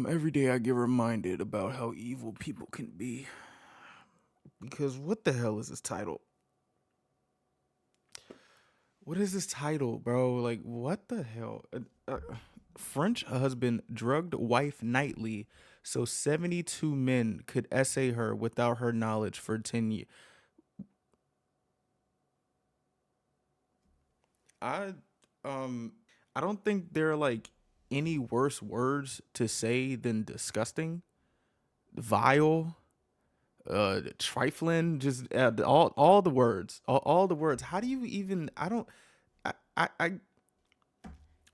Every day I get reminded about how evil people can be. Because what the hell is this title? What is this title, bro? Like, what the hell? French husband drugged wife nightly so 72 men could essay her without her knowledge for 10 years. I I don't think there are like any worse words to say than disgusting, vile, trifling, just all the words, all the words. How do you even? I don't. I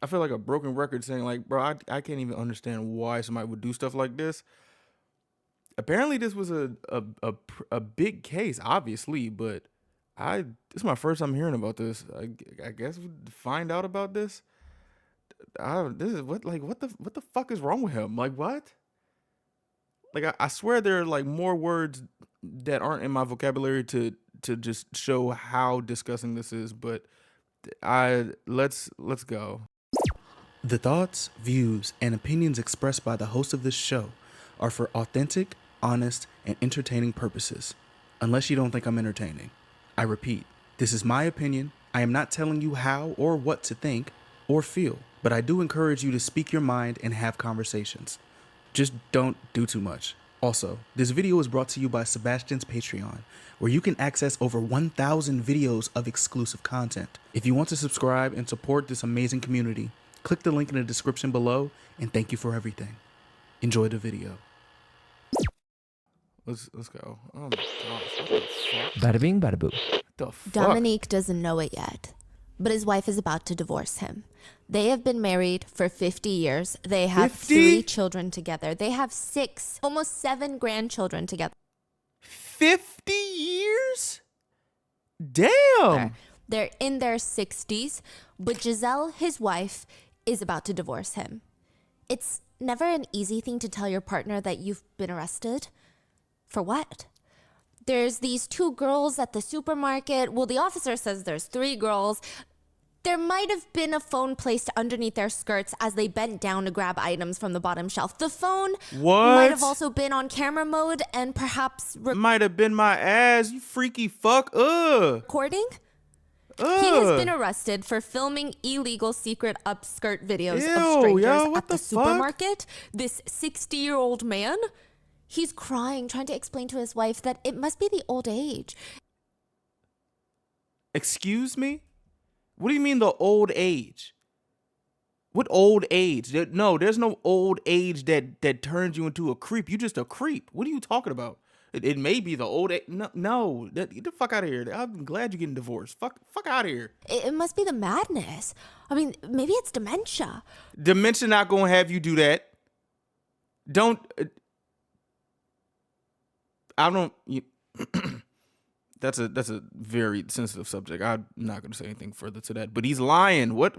I feel like a broken record saying like, bro, I can't even understand why somebody would do stuff like this. Apparently, this was a big case, obviously, but this is my first time hearing about this. I guess we find out about this. This is what the fuck is wrong with him? Like what? Like I swear there are like more words that aren't in my vocabulary to just show how disgusting this is, but let's go. The thoughts, views, and opinions expressed by the host of this show are for authentic, honest, and entertaining purposes. Unless you don't think I'm entertaining. I repeat, this is my opinion. I am not telling you how or what to think or feel, but I do encourage you to speak your mind and have conversations. Just don't do too much. Also, this video is brought to you by Sebastine's Patreon, where you can access over 1,000 videos of exclusive content. If you want to subscribe and support this amazing community, click the link in the description below, and thank you for everything. Enjoy the video. Let's go. Oh my gosh, what the fuck? Bada bing, bada boo. The fuck? Dominique doesn't know it yet, but his wife is about to divorce him. They have been married for 50 years. They have 50? 3 children together. They have 6, almost 7 grandchildren together. 50 years? Damn. They're in their 60s, but Gisèle, his wife, is about to divorce him. It's never an easy thing to tell your partner that you've been arrested. For what? There's these 2 girls at the supermarket. Well, the officer says there's 3 girls. There might have been a phone placed underneath their skirts as they bent down to grab items from the bottom shelf. The phone might have also been on camera mode and perhaps Might have been my ass, you freaky fuck. recording. He has been arrested for filming illegal secret upskirt videos of strangers what at the the fuck? supermarket. This 60-year-old man, he's crying, trying to explain to his wife that it must be the old age. Excuse me? What do you mean the old age? What old age? No, there's no old age that turns you into a creep. You just a creep. What are you talking about? It may be the old age. No, get the fuck out of here. I'm glad you're getting divorced. Fuck out of here. It must be the madness. I mean, maybe it's dementia. Dementia not gonna have you do that. Don't. I don't. That's a very sensitive subject. I'm not gonna say anything further to that. But he's lying. What?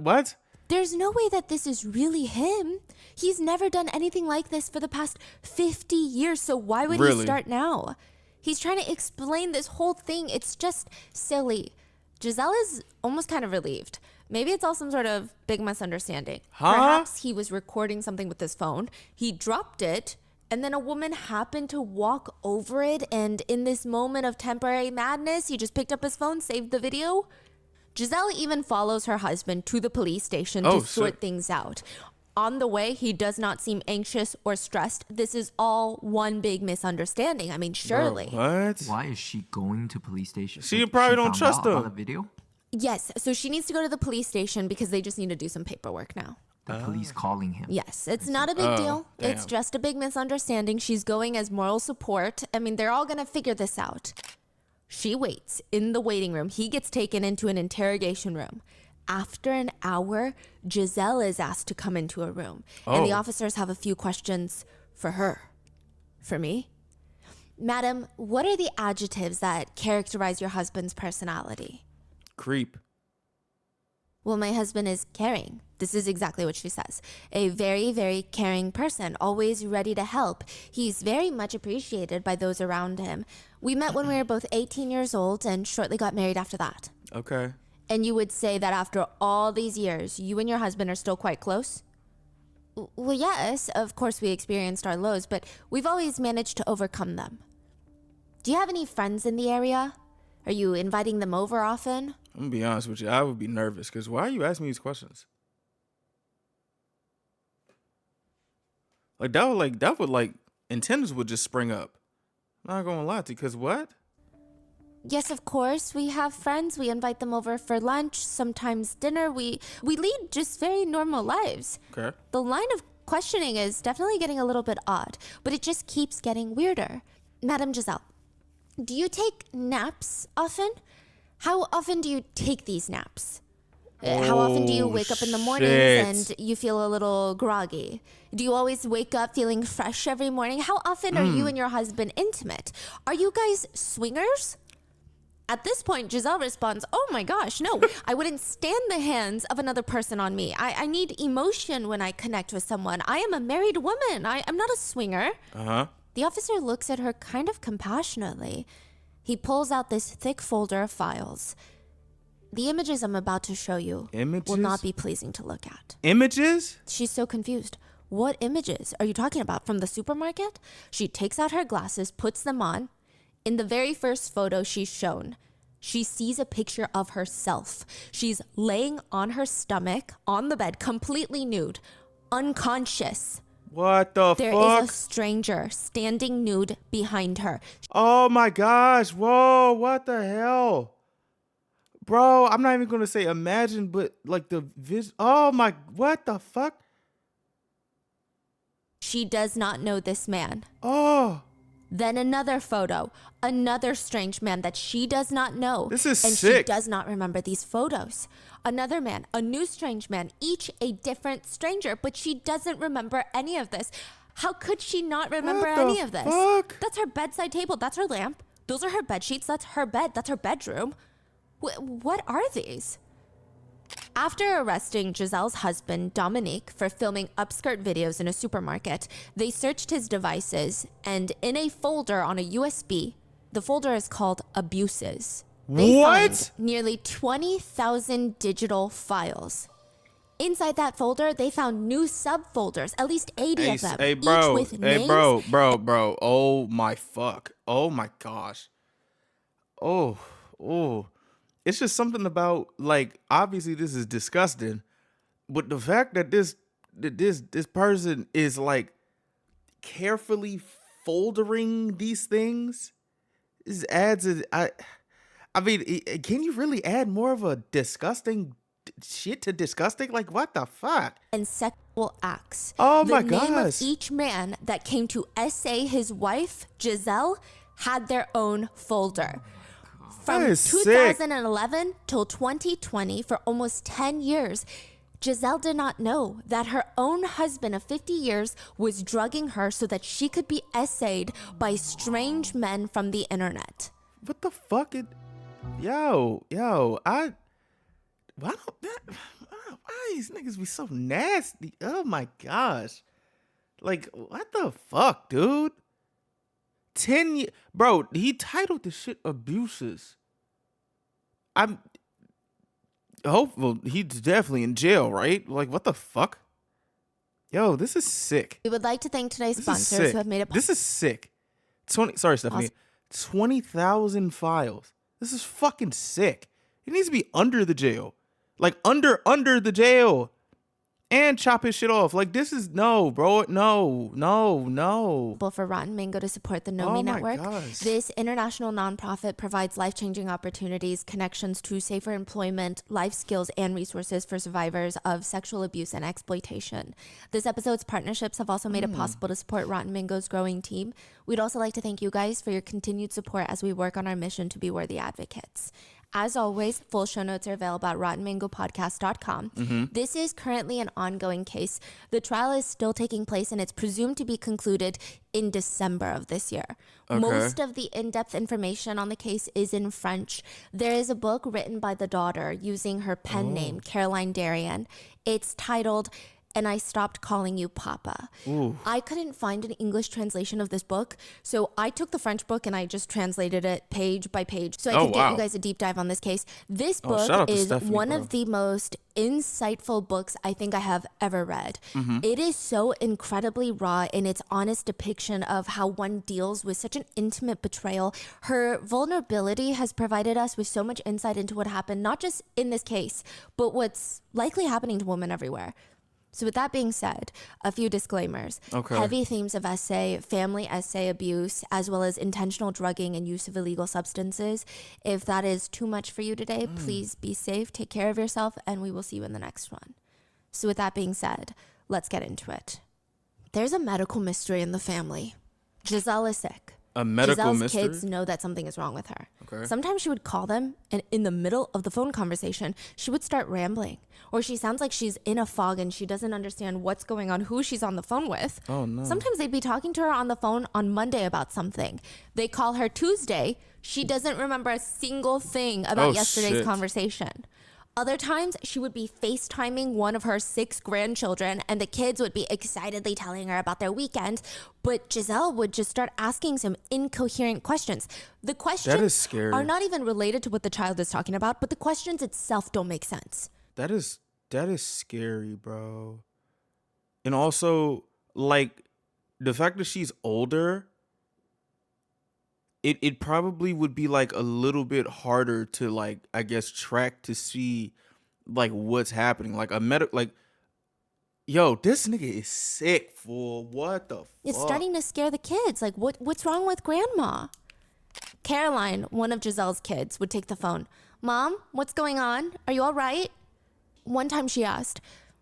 There's no way that this is really him. He's never done anything like this for the past 50 years, so why would he start now? He's trying to explain this whole thing. It's just silly. Gisèle is almost kind of relieved. Maybe it's all some sort of big misunderstanding. Perhaps he was recording something with his phone. He dropped it, and then a woman happened to walk over it, and in this moment of temporary madness, he just picked up his phone, saved the video. Gisèle even follows her husband to the police station to sort things out. On the way, he does not seem anxious or stressed. This is all one big misunderstanding. I mean, surely. Bro, what? Why is she going to police station? She probably don't trust them. him. About the video? Yes, so she needs to go to the police station because they just need to do some paperwork now. The police calling him. Yes, it's not a big deal. Damn. It's just a big misunderstanding. She's going as moral support. I mean, they're all going to figure this out. She waits in the waiting room. He gets taken into an interrogation room. After an hour, Gisèle is asked to come into a room. And the officers have a few questions for her. For me? Madam, what are the adjectives that characterize your husband's personality? Creep. Well, my husband is caring. This is exactly what she says. A very, very caring person, always ready to help. He's very much appreciated by those around him. We met when we were both 18 years old and shortly got married after that. Okay. And you would say that after all these years, you and your husband are still quite close? Well, yes, of course we experienced our lows, but we've always managed to overcome them. Do you have any friends in the area? Are you inviting them over often? I'm gonna be honest with you. I would be nervous because why are you asking me these questions? Like that would antennas would just spring up. I'm not gonna lie to you, because what? Yes, of course. We have friends. We invite them over for lunch, sometimes dinner. We lead just very normal lives. Okay. The line of questioning is definitely getting a little bit odd, but it just keeps getting weirder. Madam Gisèle, do you take naps often? How often do you take these naps? How often do you wake up in the mornings and you feel a little groggy? Do you always wake up feeling fresh every morning? How often are you and your husband intimate? Are you guys swingers? At this point, Gisèle responds, oh my gosh, no, I wouldn't stand the hands of another person on me. I need emotion when I connect with someone. I am a married woman. I'm not a swinger. Uh-huh. The officer looks at her kind of compassionately. He pulls out this thick folder of files. The images I'm about to show you will not be pleasing to look at. Images? She's so confused. What images are you talking about? From the supermarket? She takes out her glasses, puts them on. In the very first photo she's shown, she sees a picture of herself. She's laying on her stomach on the bed, completely nude, unconscious. What the fuck? There is a stranger standing nude behind her. Oh my gosh. Whoa, what the hell? Bro, I'm not even going to say imagine, but like the oh my, what the fuck? She does not know this man. Oh. Then another photo, another strange man that she does not know. This is and sick. She does not remember these photos. Another man, a new strange man, each a different stranger, but she doesn't remember any of this. How could she not remember any of this? Fuck? That's her bedside table. That's her lamp. Those are her bed sheets. That's her bed. That's her bedroom. What are these? After arresting Gisèle's husband, Dominique, for filming upskirt videos in a supermarket, they searched his devices, and in a folder on a USB, the folder is called Abuses. They found nearly 20,000 digital files. Inside that folder, they found new subfolders, at least 80 of them, Hey, bro. each with Hey, names. bro. Oh my fuck. Oh my gosh. Oh. It's just something about, like, obviously this is disgusting, but the fact that this person is like carefully foldering these things adds I mean, can you really add more of a disgusting shit to disgusting? Like, what the fuck? And sexual acts. Oh my gosh. The name of gosh. each man that came to essay his wife, Gisèle, had their own folder. From 2011 till 2020, for almost 10 years, Gisèle did not know that her own husband of 50 years was drugging her so that she could be essayed by strange men from the internet. What the fuck? Why these niggas be so nasty? Oh my gosh. Like, what the fuck, dude? 10 years. Bro, he titled the shit Abuses. I'm hopeful he's definitely in jail, right? Like, what the fuck? Yo, this is sick. We would like to thank today's sponsors who have made it possible. This is sick. Sorry, Stephanie. 20,000 files. This is fucking sick. He needs to be under the jail. Like, under the jail. And chop his shit off. Like, this is, no, bro. No. For Rotten Mango to support the Know Me Network. Gosh. This international nonprofit provides life-changing opportunities, connections to safer employment, life skills, and resources for survivors of sexual abuse and exploitation. This episode's partnerships have also made it possible to support Rotten Mango's growing team. We'd also like to thank you guys for your continued support as we work on our mission to be worthy advocates. As always, full show notes are available at rottenmangopodcast.com. This is currently an ongoing case. The trial is still taking place and it's presumed to be concluded in December of this year. Okay. Most of the in-depth information on the case is in French. There is a book written by the daughter using her pen name, Caroline Darien. It's titled and I stopped calling you Papa. Ooh. I couldn't find an English translation of this book, so I took the French book and I just translated it page by page so I could get you guys a deep dive on this case. This book is Stephanie, one of the most insightful books I think I have ever read. It is so incredibly raw in its honest depiction of how one deals with such an intimate betrayal. Her vulnerability has provided us with so much insight into what happened, not just in this case, but what's likely happening to women everywhere. So with that being said, a few disclaimers. Okay. Heavy themes of family essay abuse, as well as intentional drugging and use of illegal substances. If that is too much for you today, please be safe, take care of yourself, and we will see you in the next one. So with that being said, let's get into it. There's a medical mystery in the family. Gisèle is sick. A medical Gisèle's mystery? kids know that something is wrong with her. Okay. Sometimes she would call them, and in the middle of the phone conversation, she would start rambling. Or she sounds like she's in a fog and she doesn't understand what's going on, who she's on the phone with. Oh, no. Sometimes they'd be talking to her on the phone on Monday about something. They call her Tuesday. She doesn't remember a single thing about yesterday's conversation. Other times, she would be FaceTiming one of her 6 grandchildren, and the kids would be excitedly telling her about their weekend, but Gisèle would just start asking some incoherent questions. The questions are not even related to what the child is talking about, but the questions itself don't make sense. That is scary, bro. And also, like, the fact that she's older, it probably would be like a little bit harder to, like, I guess track to see like what's happening. Like yo, this nigga is sick, fool. What the fuck? It's starting to scare the kids. Like, what's wrong with grandma? Caroline, one of Gisèle's kids, would take the phone. Mom, what's going on? Are you all right? One time she asked,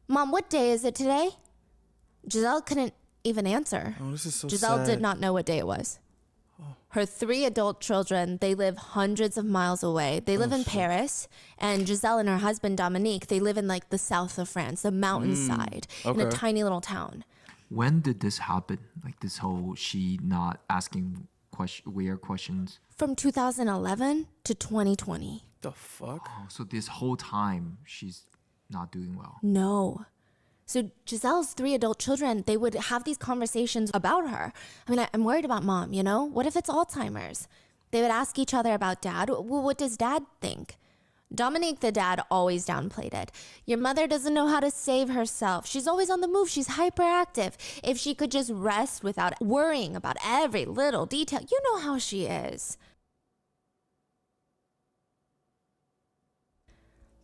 Mom, what day is it today? Gisèle couldn't even answer. Oh, this is so Gisèle sad. did not know what day it was. Her 3 adult children, they live hundreds of miles away. They live in Paris, and Gisèle and her husband, Dominique, they live in like the south of France, the mountainside, in a tiny little town. When did this happen? Like this whole she not asking weird questions? From 2011 to 2020. The fuck? Oh, so this whole time she's not doing well. No. So Gisèle's 3 adult children, they would have these conversations about her. I mean, I'm worried about mom, you know? What if it's Alzheimer's? They would ask each other about dad. Well, what does dad think? Dominique, the dad, always downplayed it. Your mother doesn't know how to save herself. She's always on the move. She's hyperactive. If she could just rest without worrying about every little detail, you know how she is.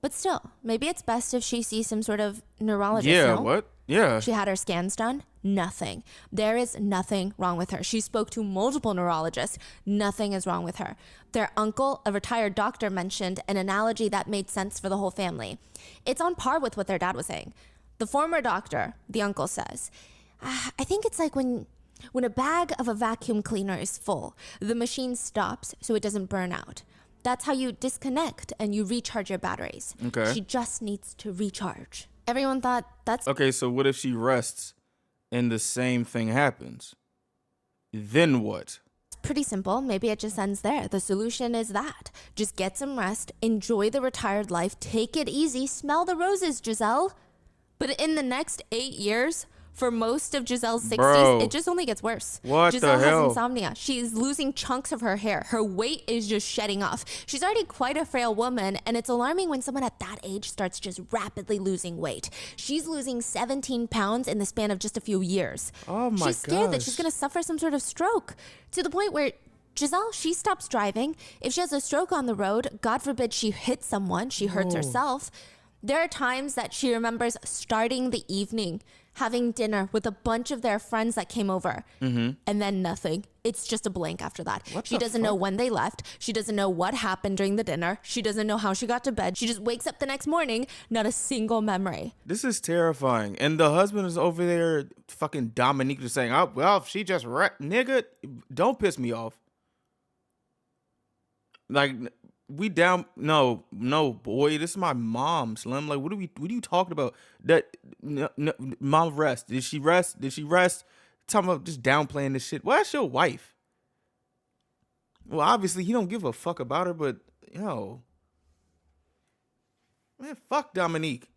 But still, maybe it's best if she sees some sort of neurologist. Yeah, no? what? Yeah. She had her scans done. Nothing. There is nothing wrong with her. She spoke to multiple neurologists. Nothing is wrong with her. Their uncle, a retired doctor, mentioned an analogy that made sense for the whole family. It's on par with what their dad was saying. The former doctor, the uncle, says, I think it's like when a bag of a vacuum cleaner is full, the machine stops so it doesn't burn out. That's how you disconnect and you recharge your batteries. Okay. She just needs to recharge. Everyone thought that's... Okay, so what if she rests and the same thing happens? Then what? Pretty simple. Maybe it just ends there. The solution is that. Just get some rest, enjoy the retired life, take it easy, smell the roses, Gisèle. But in the next 8 years... For most of Gisèle's 60s, it just only gets worse. What Gisèle the hell? has insomnia. She's losing chunks of her hair. Her weight is just shedding off. She's already quite a frail woman, and it's alarming when someone at that age starts just rapidly losing weight. She's losing 17 pounds in the span of just a few years. Oh my She's scared that gosh. she's going to suffer some sort of stroke, to the point where Gisèle, she stops driving. If she has a stroke on the road, God forbid she hits someone, she hurts herself. There are times that she remembers starting the evening, having dinner with a bunch of their friends that came over, and then nothing. It's just a blank after that. She doesn't know when they left. She doesn't know what happened during the dinner. She doesn't know how she got to bed. She just wakes up the next morning, not a single memory. This is terrifying. And the husband is over there, fucking Dominique, just saying, oh, well, she just, nigga, don't piss me off. Like, we down, no, boy, this is my mom, Slim. Like, what are you talking about? That, no, mom rest. Did she rest? Talking about just downplaying this shit. Well, that's your wife. Well, obviously, he don't give a fuck about her, but, yo. Man, fuck Dominique.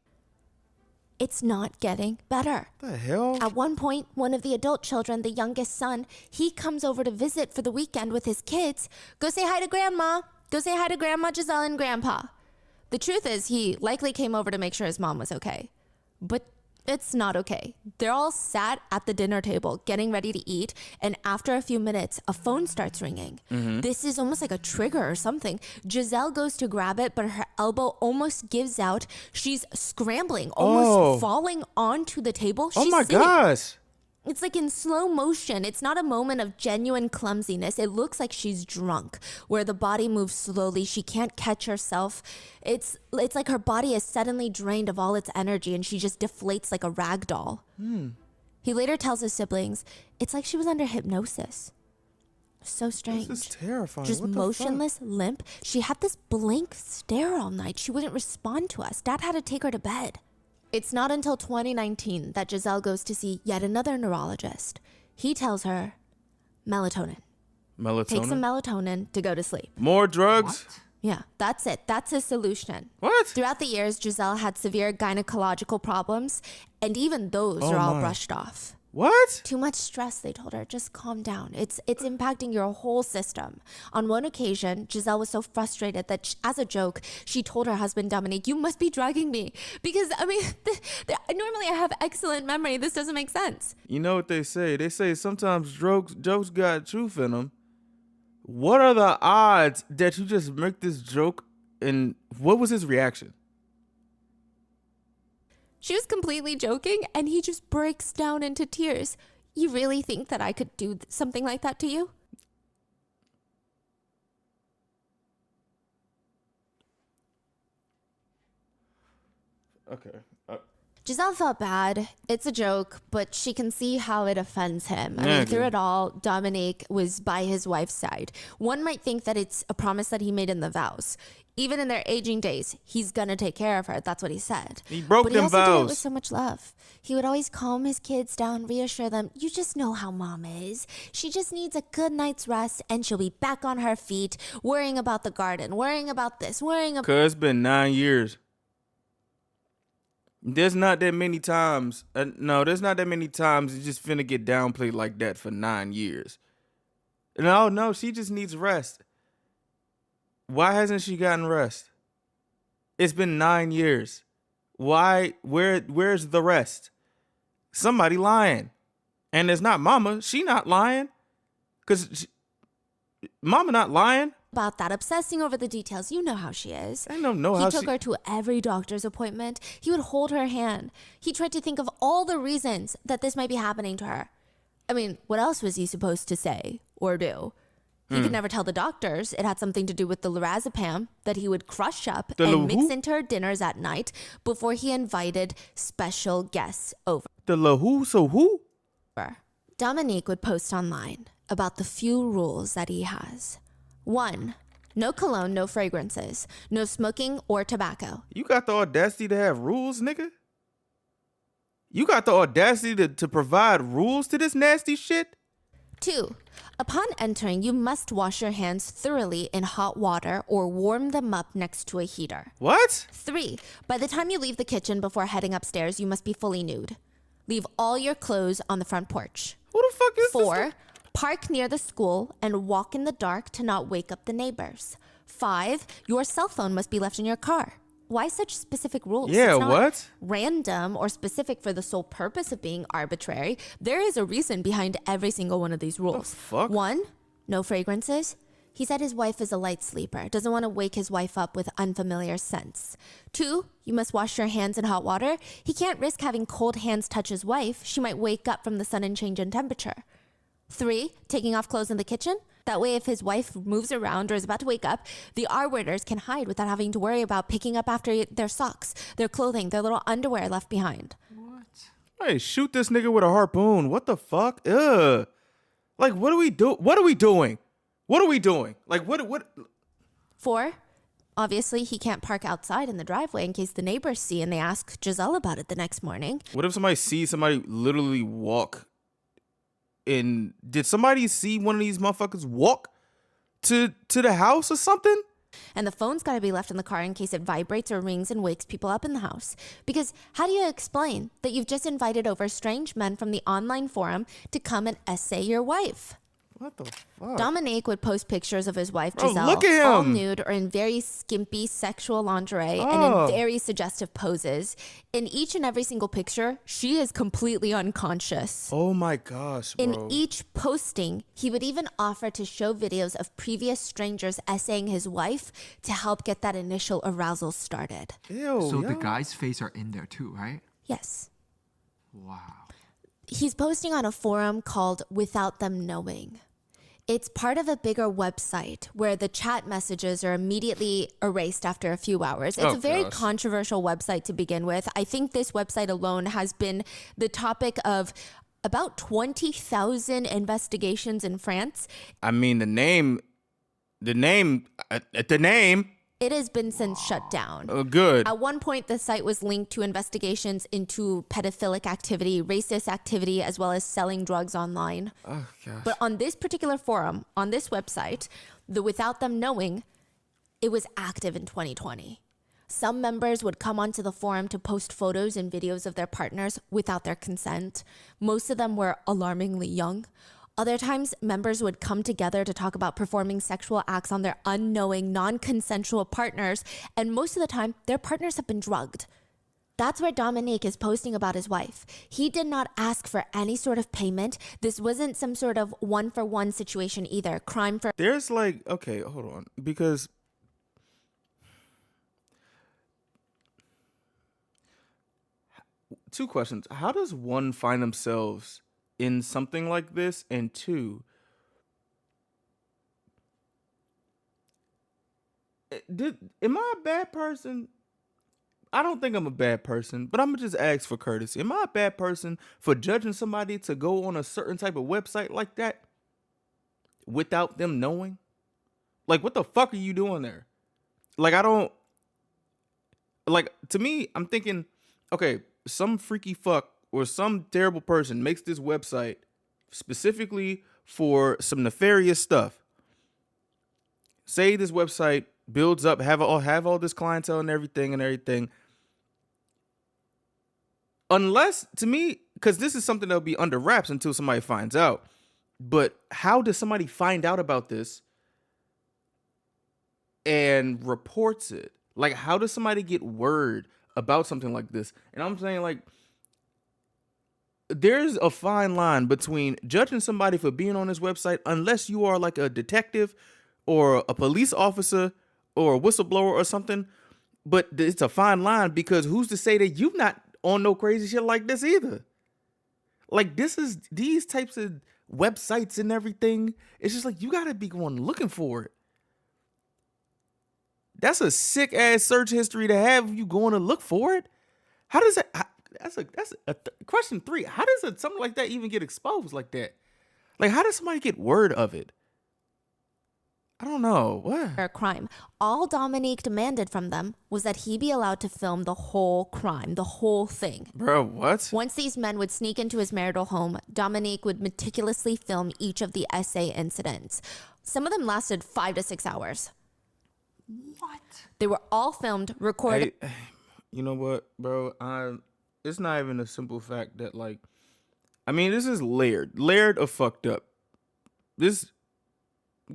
It's not getting better. The hell? At one point, one of the adult children, the youngest son, he comes over to visit for the weekend with his kids. Go say hi to grandma. Go say hi to grandma, Gisèle, and grandpa. The truth is, he likely came over to make sure his mom was okay. But it's not okay. They're all sat at the dinner table getting ready to eat, and after a few minutes, a phone starts ringing. This is almost like a trigger or something. Gisèle goes to grab it, but her elbow almost gives out. She's scrambling, almost falling onto the table. Oh She's my sitting. gosh. It's like in slow motion. It's not a moment of genuine clumsiness. It looks like she's drunk, where the body moves slowly. She can't catch herself. It's like her body is suddenly drained of all its energy and she just deflates like a rag doll. He later tells his siblings, it's like she was under hypnosis. So strange. This is terrifying. Just What the motionless, limp. She had this blank stare all night. She wouldn't respond to us. Dad had to take her to bed. It's not until 2019 that Gisèle goes to see yet another neurologist. He tells her melatonin. Melatonin? Take some melatonin to go to sleep. More drugs? What? Yeah, that's it. That's his solution. What? Throughout the years, Gisèle had severe gynecological problems, and even those are all brushed off. What? Too much stress, they told her. Just calm down. It's impacting your whole system. On one occasion, Gisèle was so frustrated that, as a joke, she told her husband, Dominique, you must be drugging me. Because, I mean, normally I have excellent memory. This doesn't make sense. You know what they say? They say sometimes jokes got truth in them. What are the odds that you just make this joke? And what was his reaction? She was completely joking, and he just breaks down into tears. You really think that I could do something like that to you? Okay. Gisèle felt bad. It's a joke, but she can see how it offends him. I mean, through it all, Dominique was by his wife's side. One might think that it's a promise that he made in the vows. Even in their aging days, he's gonna take care of her. That's what he said. He broke them But he also did it vows. with so much love. He would always calm his kids down, reassure them, you just know how mom is. She just needs a good night's rest, and she'll be back on her feet, worrying about the garden, worrying about this, worrying about... Cause it's been 9 years. There's not that many times. There's not that many times you just finna get downplayed like that for 9 years. No, she just needs rest. Why hasn't she gotten rest? It's been 9 years. Why? Where's the rest? Somebody lying. And it's not mama. She not lying. Mama not lying. About that, obsessing over the details. You know how she is. I don't know how He took her to every doctor's appointment. He would hold her hand. He tried to think of all the reasons that this might be happening to her. I mean, what else was he supposed to say or do? He could never tell the doctors. It had something to do with the lorazepam that he would crush up and mix into her dinners at night before he invited special guests over. Who? Dominique would post online about the few rules that he has. 1. No cologne, no fragrances, no smoking or tobacco. You got the audacity to have rules, nigga? You got the audacity to provide rules to this nasty shit? 2. Upon entering, you must wash your hands thoroughly in hot water or warm them up next to a heater. What? 3. By the time you leave the kitchen before heading upstairs, you must be fully nude. Leave all your clothes on the front porch. Who the fuck is 4. this? Park near the school and walk in the dark to not wake up the neighbors. 5. Your cell phone must be left in your car. Why such specific rules? Yeah, It's not what? random or specific for the sole purpose of being arbitrary. There is a reason behind every single one of these rules. fuck? 1. No fragrances. He said his wife is a light sleeper, doesn't want to wake his wife up with unfamiliar scents. 2. You must wash your hands in hot water. He can't risk having cold hands touch his wife. She might wake up from the sudden change in temperature. 3. Taking off clothes in the kitchen. That way, if his wife moves around or is about to wake up, the R-worders can hide without having to worry about picking up after their socks, their clothing, their little underwear left behind. Hey, shoot this nigga with a harpoon. What the fuck? Ugh. Like, what do we do? What are we doing? What are we doing? Like, what? 4. Obviously, he can't park outside in the driveway in case the neighbors see and they ask Gisèle about it the next morning. What if somebody sees somebody literally walk? And did somebody see one of these motherfuckers walk to the house or something? And the phone's got to be left in the car in case it vibrates or rings and wakes people up in the house. Because how do you explain that you've just invited over strange men from the online forum to come and essay your wife? What the fuck? Dominique would post pictures of his wife, Bro, Gisèle, look at all him. nude or in very skimpy sexual lingerie and in very suggestive poses. In each and every single picture, she is completely unconscious. Oh my gosh, bro. In each posting, he would even offer to show videos of previous strangers essaying his wife to help get that initial arousal started. Ew, So yo. the guy's face are in there too, right? Yes. Wow. He's posting on a forum called Without Them Knowing. It's part of a bigger website where the chat messages are immediately erased after a few hours. It's a very controversial website to begin with. I think this website alone has been the topic of about 20,000 investigations in France. I mean, the name. It has been since shut down. Good. At one point, the site was linked to investigations into pedophilic activity, racist activity, as well as selling drugs online. Oh gosh. But on this particular forum, on this website, the Without Them Knowing, it was active in 2020. Some members would come onto the forum to post photos and videos of their partners without their consent. Most of them were alarmingly young. Other times, members would come together to talk about performing sexual acts on their unknowing, non-consensual partners, and most of the time, their partners have been drugged. That's where Dominique is posting about his wife. He did not ask for any sort of payment. This wasn't some sort of one-for-one situation either. Crime for... There's like, okay, hold on. Because two questions. How does one find themselves in something like this? And two, am I a bad person? I don't think I'm a bad person, but I'm gonna just ask for courtesy. Am I a bad person for judging somebody to go on a certain type of website like that without them knowing? Like, what the fuck are you doing there? Like, I don't, like, to me, I'm thinking, okay, some freaky fuck or some terrible person makes this website specifically for some nefarious stuff. Say this website builds up, have all this clientele and everything. Unless, to me, because this is something that'll be under wraps until somebody finds out. But how does somebody find out about this and reports it? Like, how does somebody get word about something like this? And I'm saying, like, there's a fine line between judging somebody for being on this website, unless you are like a detective or a police officer or a whistleblower or something. But it's a fine line, because who's to say that you're not on no crazy shit like this either? Like, this is these types of websites and everything. It's just like, you gotta be going looking for it. That's a sick ass search history to have, you going to look for it. How does that? That's question 3. How does something like that even get exposed like that? Like, how does somebody get word of it? I don't know. What? A crime. All Dominique demanded from them was that he be allowed to film the whole crime, the whole thing. Bro, what? Once these men would sneak into his marital home, Dominique would meticulously film each of the essay incidents. Some of them lasted 5 to 6 hours. What? They were all filmed, recorded. Hey, you know what, bro? It's not even a simple fact that, like, I mean, this is layered of fucked up. This,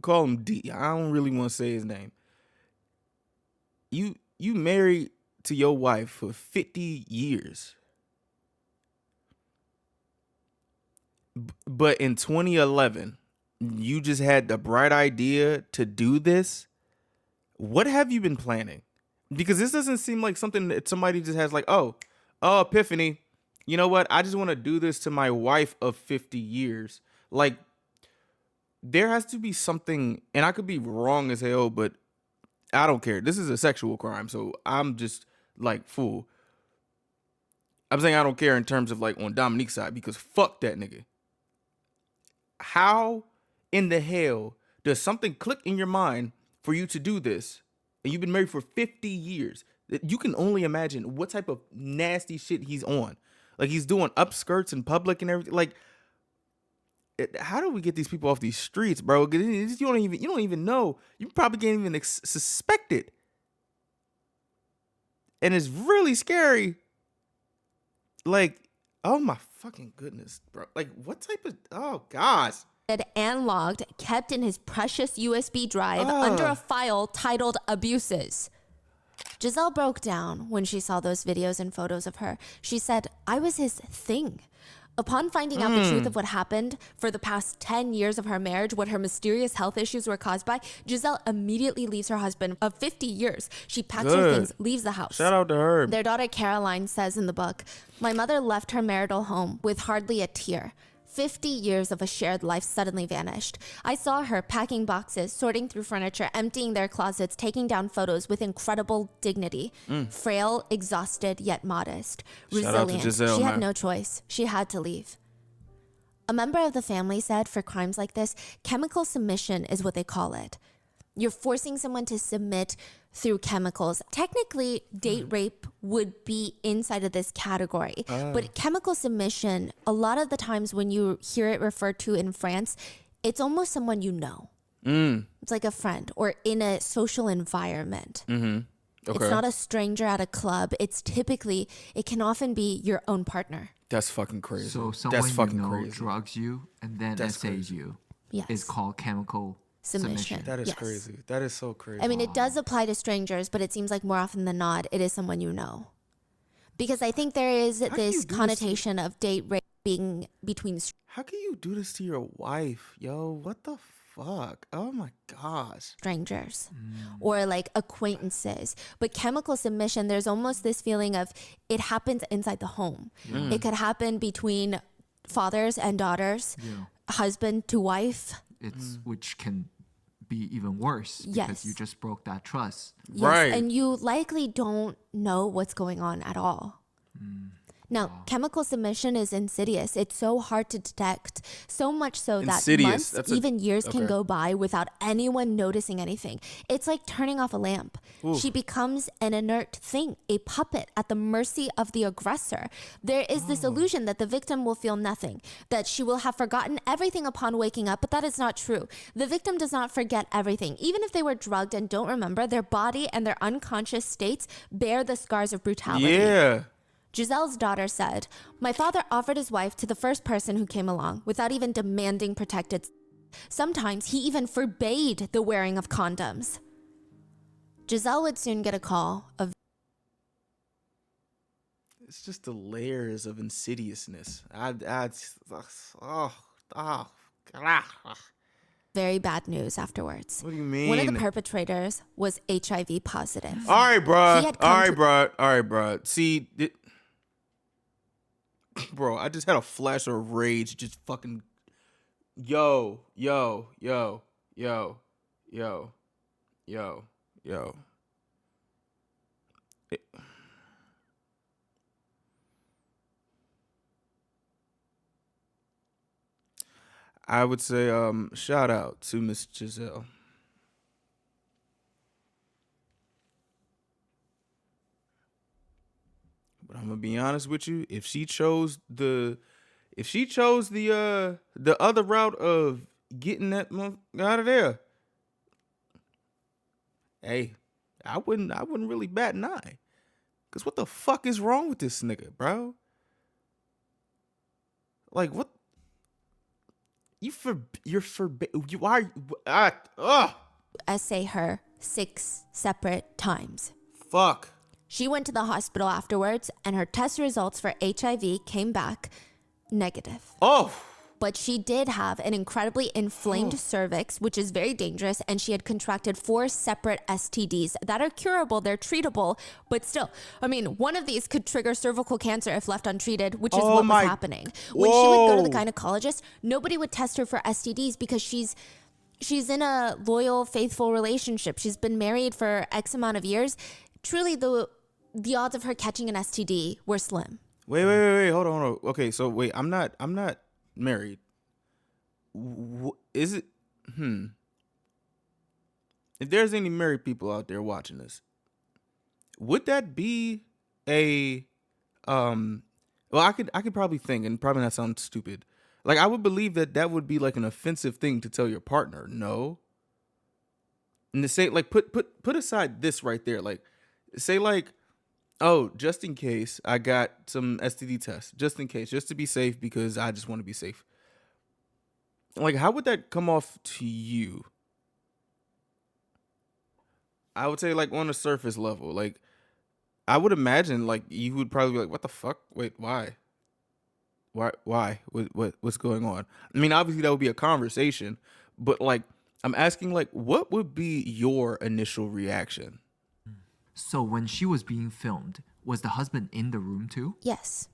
call him D. I don't really want to say his name. You married to your wife for 50 years. But in 2011, you just had the bright idea to do this. What have you been planning? Because this doesn't seem like something that somebody just has like, oh, epiphany. You know what? I just want to do this to my wife of 50 years. Like, there has to be something, and I could be wrong as hell, but I don't care. This is a sexual crime, so I'm just like, fool. I'm saying I don't care in terms of like on Dominique's side, because fuck that nigga. How in the hell does something click in your mind for you to do this? And you've been married for 50 years. You can only imagine what type of nasty shit he's on. Like, he's doing upskirts in public and everything. Like, how do we get these people off these streets, bro? 'Cause you don't even know. You probably can't even suspect it, and it's really scary. Like, oh my fucking goodness, bro. Like, what type of, oh gosh. And logged, kept in his precious USB drive under a file titled Abuses. Gisèle broke down when she saw those videos and photos of her. She said, I was his thing. Upon finding out the truth of what happened for the past 10 years of her marriage, what her mysterious health issues were caused by, Gisèle immediately leaves her husband of 50 years. She packs her things, leaves the house. Shout out to her. Their daughter Caroline says in the book, my mother left her marital home with hardly a tear. 50 years of a shared life suddenly vanished. I saw her packing boxes, sorting through furniture, emptying their closets, taking down photos with incredible dignity. Frail, exhausted, yet modest. Shout out to Resilient. Gisèle, She had man. no choice. She had to leave. A member of the family said for crimes like this, chemical submission is what they call it. You're forcing someone to submit through chemicals. Technically, date rape would be inside of this category. But chemical submission, a lot of the times when you hear it referred to in France, it's almost someone you know. It's like a friend or in a social environment. Okay. It's not a stranger at a club. It can often be your own partner. That's fucking crazy. So someone That's fucking you know crazy. drugs you and then That's essays crazy. you Yes. is called chemical submission. That is Yes. crazy. That is so crazy. I mean, it does apply to strangers, but it seems like more often than not, it is someone you know. Because I think there is do you this do this to- connotation of date rape being between How can you do this to your wife? Yo, what the fuck? Oh my gosh. strangers or like acquaintances. But chemical submission, there's almost this feeling of it happens inside the home. It could happen between fathers and daughters, Yeah. husband to wife. It's which can be even worse because Yes. you just broke that trust. Yes, Right. and you likely don't know what's going on at all. Now, chemical submission is insidious. It's so hard to detect, so much so that Insidious. months, That's a- even years can okay. go by without anyone noticing anything. It's like turning off a lamp. She becomes an inert thing, a puppet at the mercy of the aggressor. There is this illusion that the victim will feel nothing, that she will have forgotten everything upon waking up, but that is not true. The victim does not forget everything. Even if they were drugged and don't remember, their body and their unconscious states bear the scars of brutality. Yeah. Gisèle's daughter said, my father offered his wife to the first person who came along without even demanding protected. Sometimes he even forbade the wearing of condoms. Gisèle would soon get a call of It's just the layers of insidiousness. very bad news afterwards. What do you mean? One of the perpetrators was HIV positive. All right, bruh. He had All come right, to- bruh. All right, bruh. See, bro, I just had a flash of rage. Just fucking, yo. I would say, shout out to Miss Gisèle. But I'm gonna be honest with you. If she chose the other route of getting that motherfucker out of there, hey, I wouldn't really bat an eye. Cause what the fuck is wrong with this nigga, bro? Like what? Essay her 6 separate times. Fuck. She went to the hospital afterwards and her test results for HIV came back negative. Oh. But she did have an incredibly inflamed cervix, which is very dangerous, and she had contracted 4 separate STDs that are curable, they're treatable, but still, I mean, one of these could trigger cervical cancer if left untreated, which is what was happening. When she would go to the gynecologist, nobody would test her for STDs because she's in a loyal, faithful relationship. She's been married for X amount of years. Truly, the odds of her catching an STD were slim. Wait. Hold on. Okay, so wait, I'm not married. Is it? If there's any married people out there watching this, would that be a well, I could probably think, and probably not sound stupid. Like, I would believe that would be like an offensive thing to tell your partner. No. And to say, like, put aside this right there. Like, say, like, oh, just in case I got some STD tests, just in case, just to be safe, because I just want to be safe. Like, how would that come off to you? I would say, like, on a surface level, like, I would imagine, like, you would probably be like, what the fuck? Wait, why? Why? What's going on? I mean, obviously that would be a conversation, but like, I'm asking, like, what would be your initial reaction? So when she was being filmed, was the husband in the room too? Yes.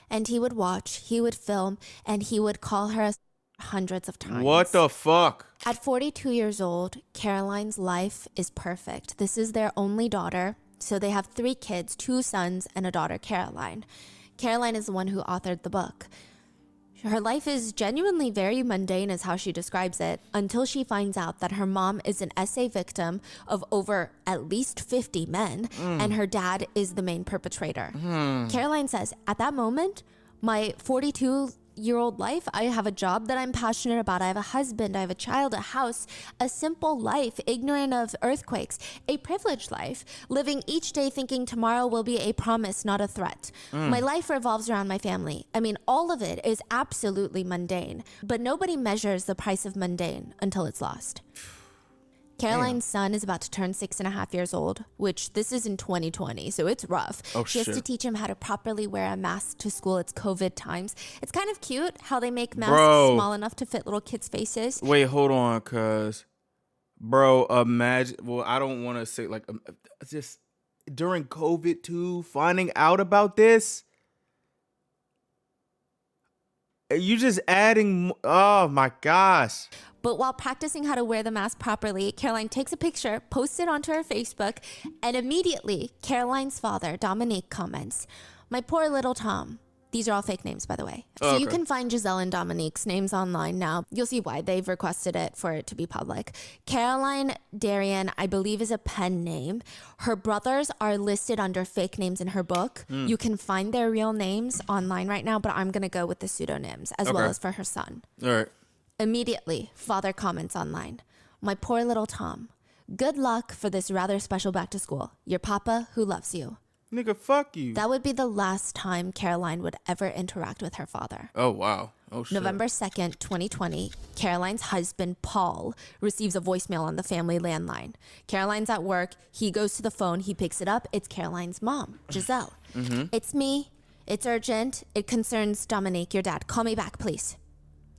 And he would watch, he would film, and he would call her hundreds of times. What the fuck? At 42 years old, Caroline's life is perfect. This is their only daughter. So they have 3 kids, 2 sons and a daughter, Caroline. Caroline is the one who authored the book. Her life is genuinely very mundane, is how she describes it, until she finds out that her mom is an SA victim of over at least 50 men, and her dad is the main perpetrator. Caroline says, at that moment, my 42-year-old life, I have a job that I'm passionate about. I have a husband, I have a child, a house, a simple life, ignorant of earthquakes, a privileged life, living each day thinking tomorrow will be a promise, not a threat. My life revolves around my family. I mean, all of it is absolutely mundane, but nobody measures the price of mundane until it's lost. Caroline's son is about to turn 6.5 years old, which this is in 2020, so it's rough. Oh, she has to shit. teach him how to properly wear a mask to school. It's COVID times. It's kind of cute how they make masks Bro. small enough to fit little kids' faces. Wait, hold on, cuz, bro, imagine. Well, I don't want to say, like, just during COVID too, finding out about this. You just adding. Oh my gosh. But while practicing how to wear the mask properly, Caroline takes a picture, posts it onto her Facebook, and immediately Caroline's father, Dominique, comments, "My poor little Tom." These are all fake names, by the way. So you Okay. can find Gisèle and Dominique's names online now. You'll see why they've requested it for it to be public. Caroline Darian, I believe, is a pen name. Her brothers are listed under fake names in her book. You can find their real names online right now, but I'm going to go with the pseudonyms as well Okay. as for her son. All right. Immediately, father comments online, "My poor little Tom. Good luck for this rather special back to school. Your papa who loves you." Nigga, fuck you. That would be the last time Caroline would ever interact with her father. Oh, wow. Oh, shit. November 2nd, 2020, Caroline's husband, Paul, receives a voicemail on the family landline. Caroline's at work. He goes to the phone. He picks it up. It's Caroline's mom, Gisèle. "It's me. It's urgent. It concerns Dominique, your dad. Call me back, please."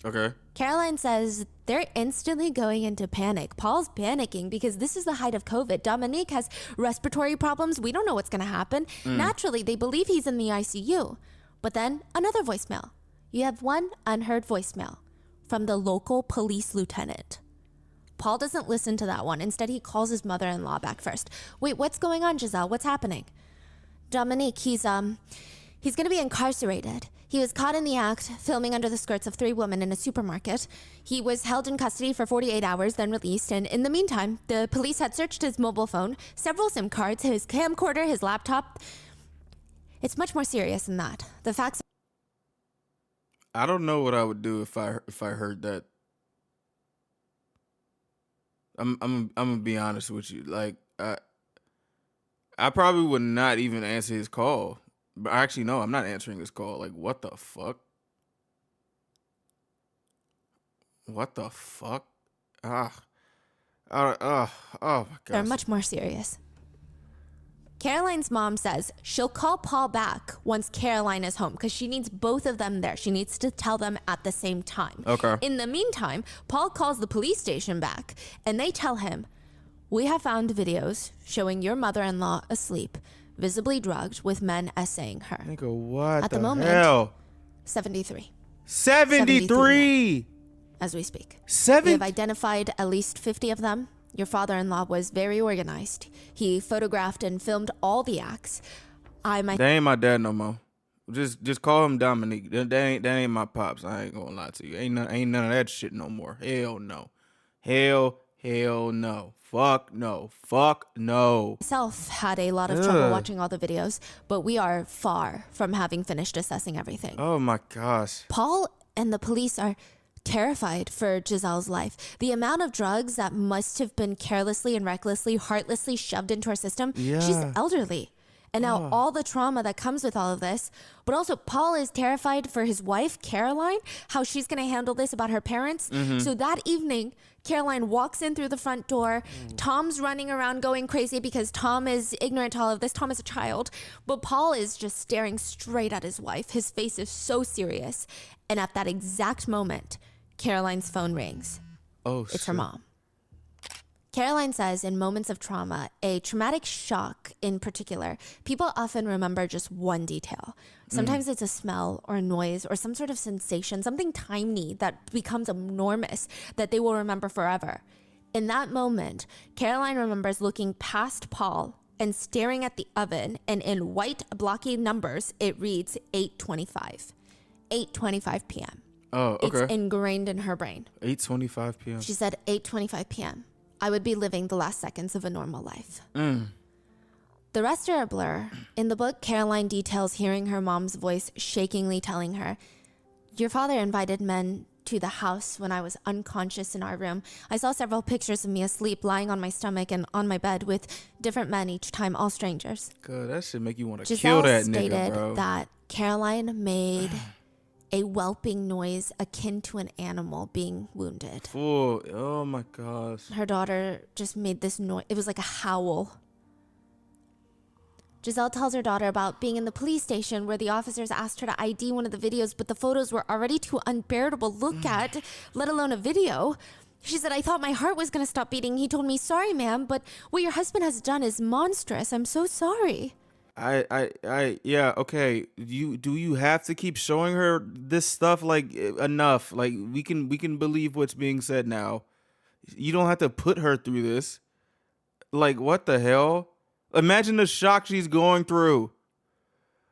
Okay. Caroline says they're instantly going into panic. Paul's panicking because this is the height of COVID. Dominique has respiratory problems. We don't know what's going to happen. Naturally, they believe he's in the ICU. But then another voicemail. You have one unheard voicemail from the local police lieutenant. Paul doesn't listen to that one. Instead, he calls his mother-in-law back first. "Wait, what's going on, Gisèle? What's happening?" "Dominique, he's going to be incarcerated. He was caught in the act, filming under the skirts of 3 women in a supermarket. He was held in custody for 48 hours, then released. And in the meantime, the police had searched his mobile phone, several SIM cards, his camcorder, his laptop. It's much more serious than that. The facts..." I don't know what I would do if I heard that. I'm gonna be honest with you. Like, I probably would not even answer his call. But actually, no, I'm not answering his call. Like, what the fuck? What the fuck? Oh my They're gosh. much more serious. Caroline's mom says she'll call Paul back once Caroline is home because she needs both of them there. She needs to tell them at the same time. Okay. In the meantime, Paul calls the police station back and they tell him, "We have found videos showing your mother-in-law asleep, visibly drugged, with men essaying her." Nigga, what At the the moment, hell? 73 73. as we speak. We 7. have identified at least 50 of them. Your father-in-law was very organized. He photographed and filmed all the acts. That ain't my dad no more. Just call him Dominique. That ain't my pops. I ain't gonna lie to you. Ain't none of that shit no more. Hell no. Hell no. Fuck no. Fuck no. Myself had a lot of trouble watching all the videos, but we are far from having finished assessing everything. Oh my gosh. Paul and the police are terrified for Gisèle's life. The amount of drugs that must have been carelessly and recklessly, heartlessly shoved into her system. Yeah. She's elderly. And now all the trauma that comes with all of this. But also Paul is terrified for his wife, Caroline, how she's going to handle this about her parents. So that evening, Caroline walks in through the front door. Tom's running around going crazy because Tom is ignorant to all of this. Tom is a child. But Paul is just staring straight at his wife. His face is so serious. And at that exact moment, Caroline's phone rings. Oh, It's her mom. Caroline says in moments of trauma, a traumatic shock in particular, people often remember just one detail. Sometimes it's a smell or a noise or some sort of sensation, something tiny that becomes enormous that they will remember forever. In that moment, Caroline remembers looking past Paul and staring at the oven, and in white blocky numbers, it reads 8:25. 8:25 p.m. Oh, okay. It's ingrained in her brain. 8:25 p.m. She said 8:25 p.m. I would be living the last seconds of a normal life. The rest are a blur. In the book, Caroline details hearing her mom's voice shakingly telling her, "Your father invited men to the house when I was unconscious in our room. I saw several pictures of me asleep, lying on my stomach and on my bed with different men each time, all strangers." God, that should make you want to kill that Gisèle nigga, stated bro. that Caroline made a whelping noise akin to an animal being wounded. Full. Oh my gosh. Her daughter just made this noise. It was like a howl. Gisèle tells her daughter about being in the police station where the officers asked her to ID one of the videos, but the photos were already too unbearable to look at, let alone a video. She said, "I thought my heart was going to stop beating. He told me, 'Sorry, ma'am, but what your husband has done is monstrous. I'm so sorry.'" Yeah, okay. Do you have to keep showing her this stuff? Like, enough. Like, we can believe what's being said now. You don't have to put her through this. Like, what the hell? Imagine the shock she's going through.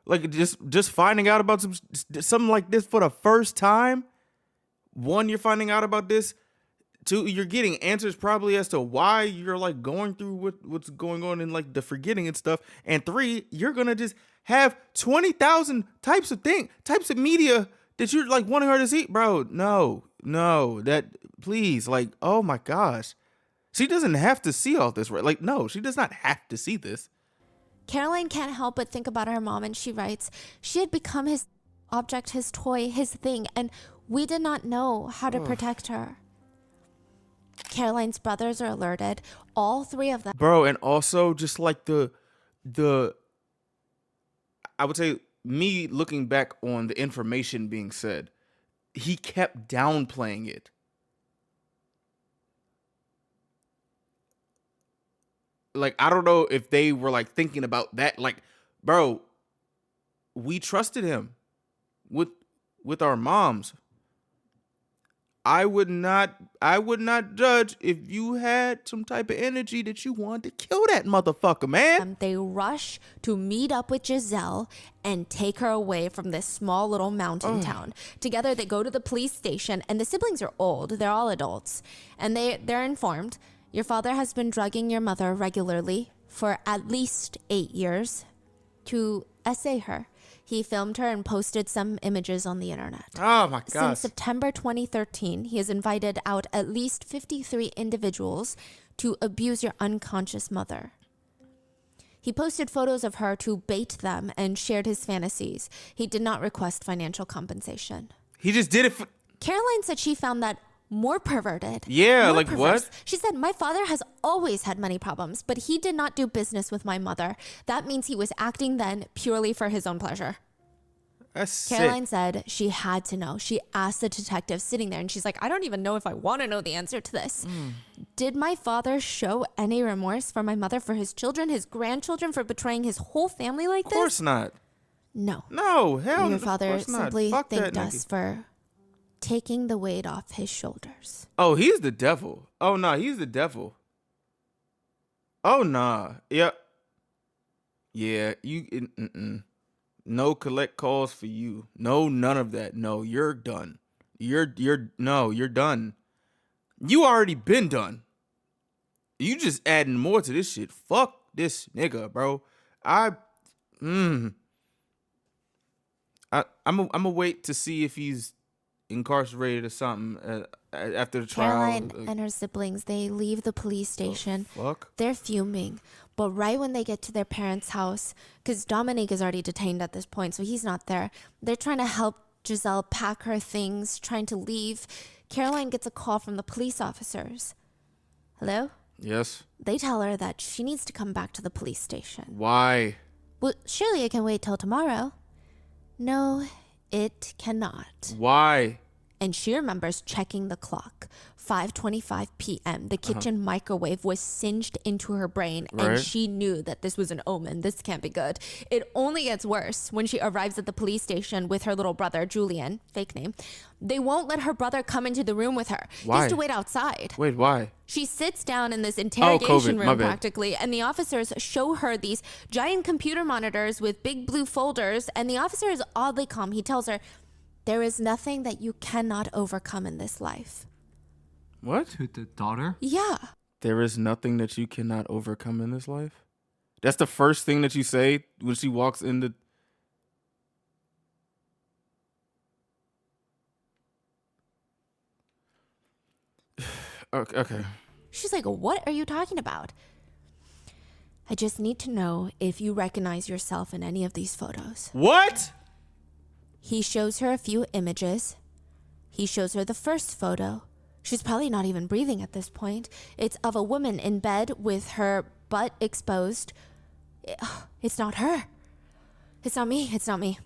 Like, just finding out about something like this for the first time. One, you're finding out about this. Two, you're getting answers probably as to why you're like going through what's going on and like the forgetting and stuff. And three, you're gonna just have 20,000 types of media that you're like wanting her to see, bro. No, that please, like, oh my gosh, she doesn't have to see all this, right? Like, no, she does not have to see this. Caroline can't help but think about her mom, and she writes, "She had become his object, his toy, his thing, and we did not know how to protect her." Caroline's brothers are alerted. All three of them. Bro, and also just like the I would say, me looking back on the information being said, he kept downplaying it. Like, I don't know if they were like thinking about that. Like, bro, we trusted him with our moms. I would not judge if you had some type of energy that you wanted to kill that motherfucker, man. They rush to meet up with Gisèle and take her away from this small little mountain town. Together, they go to the police station, and the siblings are old. They're all adults. And they're informed, "Your father has been drugging your mother regularly for at least 8 years to essay her. He filmed her and posted some images on the internet. Oh my gosh. Since September 2013, he has invited out at least 53 individuals to abuse your unconscious mother. He posted photos of her to bait them and shared his fantasies. He did not request financial compensation." He just did it for... Caroline said she found that more perverted. Yeah, more like perverse. what? She said, "My father has always had money problems, but he did not do business with my mother. That means he was acting then purely for his own pleasure." That's Caroline sick. said she had to know. She asked the detective sitting there, and she's like, "I don't even know if I want to know the answer to this. Did my father show any remorse for my mother, for his children, his grandchildren, for betraying his whole family like Of this?" course not. No. No, hell, Your of father course not. simply Fuck that thanked us nigga. for taking the weight off his shoulders. Oh, he's the devil. Oh, nah, he's the devil. Oh, nah. Yep. Yeah, no collect calls for you. No, none of that. No, you're done. You're done. You already been done. You just adding more to this shit. Fuck this nigga, bro. I'm gonna wait to see if he's incarcerated or something after the trial. Caroline and her siblings, they leave the police station. Fuck. They're fuming. But right when they get to their parents' house, because Dominique is already detained at this point, so he's not there. They're trying to help Gisèle pack her things, trying to leave. Caroline gets a call from the police officers. Hello? Yes. They tell her that she needs to come back to the police station. Why? Well, surely it can wait till tomorrow. No, it cannot. Why? And she remembers checking the clock. 5:25 p.m. The kitchen microwave was singed into her brain, and Right. she knew that this was an omen. This can't be good. It only gets worse when she arrives at the police station with her little brother, Julian, fake name. They won't let her brother come into the room with her. He Why? has to wait outside. Wait, why? She sits down in this interrogation my room bad. practically, and the officers show her these giant computer monitors with big blue folders, and the officer is oddly calm. He tells her, there is nothing that you cannot overcome in this life. What? To the daughter? Yeah. There is nothing that you cannot overcome in this life? That's the first thing that you say when she walks in the... Okay. She's like, what are you talking about? I just need to know if you recognize yourself in any of these photos. What? He shows her a few images. He shows her the first photo. She's probably not even breathing at this point. It's of a woman in bed with her butt exposed. It's not her. It's not me. It's not me.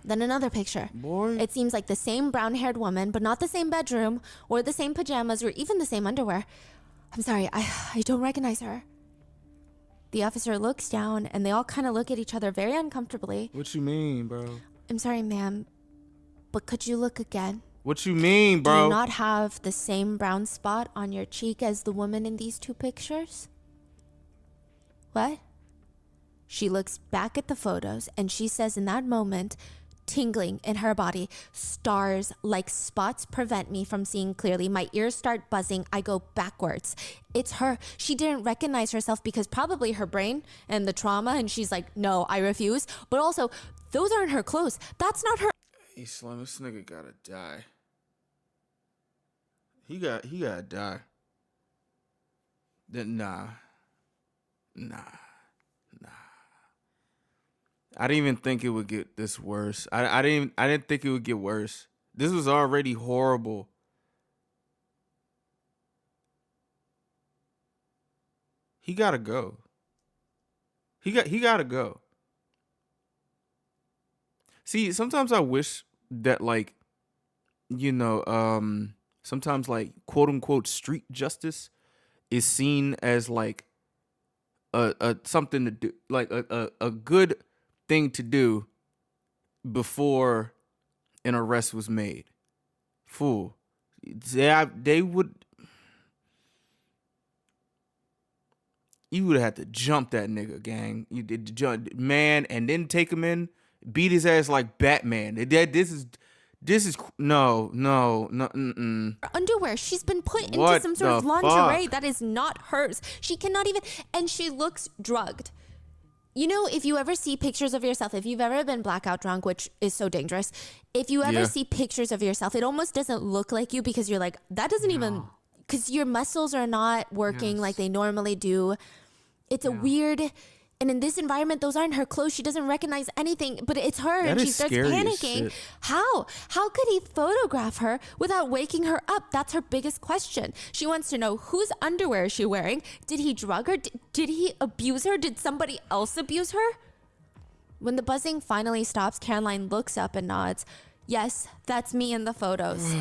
Then another picture. Boy. It seems like the same brown-haired woman, but not the same bedroom or the same pajamas or even the same underwear. I'm sorry, I don't recognize her. The officer looks down and they all kind of look at each other very uncomfortably. What you mean, bro? I'm sorry, ma'am, but could you look again? What you mean, Do you bro? not have the same brown spot on your cheek as the woman in these two pictures? What? She looks back at the photos and she says in that moment, tingling in her body, stars like spots prevent me from seeing clearly. My ears start buzzing. I go backwards. It's her. She didn't recognize herself because probably her brain and the trauma, and she's like, no, I refuse. But also, those aren't her clothes. That's not her. Hey, Slim, this nigga gotta die. He gotta die. Then nah. I didn't even think it would get this worse. I didn't think it would get worse. This was already horrible. He gotta go. He gotta go. See, sometimes I wish that, like, you know, sometimes, like, quote unquote street justice is seen as like a something to do, like a good thing to do before an arrest was made. Fool. They would. You would have had to jump that nigga, gang. You did jump, man, and then take him in, beat his ass like Batman. This is no. Underwear. She's been put into What some sort of the lingerie fuck? that is not hers. She cannot even, and she looks drugged. You know, if you ever see pictures of yourself, if you've ever been blackout drunk, which is so dangerous, if you ever Yeah. see pictures of yourself, it almost doesn't look like you because you're like, that doesn't even, because your muscles are not working like they normally do. It's a weird, and in this environment, those aren't her clothes. She doesn't recognize anything, but it's her, That and she is starts scary as panicking. shit. How could he photograph her without waking her up? That's her biggest question. She wants to know, whose underwear is she wearing? Did he drug her? Did he abuse her? Did somebody else abuse her? When the buzzing finally stops, Caroline looks up and nods. Yes, that's me in the photos.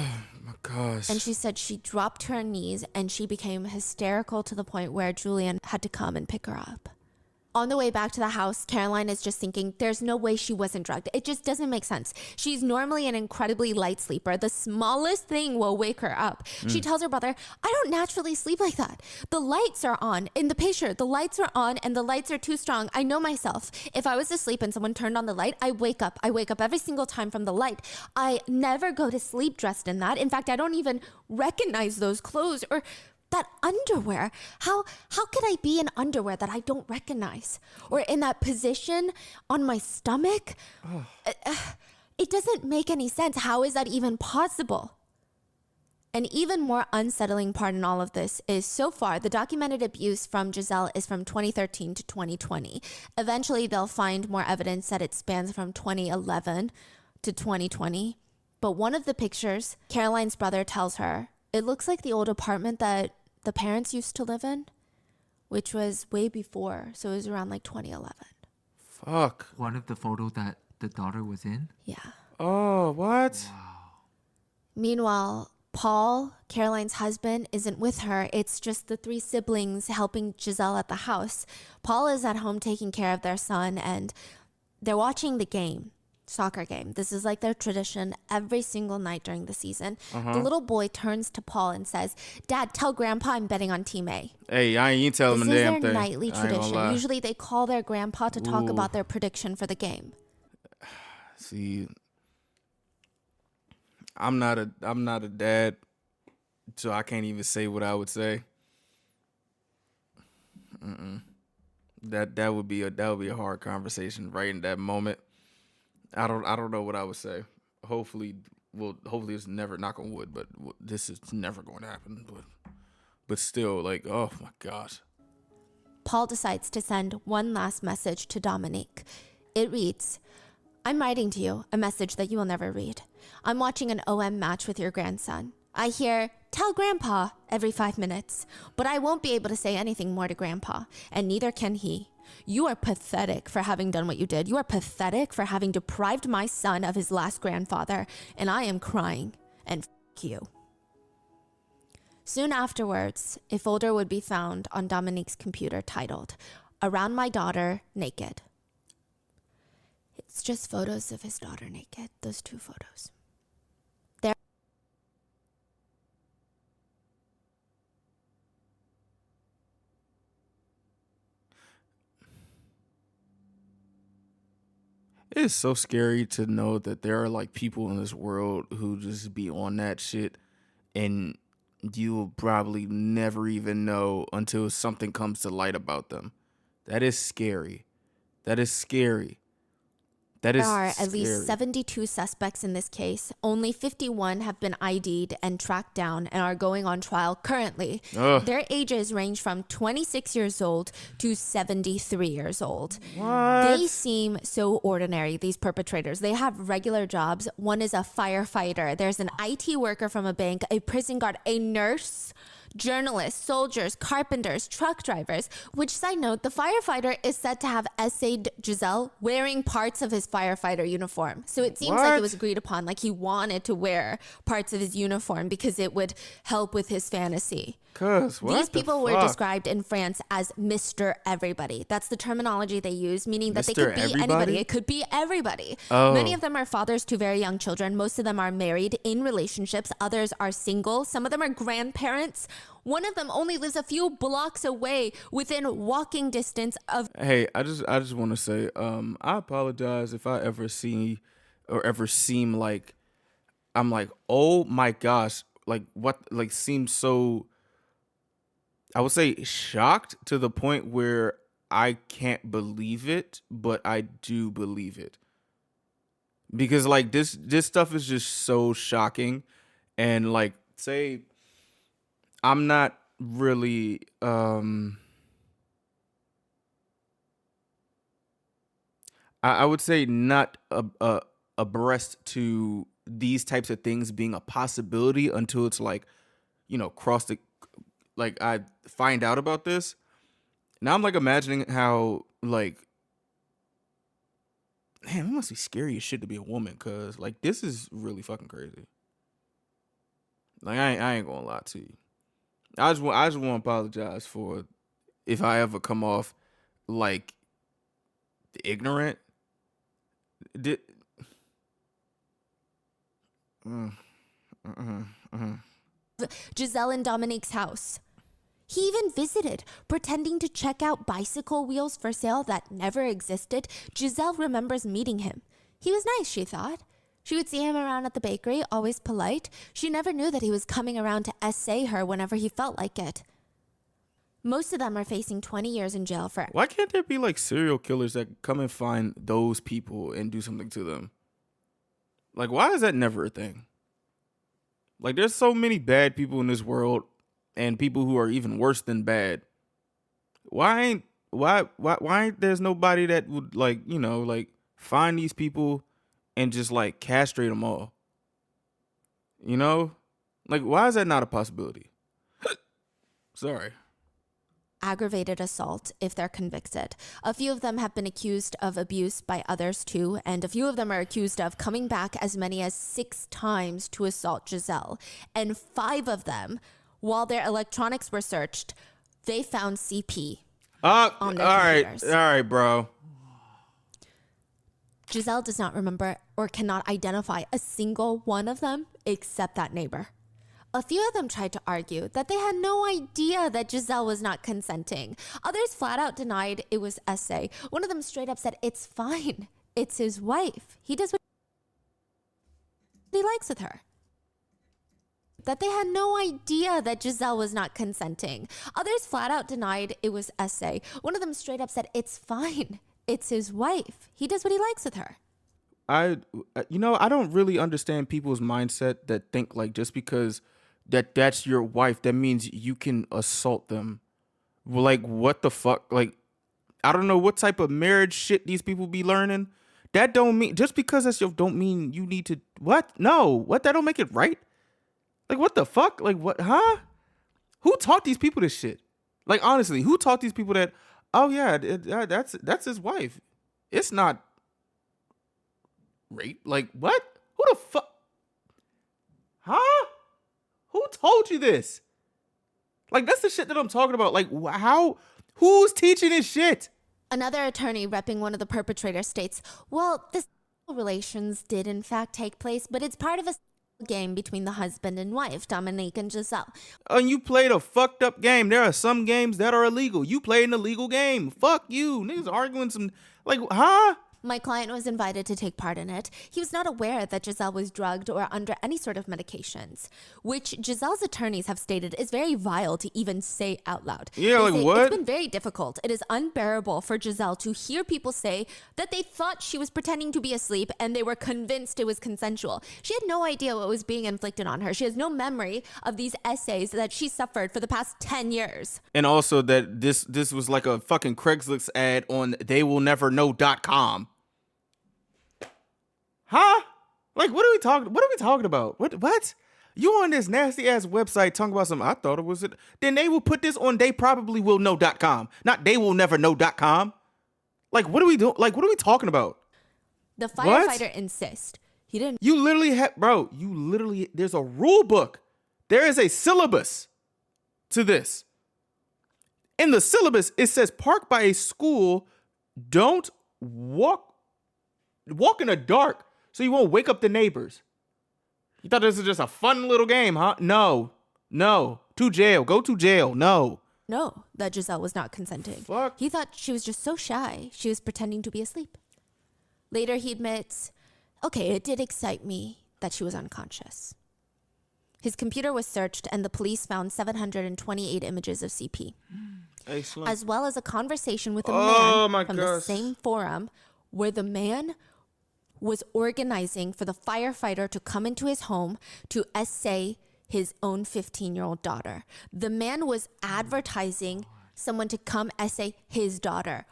My gosh. And she said she dropped to her knees and she became hysterical to the point where Julian had to come and pick her up. On the way back to the house, Caroline is just thinking, there's no way she wasn't drugged. It just doesn't make sense. She's normally an incredibly light sleeper. The smallest thing will wake her up. She tells her brother, I don't naturally sleep like that. The lights are on. In the picture, the lights are on and the lights are too strong. I know myself. If I was asleep and someone turned on the light, I wake up. I wake up every single time from the light. I never go to sleep dressed in that. In fact, I don't even recognize those clothes or that underwear. How could I be in underwear that I don't recognize? Or in that position on my stomach? It doesn't make any sense. How is that even possible? An even more unsettling part in all of this is, so far, the documented abuse from Gisèle is from 2013 to 2020. Eventually, they'll find more evidence that it spans from 2011 to 2020. But one of the pictures, Caroline's brother tells her, it looks like the old apartment that the parents used to live in, which was way before. So it was around like 2011. Fuck. One of the photo that the daughter was in? Yeah. Oh, what? Meanwhile, Paul, Caroline's husband, isn't with her. It's just the three siblings helping Gisèle at the house. Paul is at home taking care of their son, and they're watching the game, soccer game. This is like their tradition every single night during the season. The little boy turns to Paul and says, Dad, tell Grandpa I'm betting on Team A. Hey, I ain't telling him a damn thing. This is their nightly I ain't gonna tradition. lie. Usually they call their grandpa to talk Ooh. about their prediction for the game. See, I'm not a dad, so I can't even say what I would say. That would be a hard conversation right in that moment. I don't know what I would say. Hopefully it's never, knock on wood, but this is never going to happen. But still, like, oh my gosh. Paul decides to send one last message to Dominique. It reads, I'm writing to you, a message that you will never read. I'm watching an OM match with your grandson. I hear, tell Grandpa every 5 minutes, but I won't be able to say anything more to Grandpa, and neither can he. You are pathetic for having done what you did. You are pathetic for having deprived my son of his last grandfather, and I am crying, and f*** you. Soon afterwards, a folder would be found on Dominique's computer titled, Around My Daughter, Naked. It's just photos of his daughter naked, those two photos. It's so scary to know that there are like people in this world who just be on that shit, and you will probably never even know until something comes to light about them. That is scary. That is scary. That is There are scary. at least 72 suspects in this case. Only 51 have been ID'd and tracked down and are going on trial currently. Ugh. Their ages range from 26 years old to 73 years old. What? They seem so ordinary, these perpetrators. They have regular jobs. One is a firefighter. There's an IT worker from a bank, a prison guard, a nurse, journalists, soldiers, carpenters, truck drivers, which, side note, the firefighter is said to have essayed Gisèle wearing parts of his firefighter uniform. So it seems like it was agreed upon, like he wanted to wear parts of his uniform because it would help with his fantasy. These people were described in France as Mr. Everybody. That's the terminology they use, meaning that they could be anybody. It could be everybody. Oh. Many of them are fathers to very young children. Most of them are married in relationships. Others are single. Some of them are grandparents. One of them only lives a few blocks away within walking distance of... Hey, I just want to say, I apologize if I ever see or ever seem like I'm like, oh my gosh, like what, like seems so, I would say shocked to the point where I can't believe it, but I do believe it. Because like this stuff is just so shocking. And like, say I'm not really I would say not abreast to these types of things being a possibility until it's like, you know, like I find out about this. Now I'm like imagining how like, man, it must be scary as shit to be a woman, cause like this is really fucking crazy. Like I ain't gonna lie to you. I just want to apologize for if I ever come off like ignorant. Gisèle and Dominique's house. He even visited, pretending to check out bicycle wheels for sale that never existed. Gisèle remembers meeting him. He was nice, she thought. She would see him around at the bakery, always polite. She never knew that he was coming around to essay her whenever he felt like it. Most of them are facing 20 years in jail for... Why can't there be like serial killers that come and find those people and do something to them? Like, why is that never a thing? Like, there's so many bad people in this world and people who are even worse than bad. Why ain't there's nobody that would, like, you know, like, find these people and just, like, castrate them all? You know? Like, why is that not a possibility? Sorry. Aggravated assault if they're convicted. A few of them have been accused of abuse by others too, and a few of them are accused of coming back as many as 6 times to assault Gisèle. And 5 of them, while their electronics were searched, they found CP on their computers. All right, bro. Gisèle does not remember or cannot identify a single one of them except that neighbor. A few of them tried to argue that they had no idea that Gisèle was not consenting. Others flat out denied it was SA. One of them straight up said, "It's fine. It's his wife. He does what he likes with her." That they had no idea that Gisèle was not consenting. Others flat out denied it was SA. One of them straight up said, "It's fine. It's his wife. He does what he likes with her." I don't really understand people's mindset that think like just because that's your wife, that means you can assault them. Well, like, what the fuck? Like, I don't know what type of marriage shit these people be learning. That don't mean, just because that's your, don't mean you need to, what? No, what? That don't make it right? Like, what the fuck? Like, what? Huh? Who taught these people this shit? Like, honestly, who taught these people that, oh yeah, that's his wife. It's not rape. Like, what? Who the fuck? Huh? Who told you this? Like, that's the shit that I'm talking about. Like, how? Who's teaching this shit? Another attorney repping one of the perpetrators states, "Well, this relations did in fact take place, but it's part of a game between the husband and wife, Dominique and Gisèle." And you played a fucked up game. There are some games that are illegal. You played an illegal game. Fuck you. Niggas arguing some, like, huh? My client was invited to take part in it. He was not aware that Gisèle was drugged or under any sort of medications, which Gisèle's attorneys have stated is very vile to even say out loud. Yeah, They like say, what? "It's been very difficult. It is unbearable for Gisèle to hear people say that they thought she was pretending to be asleep and they were convinced it was consensual. She had no idea what was being inflicted on her. She has no memory of these essays that she suffered for the past 10 years. And also that this was like a fucking Craigslist ad on theywillneverknow.com. Huh? Like, what are we talking about? What? You on this nasty ass website talking about something? I thought it was it. Then they will put this on theyprobably-will-know.com, not theywillneverknow.com. Like, what are we doing? Like, what are we talking about? The firefighter insists he didn't. You literally there's a rule book. There is a syllabus to this. In the syllabus, it says park by a school. Don't walk in the dark so you won't wake up the neighbors. You thought this was just a fun little game, huh? No. To jail. Go to jail. No. know that Gisèle was not consenting. Fuck. He thought she was just so shy, she was pretending to be asleep. Later, he admits, "Okay, it did excite me that she was unconscious." His computer was searched and the police found 728 images of CP. Excellent. As well as a conversation with a Oh, man my from gosh. the same forum where the man was organizing for the firefighter to come into his home to essay his own 15-year-old daughter. The man was advertising someone to come essay his daughter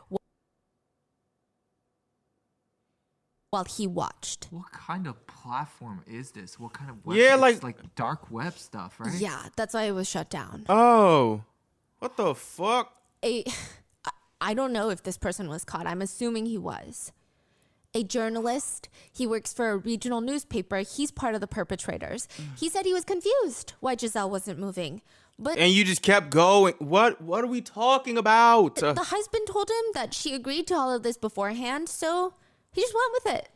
while he watched. What kind of platform is this? What kind of web? Yeah, it's like dark web stuff, right? Yeah, that's why it was shut down. Oh, what the fuck? I don't know if this person was caught. I'm assuming he was. A journalist, he works for a regional newspaper. He's part of the perpetrators. He said he was confused why Gisèle wasn't moving. But And you just kept going. What are we talking about? the husband told him that she agreed to all of this beforehand, so he just went with it.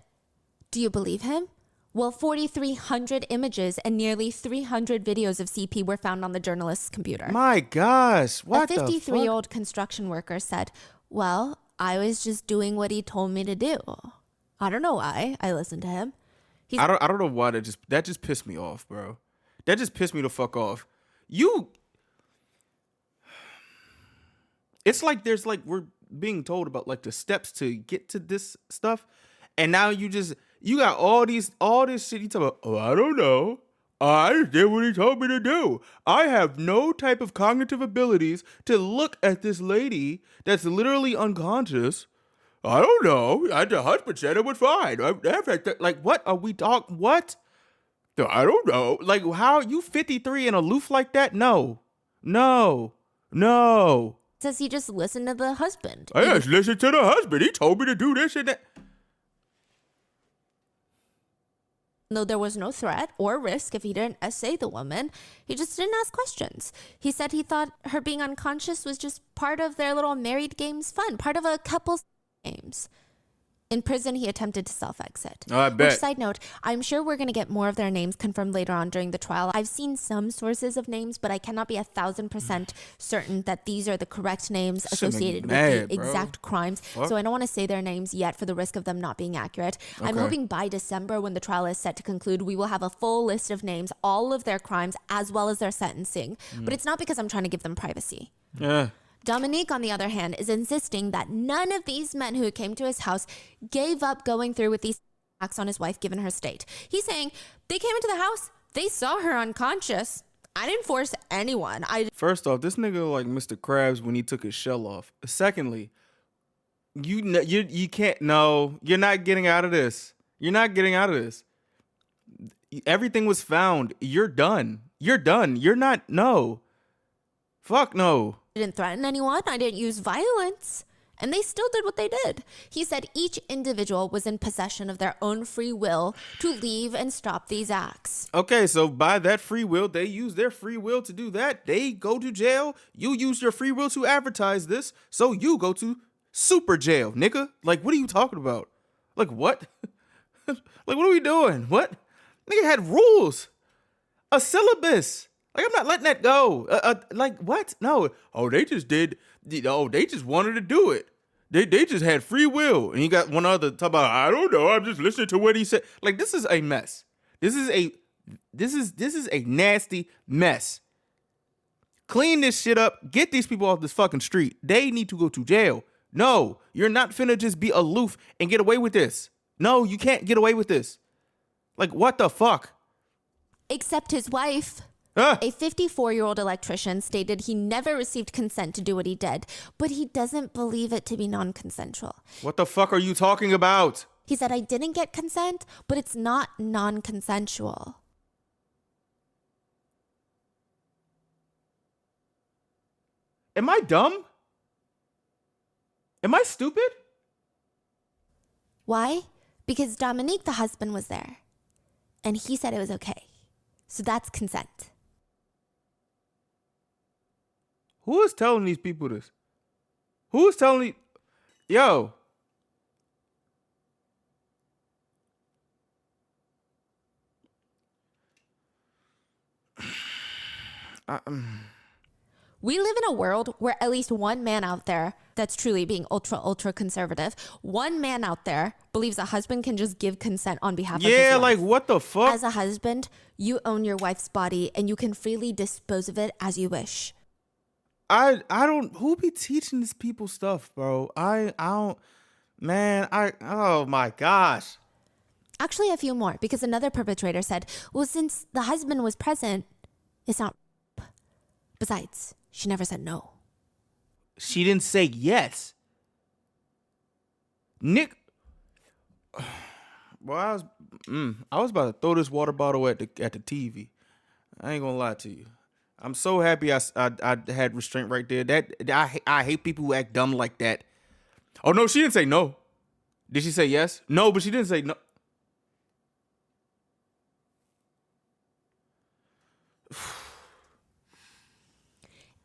Do you believe him? Well, 4,300 images and nearly 300 videos of CP were found on the journalist's computer. My gosh, what A the fuck? 53-year-old construction worker said, "Well, I was just doing what he told me to do. I don't know why. I listened to him." I don't know why that just pissed me off, bro. That just pissed me the fuck off. It's like we're being told about like the steps to get to this stuff, and now you just You got all this shit. You talk about, oh, I don't know. I just did what he told me to do. I have no type of cognitive abilities to look at this lady that's literally unconscious. I don't know. The husband said it was fine. Like, what are we talking? What? I don't know. Like, how you 53 and aloof like that? No. Says he just listened to the husband. I just listened to the husband. He told me to do this and that. Though there was no threat or risk if he didn't essay the woman, he just didn't ask questions. He said he thought her being unconscious was just part of their little married games fun, part of a couple's games. In prison, he attempted to self-exit. Oh, I bet. Which, side note, I'm sure we're going to get more of their names confirmed later on during the trial. I've seen some sources of names, but I cannot be 1,000% certain that these are the correct names associated with the exact crimes. What? So I don't want to say their names yet for the risk of them not being accurate. I'm hoping by December, when the trial is set to conclude, we will have a full list of names, all of their crimes, as well as their sentencing. But it's not because I'm trying to give them privacy. Yeah. Dominique, on the other hand, is insisting that none of these men who came to his house gave up going through with these attacks on his wife given her state. He's saying they came into the house, they saw her unconscious. I didn't force anyone. First off, this nigga like Mr. Krabs when he took his shell off. Secondly, you can't. No, you're not getting out of this. You're not getting out of this. Everything was found. You're done. You're done. You're not. No. Fuck no. I didn't threaten anyone. I didn't use violence. And they still did what they did. He said each individual was in possession of their own free will to leave and stop these acts. Okay, so by that free will, they use their free will to do that. They go to jail. You use your free will to advertise this. So you go to super jail, nigga. Like, what are you talking about? Like, what? Like, what are we doing? What? Nigga had rules. A syllabus. Like, I'm not letting that go. Like, what? No. Oh, they just did. Oh, they just wanted to do it. They just had free will. And you got one other talk about, I don't know. I'm just listening to what he said. Like, this is a mess. This is a nasty mess. Clean this shit up. Get these people off this fucking street. They need to go to jail. No, you're not finna just be aloof and get away with this. No, you can't get away with this. Like, what the fuck? Except his wife. A 54-year-old electrician stated he never received consent to do what he did, but he doesn't believe it to be non-consensual. What the fuck are you talking about? He said, I didn't get consent, but it's not non-consensual. Am I dumb? Am I stupid? Why? Because Dominique, the husband, was there, and he said it was okay. So that's consent. Who is telling these people this? Who is telling me? Yo. We live in a world where at least one man out there that's truly being ultra conservative, one man out there believes a husband can just give consent on behalf of his wife. Yeah, like what the fuck? As a husband, you own your wife's body and you can freely dispose of it as you wish. I don't, who be teaching these people stuff, bro? I don't, man, oh my gosh. Actually, a few more, because another perpetrator said, well, since the husband was present, it's not. Besides, she never said no. She didn't say yes. Nick, well, I was about to throw this water bottle at the TV. I ain't gonna lie to you. I'm so happy I had restraint right there. I hate people who act dumb like that. Oh no, she didn't say no. Did she say yes? No, but she didn't say no.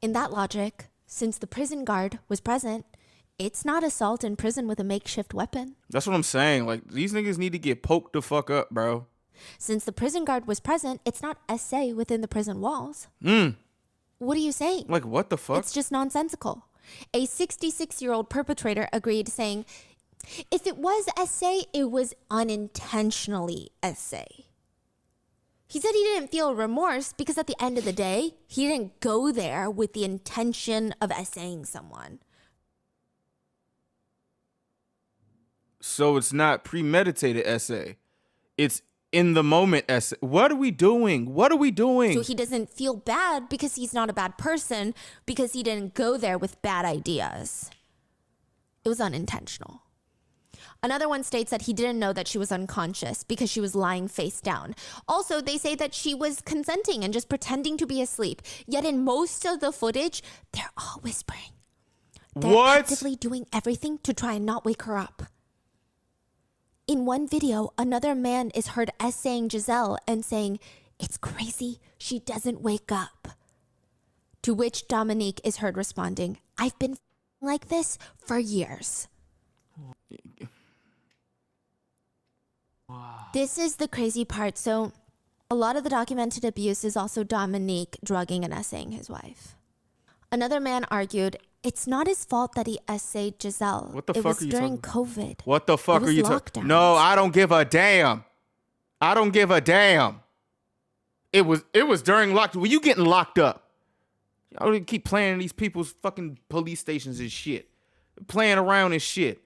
In that logic, since the prison guard was present, it's not assault in prison with a makeshift weapon. That's what I'm saying. Like, these niggas need to get poked the fuck up, bro. Since the prison guard was present, it's not essay within the prison walls. What are you saying? Like, what the fuck? It's just nonsensical. A 66-year-old perpetrator agreed, saying, if it was essay, it was unintentionally essay. He said he didn't feel remorse because at the end of the day, he didn't go there with the intention of essaying someone. So it's not premeditated essay. It's in the moment essay. What are we doing? What are we doing? So he doesn't feel bad because he's not a bad person, because he didn't go there with bad ideas. It was unintentional. Another one states that he didn't know that she was unconscious because she was lying face down. Also, they say that she was consenting and just pretending to be asleep. Yet in most of the footage, they're all whispering. They're actively doing everything to try and not wake her up. In one video, another man is heard essaying Gisèle and saying, "It's crazy, she doesn't wake up." To which Dominique is heard responding, "I've been like this for years." Wow. This is the crazy part. So a lot of the documented abuse is also Dominique drugging and essaying his wife. Another man argued, it's not his fault that he essayed Gisèle. What the fuck are you during talking COVID. What the fuck are you talking? No, I don't give a damn. I don't give a damn. It was during lockdown. Were you getting locked up? Y'all keep playing these people's fucking police stations and shit. Playing around and shit.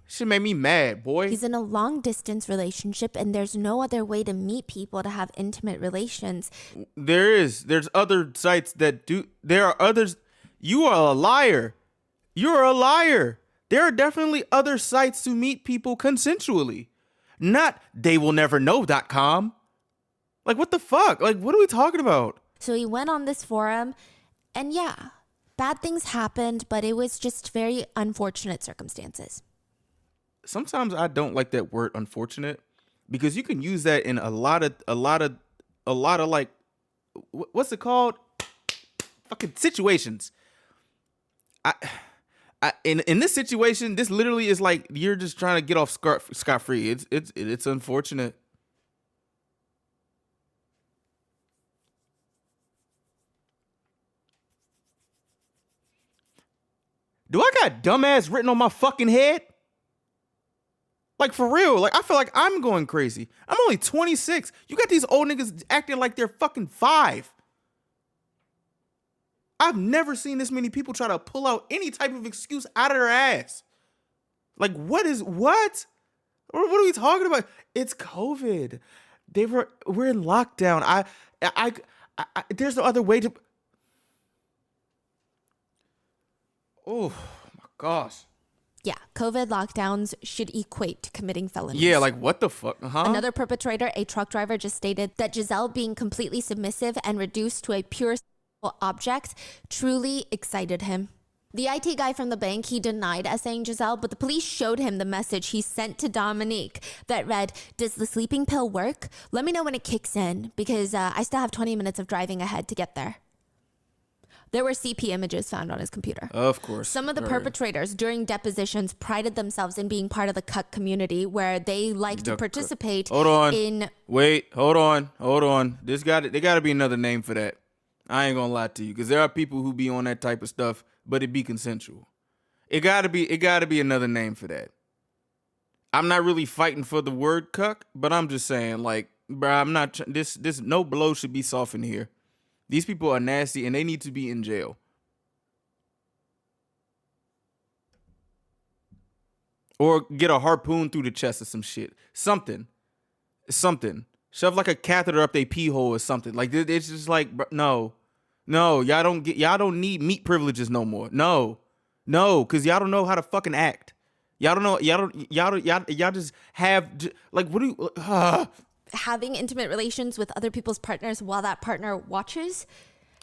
Shit made me mad, boy. He's in a long distance relationship and there's no other way to meet people to have intimate relations. There's other sites that do. There are others. You are a liar. You're a liar. There are definitely other sites to meet people consensually. Not theywillneverknow.com. Like, what the fuck? Like, what are we talking about? So he went on this forum and yeah, bad things happened, but it was just very unfortunate circumstances. Sometimes I don't like that word unfortunate because you can use that in a lot of like, what's it called? Fucking situations. In this situation, this literally is like you're just trying to get off scot-free. It's unfortunate. Do I got dumbass written on my fucking head? Like, for real. Like, I feel like I'm going crazy. I'm only 26. You got these old niggas acting like they're fucking 5. I've never seen this many people try to pull out any type of excuse out of their ass. Like, what? What are we talking about? It's COVID. We're in lockdown. I there's no other way to. Oh my gosh. Yeah, COVID lockdowns should equate to committing felonies. Yeah, like what the fuck? Another perpetrator, a truck driver, just stated that Gisèle being completely submissive and reduced to a pure object truly excited him. The IT guy from the bank, he denied essaying Gisèle, but the police showed him the message he sent to Dominique that read, "Does the sleeping pill work? Let me know when it kicks in because I still have 20 minutes of driving ahead to get there." There were CP images found on his computer. Of course. Some of the perpetrators during depositions prided themselves in being part of the cuck community where they like to participate Hold on. in... Wait, hold on. There got to be another name for that. I ain't gonna lie to you because there are people who be on that type of stuff, but it be consensual. It gotta be another name for that. I'm not really fighting for the word cuck, but I'm just saying, like, bro, I'm not, this no blow should be softened here. These people are nasty and they need to be in jail. Or get a harpoon through the chest or some shit. Something. Shove like a catheter up their pee hole or something. Like, it's just like, no, y'all don't need meat privileges no more. No, because y'all don't know how to fucking act. Y'all just have, like, what do you, having intimate relations with other people's partners while that partner watches.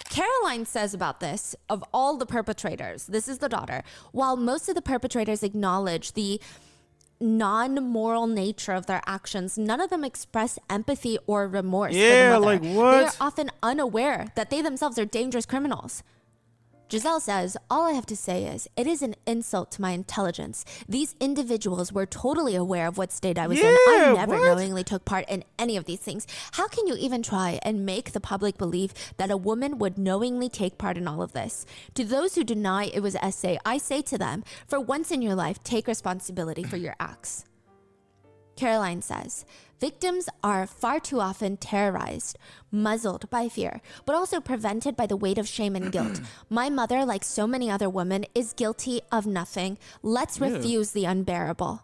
Caroline says about this, of all the perpetrators, this is the daughter, while most of the perpetrators acknowledge the non-moral nature of their actions, none of them express empathy or remorse for the mother. Like what? They are often unaware that they themselves are dangerous criminals. Gisèle says, "All I have to say is, it is an insult to my intelligence. These individuals were totally aware of what state I was in. I never knowingly took part in any of these things. How can you even try and make the public believe that a woman would knowingly take part in all of this? To those who deny it was essay, I say to them, for once in your life, take responsibility for your acts." Caroline says, "Victims are far too often terrorized, muzzled by fear, but also prevented by the weight of shame and guilt. My mother, like so many other women, is guilty of nothing. Let's refuse the unbearable."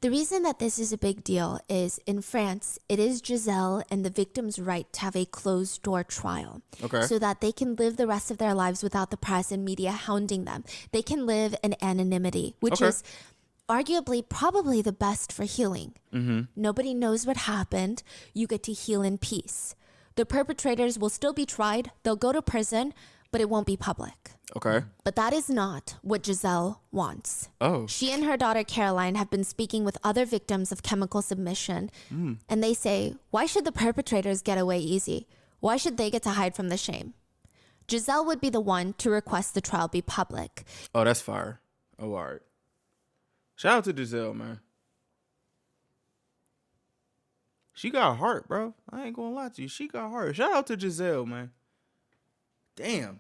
The reason that this is a big deal is in France, it is Gisèle and the victim's right to have a closed door trial. Okay. So that they can live the rest of their lives without the press and media hounding them. They can live in anonymity, which is arguably probably the best for healing. Nobody knows what happened. You get to heal in peace. The perpetrators will still be tried. They'll go to prison, but it won't be public. Okay. But that is not what Gisèle wants. Oh. She and her daughter Caroline have been speaking with other victims of chemical submission, and they say, why should the perpetrators get away easy? Why should they get to hide from the shame? Gisèle would be the one to request the trial be public. Oh, that's fire. Oh, all right. Shout out to Gisèle, man. She got heart, bro. I ain't gonna lie to you. She got heart. Shout out to Gisèle, man. Damn.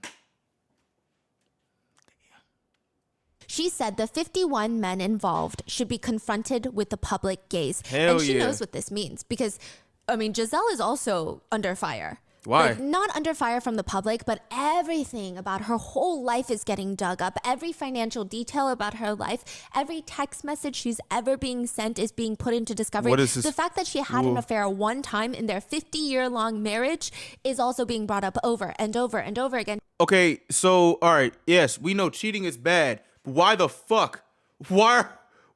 She said the 51 men involved should be confronted with the public gaze. Hell and she yeah. knows what this means because, I mean, Gisèle is also under fire. Why? Like, not under fire from the public, but everything about her whole life is getting dug up. Every financial detail about her life, every text message she's ever being sent is being put into discovery. What is this? The fact that she had an affair one time in their 50-year-long marriage is also being brought up over and over and over again. Okay, so all right, yes, we know cheating is bad. But why the fuck? Why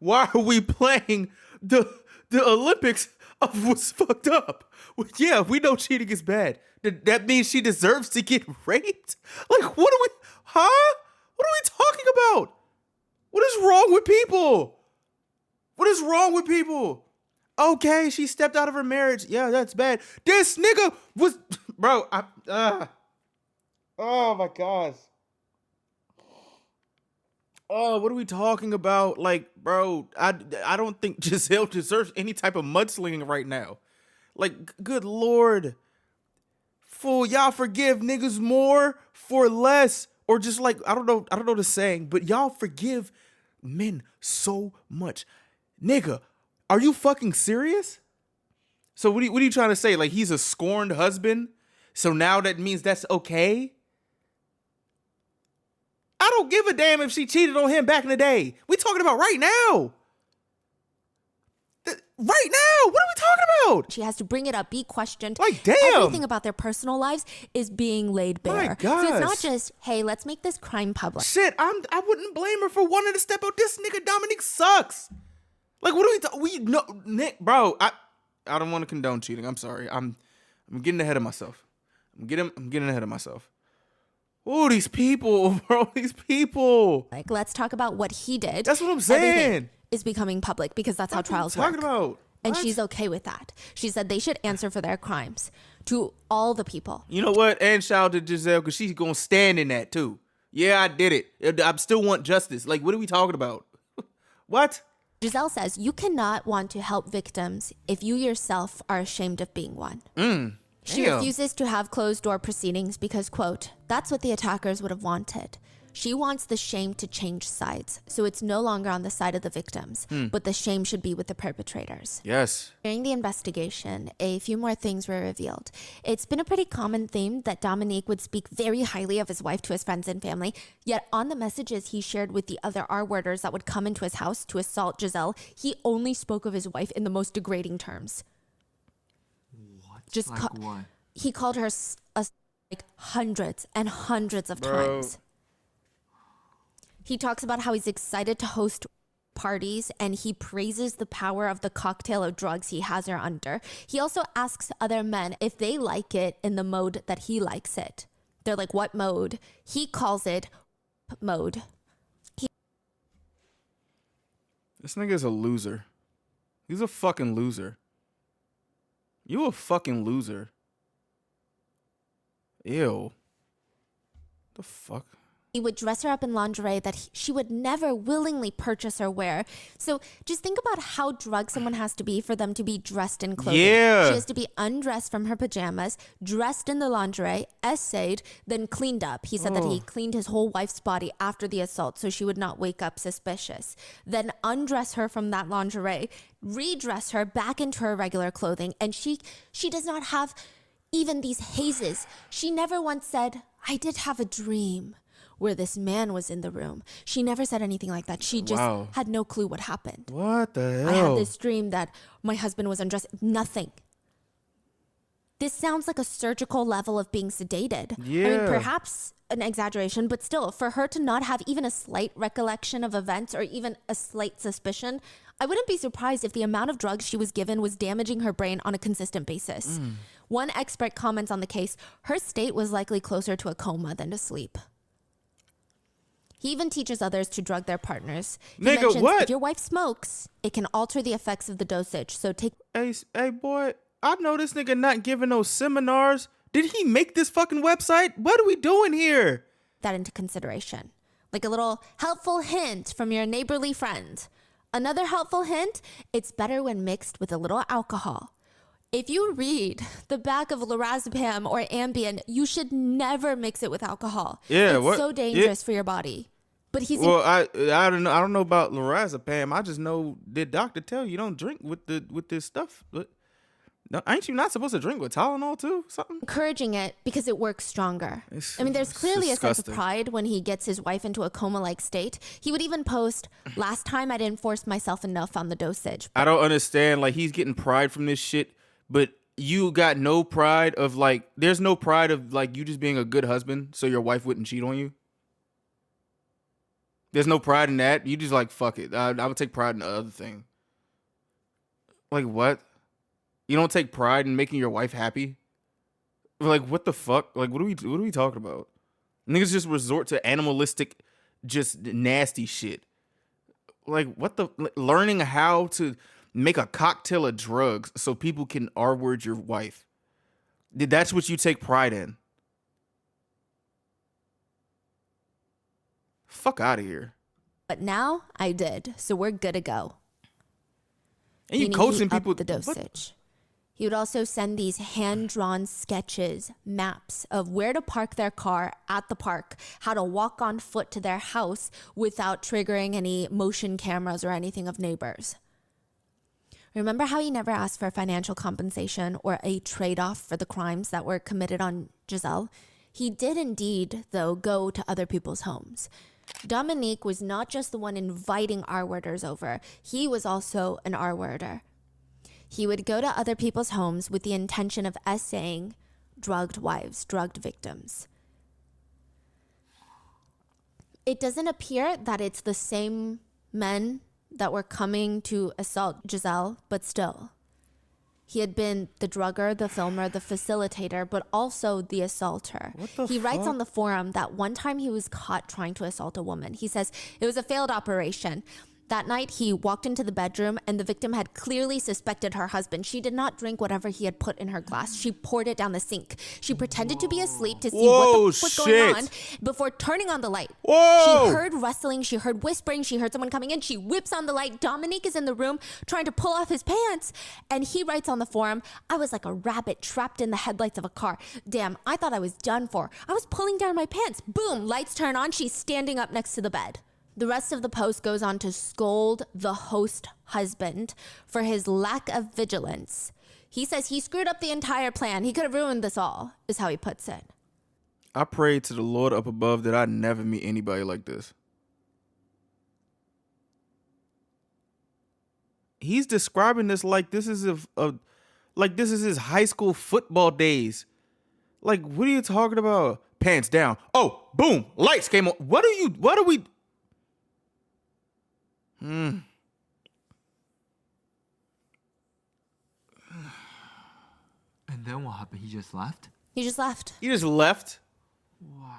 are we playing the Olympics of what's fucked up? Well, yeah, we know cheating is bad. That means she deserves to get raped? Like, what are we? Huh? What are we talking about? What is wrong with people? What is wrong with people? Okay, she stepped out of her marriage. Yeah, that's bad. This nigga was, bro. Oh my gosh. Oh, what are we talking about? Like, bro, I don't think Gisèle deserves any type of mudslinging right now. Like, good Lord. Fool, y'all forgive niggas more for less. Or just like, I don't know the saying, but y'all forgive men so much. Nigga, are you fucking serious? So what are you trying to say? Like, he's a scorned husband? So now that means that's okay? I don't give a damn if she cheated on him back in the day. We talking about right now. Right now. What are we talking about? She has to bring it up, be questioned. Like, damn. Everything about their personal lives is being laid bare. My gosh. So it's not just, hey, let's make this crime public. Shit, I wouldn't blame her for wanting to step out. This nigga Dominique sucks. Like, what are we know, Nick, bro. I don't want to condone cheating. I'm sorry. I'm getting ahead of myself. I'm getting ahead of myself. Oh, these people, bro. These people. Like, let's talk about what he did. That's what I'm saying. Everything is becoming public because that's how trials work. Talking about. And What? she's okay with that. She said they should answer for their crimes to all the people. You know what? And shout out to Gisèle because she's going to stand in that too. Yeah, I did it. I still want justice. Like, what are we talking about? What? Gisèle says you cannot want to help victims if you yourself are ashamed of being one. She Damn. refuses to have closed door proceedings because, quote, that's what the attackers would have wanted. She wants the shame to change sides, so it's no longer on the side of the victims, but the shame should be with the perpetrators. Yes. During the investigation, a few more things were revealed. It's been a pretty common theme that Dominique would speak very highly of his wife to his friends and family, yet on the messages he shared with the other R-worders that would come into his house to assault Gisèle, he only spoke of his wife in the most degrading terms. Just Like what? he called her like hundreds and hundreds of times. He talks about how he's excited to host parties and he praises the power of the cocktail of drugs he has her under. He also asks other men if they like it in the mode that he likes it. They're like, what mode? He calls it mode. This nigga is a loser. He's a fucking loser. You a fucking loser. Ew. The fuck? He would dress her up in lingerie that she would never willingly purchase or wear. So just think about how drugged someone has to be for them to be dressed in clothing. Yeah. She has to be undressed from her pajamas, dressed in the lingerie, essayed, then cleaned up. He said that he cleaned his whole wife's body after the assault so she would not wake up suspicious. Then undress her from that lingerie, redress her back into her regular clothing. And she does not have even these hazes. She never once said, I did have a dream, where this man was in the room. She never said anything like that. She just had no clue what happened. What the hell? I had this dream that my husband was undressed. Nothing. This sounds like a surgical level of being sedated. Yeah. I mean, perhaps an exaggeration, but still, for her to not have even a slight recollection of events or even a slight suspicion, I wouldn't be surprised if the amount of drugs she was given was damaging her brain on a consistent basis. One expert comments on the case, her state was likely closer to a coma than to sleep. He even teaches others to drug their partners. He mentions, if your wife smokes, it can alter the effects of the dosage, so take... Hey, boy, I know this nigga not giving no seminars. Did he make this fucking website? What are we doing here? ...that into consideration. Like a little helpful hint from your neighborly friend. Another helpful hint, it's better when mixed with a little alcohol. If you read the back of lorazepam or Ambien, you should never mix it with alcohol. Yeah, it's so dangerous for your body. But he's... Well, I don't know. I don't know about lorazepam. I just know, did doctor tell you don't drink with this stuff? But no, ain't you not supposed to drink with Tylenol too? Something? Encouraging it because it works stronger. I mean, there's clearly a sense of pride when he gets his wife into a coma-like state. He would even post, last time I didn't force myself enough on the dosage. I don't understand. Like, he's getting pride from this shit, but you got no pride of, like, there's no pride of, like, you just being a good husband so your wife wouldn't cheat on you. There's no pride in that. You just like, fuck it. I would take pride in the other thing. Like, what? You don't take pride in making your wife happy? Like, what the fuck? Like, what are we talking about? Niggas just resort to animalistic, just nasty shit. Like, what the... Learning how to make a cocktail of drugs so people can R-word your wife. That's what you take pride in. Fuck out of here. But now I did, so we're good to go. And you coaching people the dosage. What? He would also send these hand-drawn sketches, maps of where to park their car at the park, how to walk on foot to their house without triggering any motion cameras or anything of neighbors. Remember how he never asked for financial compensation or a trade-off for the crimes that were committed on Gisèle? He did indeed, though, go to other people's homes. Dominique was not just the one inviting R-worders over. He was also an R-worder. He would go to other people's homes with the intention of essaying drugged wives, drugged victims. It doesn't appear that it's the same men that were coming to assault Gisèle, but still. He had been the drugger, the filmer, the facilitator, but also the assaulter. He writes on the forum that one time he was caught trying to assault a woman. He says it was a failed operation. That night, he walked into the bedroom and the victim had clearly suspected her husband. She did not drink whatever he had put in her glass. She poured it down the sink. She pretended to be asleep to see what the fuck was going on before turning on the light. She heard rustling. She heard whispering. She heard someone coming in. She whips on the light. Dominique is in the room trying to pull off his pants. And he writes on the forum, I was like a rabbit trapped in the headlights of a car. Damn, I thought I was done for. I was pulling down my pants. Boom, lights turn on. She's standing up next to the bed. The rest of the post goes on to scold the host husband for his lack of vigilance. He says he screwed up the entire plan. He could have ruined this all, is how he puts it. I pray to the Lord up above that I never meet anybody like this. He's describing this like this is like this is his high school football days. Like, what are you talking about? Pants down. Oh, boom, lights came on. What are we? And then what happened? He just left? He just left. He just left? Wow.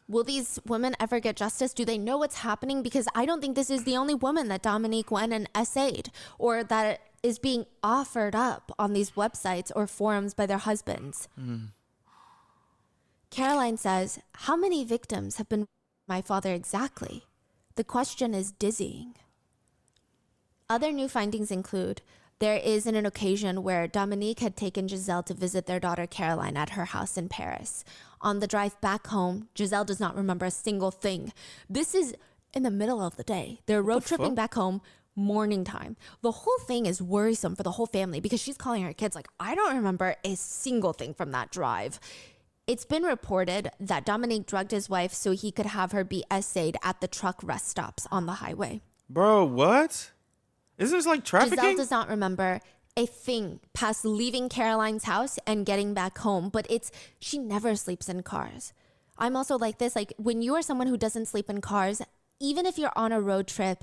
Will these women ever get justice? Do they know what's happening? Because I don't think this is the only woman that Dominique went and essayed or that is being offered up on these websites or forums by their husbands. Caroline says, how many victims have been my father exactly? The question is dizzying. Other new findings include there is an occasion where Dominique had taken Gisèle to visit their daughter Caroline at her house in Paris. On the drive back home, Gisèle does not remember a single thing. This is in the middle of the day. They're road tripping back home, morning time. The whole thing is worrisome for the whole family because she's calling her kids like, I don't remember a single thing from that drive. It's been reported that Dominique drugged his wife so he could have her be essayed at the truck rest stops on the highway. Bro, what? Isn't this like trafficking? Gisèle does not remember a thing past leaving Caroline's house and getting back home, but she never sleeps in cars. I'm also like this, like when you are someone who doesn't sleep in cars, even if you're on a road trip,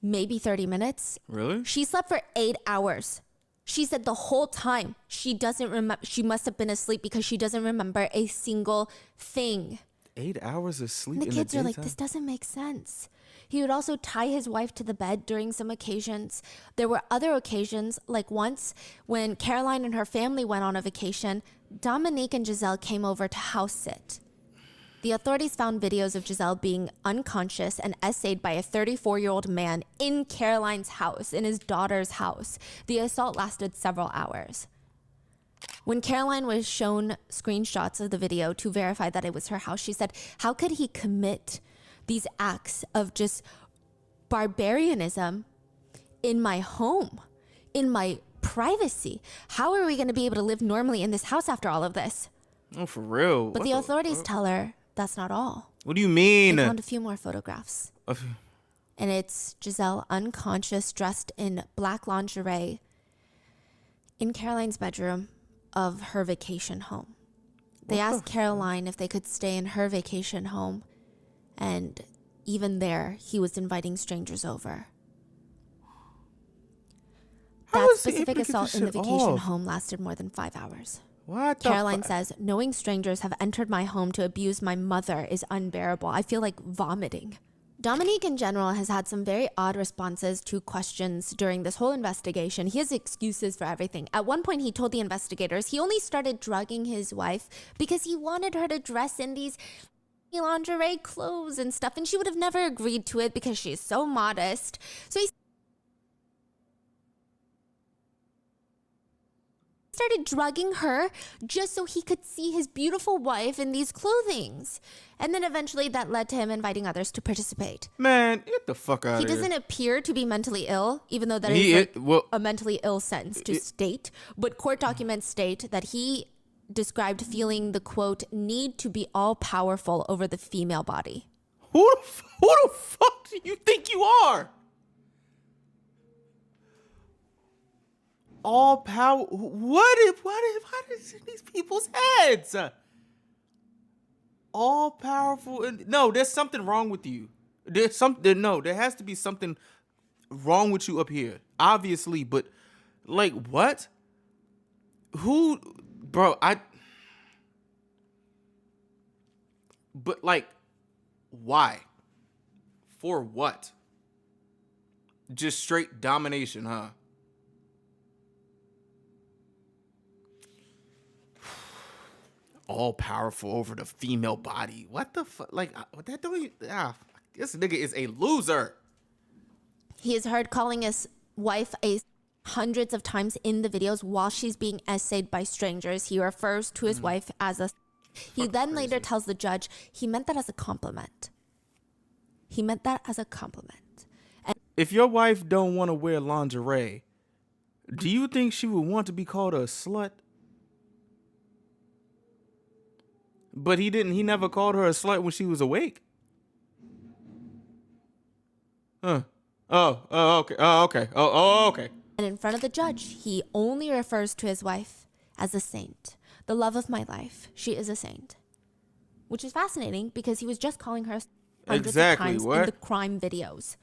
maybe 30 minutes. Really? She slept for 8 hours. She said the whole time she doesn't remember, she must have been asleep because she doesn't remember a single thing. 8 hours of sleep And the in kids the are like, daytime? this doesn't make sense. He would also tie his wife to the bed during some occasions. There were other occasions, like once when Caroline and her family went on a vacation, Dominique and Gisèle came over to house sit. The authorities found videos of Gisèle being unconscious and essayed by a 34-year-old man in Caroline's house, in his daughter's house. The assault lasted several hours. When Caroline was shown screenshots of the video to verify that it was her house, she said, how could he commit these acts of just barbarianism in my home, in my privacy? How are we going to be able to live normally in this house after all of this? Oh, for real? But the authorities tell her that's not all. What do you mean? They found a few more photographs. And it's Gisèle unconscious, dressed in black lingerie in Caroline's bedroom of her vacation home. They asked Caroline if they could stay in her vacation home. And even there, he was inviting strangers over. That specific assault in the vacation home lasted more than 5 hours. What the Caroline says, knowing strangers have entered my home to abuse my mother is unbearable. I feel like vomiting. Dominique in general has had some very odd responses to questions during this whole investigation. He has excuses for everything. At one point, he told the investigators he only started drugging his wife because he wanted her to dress in these lingerie clothes and stuff, and she would have never agreed to it because she's so modest. So he started drugging her just so he could see his beautiful wife in these clothings. And then eventually that led to him inviting others to participate. Man, get the fuck out of He here. doesn't appear to be mentally ill, even though that is a mentally ill sentence to state. But court documents state that he described feeling the, quote, need to be all-powerful over the female body. Who the fuck do you think you are? All power. What is in these people's heads? All powerful. No, there's something wrong with you. There has to be something wrong with you up here. Obviously, but like what? Who, bro? But like, why? For what? Just straight domination, huh? All powerful over the female body. What the fuck? Like, that don't even, this nigga is a loser. He is heard calling his wife hundreds of times in the videos while she's being essayed by strangers. He refers to his wife as a... He then later tells the judge he meant that as a compliment. He meant that as a compliment. And if your wife don't want to wear lingerie, do you think she would want to be called a slut? But he never called her a slut when she was awake. Huh. Okay. Okay. And in front of the judge, he only refers to his wife as a saint. The love of my life. She is a saint. Which is fascinating because he was just calling her hundreds of times in the crime videos.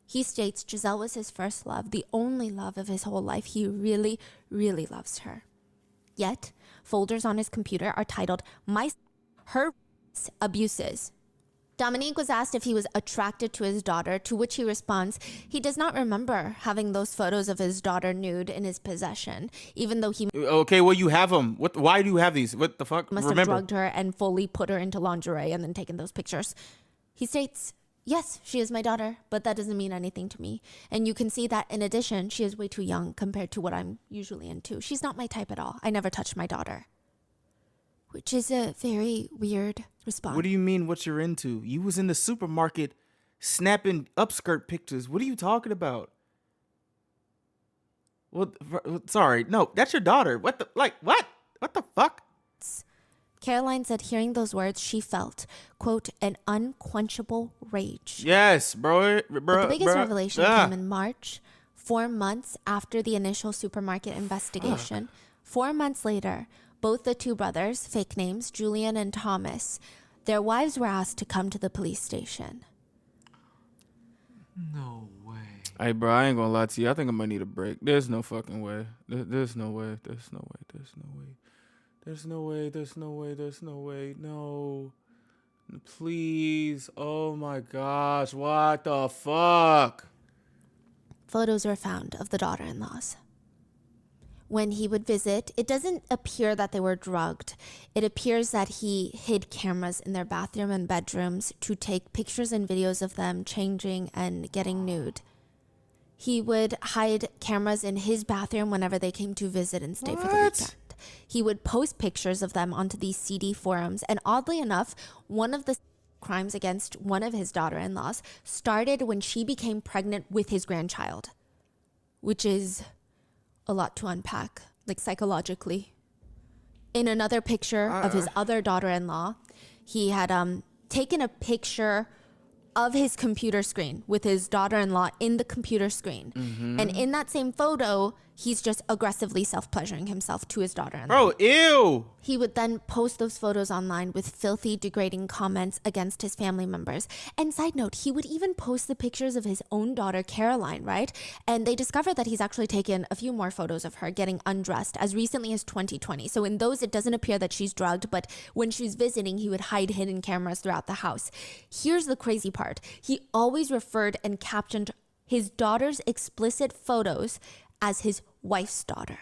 He states Gisèle was his first love, the only love of his whole life. He really, really loves her. Yet, folders on his computer are titled Her Abuses. Dominique was asked if he was attracted to his daughter, to which he responds he does not remember having those photos of his daughter nude in his possession, even though he okay, well, you have them. Why do you have these? What the fuck? must have drugged her and fully put her into lingerie and then taken those pictures. He states, yes, she is my daughter, but that doesn't mean anything to me. And you can see that, in addition, she is way too young compared to what I'm usually into. She's not my type at all. I never touched my daughter. Which is a very weird response. What do you mean what you're into? You was in the supermarket snapping upskirt pictures. What are you talking about? Well, sorry. No, that's your daughter. What the, like, what? What the fuck? Caroline said hearing those words, she felt, quote, an unquenchable rage. Yes, bro. But the biggest revelation came in March, 4 months after the initial supermarket investigation. 4 months later, both the two brothers, fake names, Julian and Thomas, their wives were asked to come to the police station. No way. Hey, bro, I ain't gonna lie to you. I think I might need a break. There's no fucking way. There's no way. There's no way. There's no way. There's no way. There's no way. There's no way. No. Please. Oh my gosh. What the fuck? Photos were found of the daughter-in-laws. When he would visit, it doesn't appear that they were drugged. It appears that he hid cameras in their bathroom and bedrooms to take pictures and videos of them changing and getting nude. He would hide cameras in his bathroom whenever they came to visit and stay for the weekend. He would post pictures of them onto these CD forums. And oddly enough, one of the crimes against one of his daughter-in-laws started when she became pregnant with his grandchild, which is a lot to unpack, like psychologically. In another picture of his other daughter-in-law, he had taken a picture of his computer screen with his daughter-in-law in the computer screen. Mm-hmm. And in that same photo, he's just aggressively self-pleasuring himself to his daughter-in-law. Bro, ew. He would then post those photos online with filthy, degrading comments against his family members. And side note, he would even post the pictures of his own daughter, Caroline, right? And they discovered that he's actually taken a few more photos of her getting undressed as recently as 2020. So in those, it doesn't appear that she's drugged, but when she's visiting, he would hide hidden cameras throughout the house. Here's the crazy part. He always referred and captioned his daughter's explicit photos as his wife's daughter.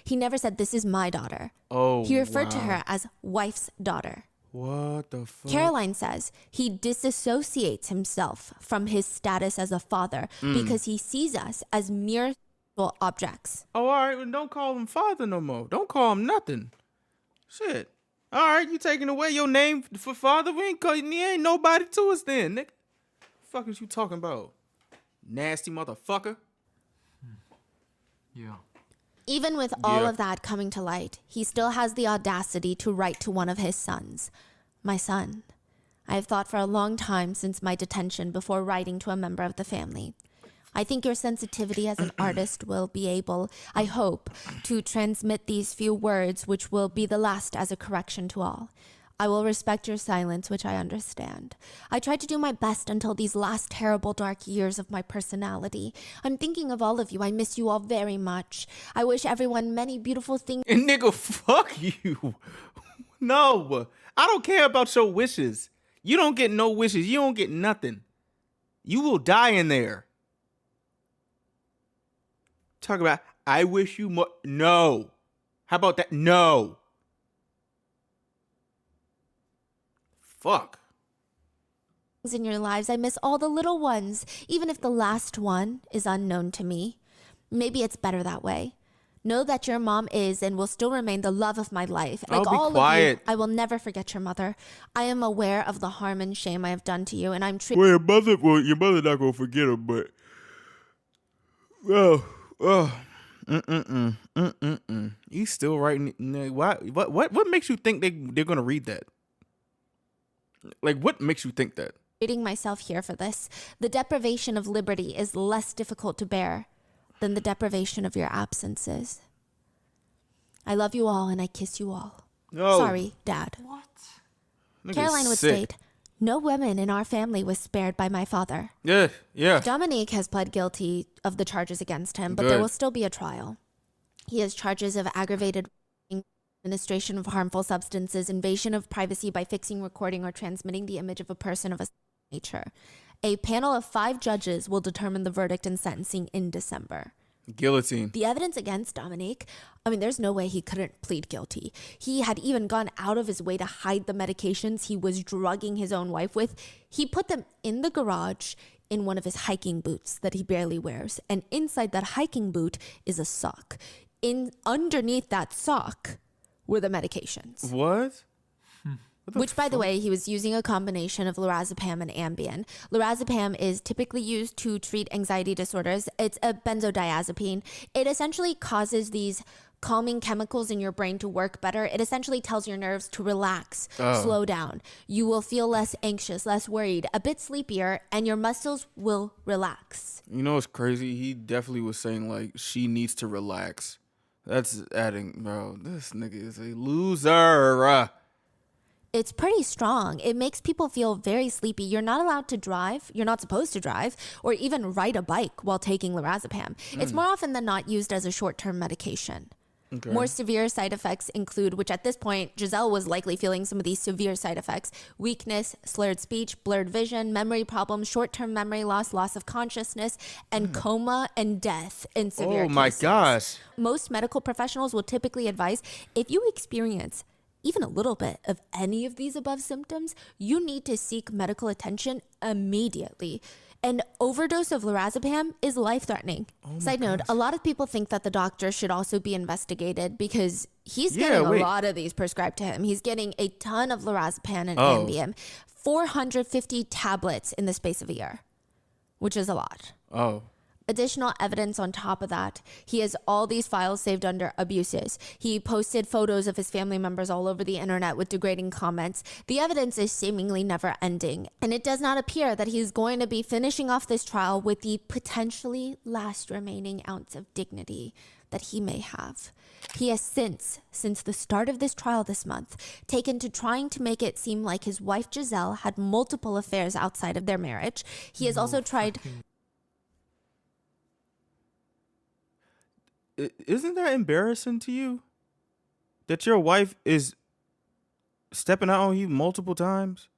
He never said, this is my daughter. Oh, he referred to her as wife's daughter. What the fuck? Caroline says he disassociates himself from his status as a father because he sees us as mere objects. Oh, all right. Well, don't call him father no more. Don't call him nothing. Shit. All right, you taking away your name for father? We ain't calling, he ain't nobody to us then, nigga. Fuck is you talking about? Nasty motherfucker. Yeah. Even with all of that coming to light, he still has the audacity to write to one of his sons. My son, I have thought for a long time since my detention before writing to a member of the family. I think your sensitivity as an artist will be able, I hope, to transmit these few words, which will be the last as a correction to all. I will respect your silence, which I understand. I tried to do my best until these last terrible dark years of my personality. I'm thinking of all of you. I miss you all very much. I wish everyone many beautiful things. And nigga, fuck you. No, I don't care about your wishes. You don't get no wishes. You don't get nothing. You will die in there. Talk about, I wish you more. No. How about that? No. Fuck. In your lives, I miss all the little ones, even if the last one is unknown to me. Maybe it's better that way. Know that your mom is and will still remain the love of my life. Like all of you, I will never forget your mother. I am aware of the harm and shame I have done to you, and I'm Well, your mother not gonna forget her, but He's still writing. What makes you think they're gonna read that? Like, what makes you think that? Treating myself here for this. The deprivation of liberty is less difficult to bear than the deprivation of your absences. I love you all and I kiss you all. No. Sorry, Dad. What? Caroline would state, no woman in our family was spared by my father. Yeah. Dominique has pled guilty of the charges against him, but there will still be a trial. He has charges of aggravated administration of harmful substances, invasion of privacy by fixing, recording, or transmitting the image of a person of a nature. A panel of 5 judges will determine the verdict and sentencing in December. Guillotine. The evidence against Dominique, there's no way he couldn't plead guilty. He had even gone out of his way to hide the medications he was drugging his own wife with. He put them in the garage in one of his hiking boots that he barely wears. And inside that hiking boot is a sock. Underneath that sock were the medications. What? Which, by the way, he was using a combination of lorazepam and Ambien. Lorazepam is typically used to treat anxiety disorders. It's a benzodiazepine. It essentially causes these calming chemicals in your brain to work better. It essentially tells your nerves to relax, slow down. You will feel less anxious, less worried, a bit sleepier, and your muscles will relax. You know what's crazy? He definitely was saying, like, she needs to relax. That's adding, bro, this nigga is a loser. It's pretty strong. It makes people feel very sleepy. You're not allowed to drive. You're not supposed to drive or even ride a bike while taking lorazepam. It's more often than not used as a short-term medication. Okay. More severe side effects include, which at this point, Gisèle was likely feeling some of these severe side effects: weakness, slurred speech, blurred vision, memory problems, short-term memory loss, loss of consciousness, and coma and death in severe cases. Oh my gosh. Most medical professionals will typically advise, if you experience even a little bit of any of these above symptoms, you need to seek medical attention immediately. An overdose of lorazepam is life-threatening. Side note, a lot of people think that the doctor should also be investigated because he's getting a lot of these prescribed to him. He's getting a ton of lorazepam and Ambien, 450 tablets in the space of a year, which is a lot. Additional evidence on top of that, he has all these files saved under abuses. He posted photos of his family members all over the internet with degrading comments. The evidence is seemingly never ending, and it does not appear that he's going to be finishing off this trial with the potentially last remaining ounce of dignity that he may have. He has since the start of this trial this month, taken to trying to make it seem like his wife Gisèle had multiple affairs outside of their marriage. He has also tried... Isn't that embarrassing to you? That your wife is stepping out on you multiple times?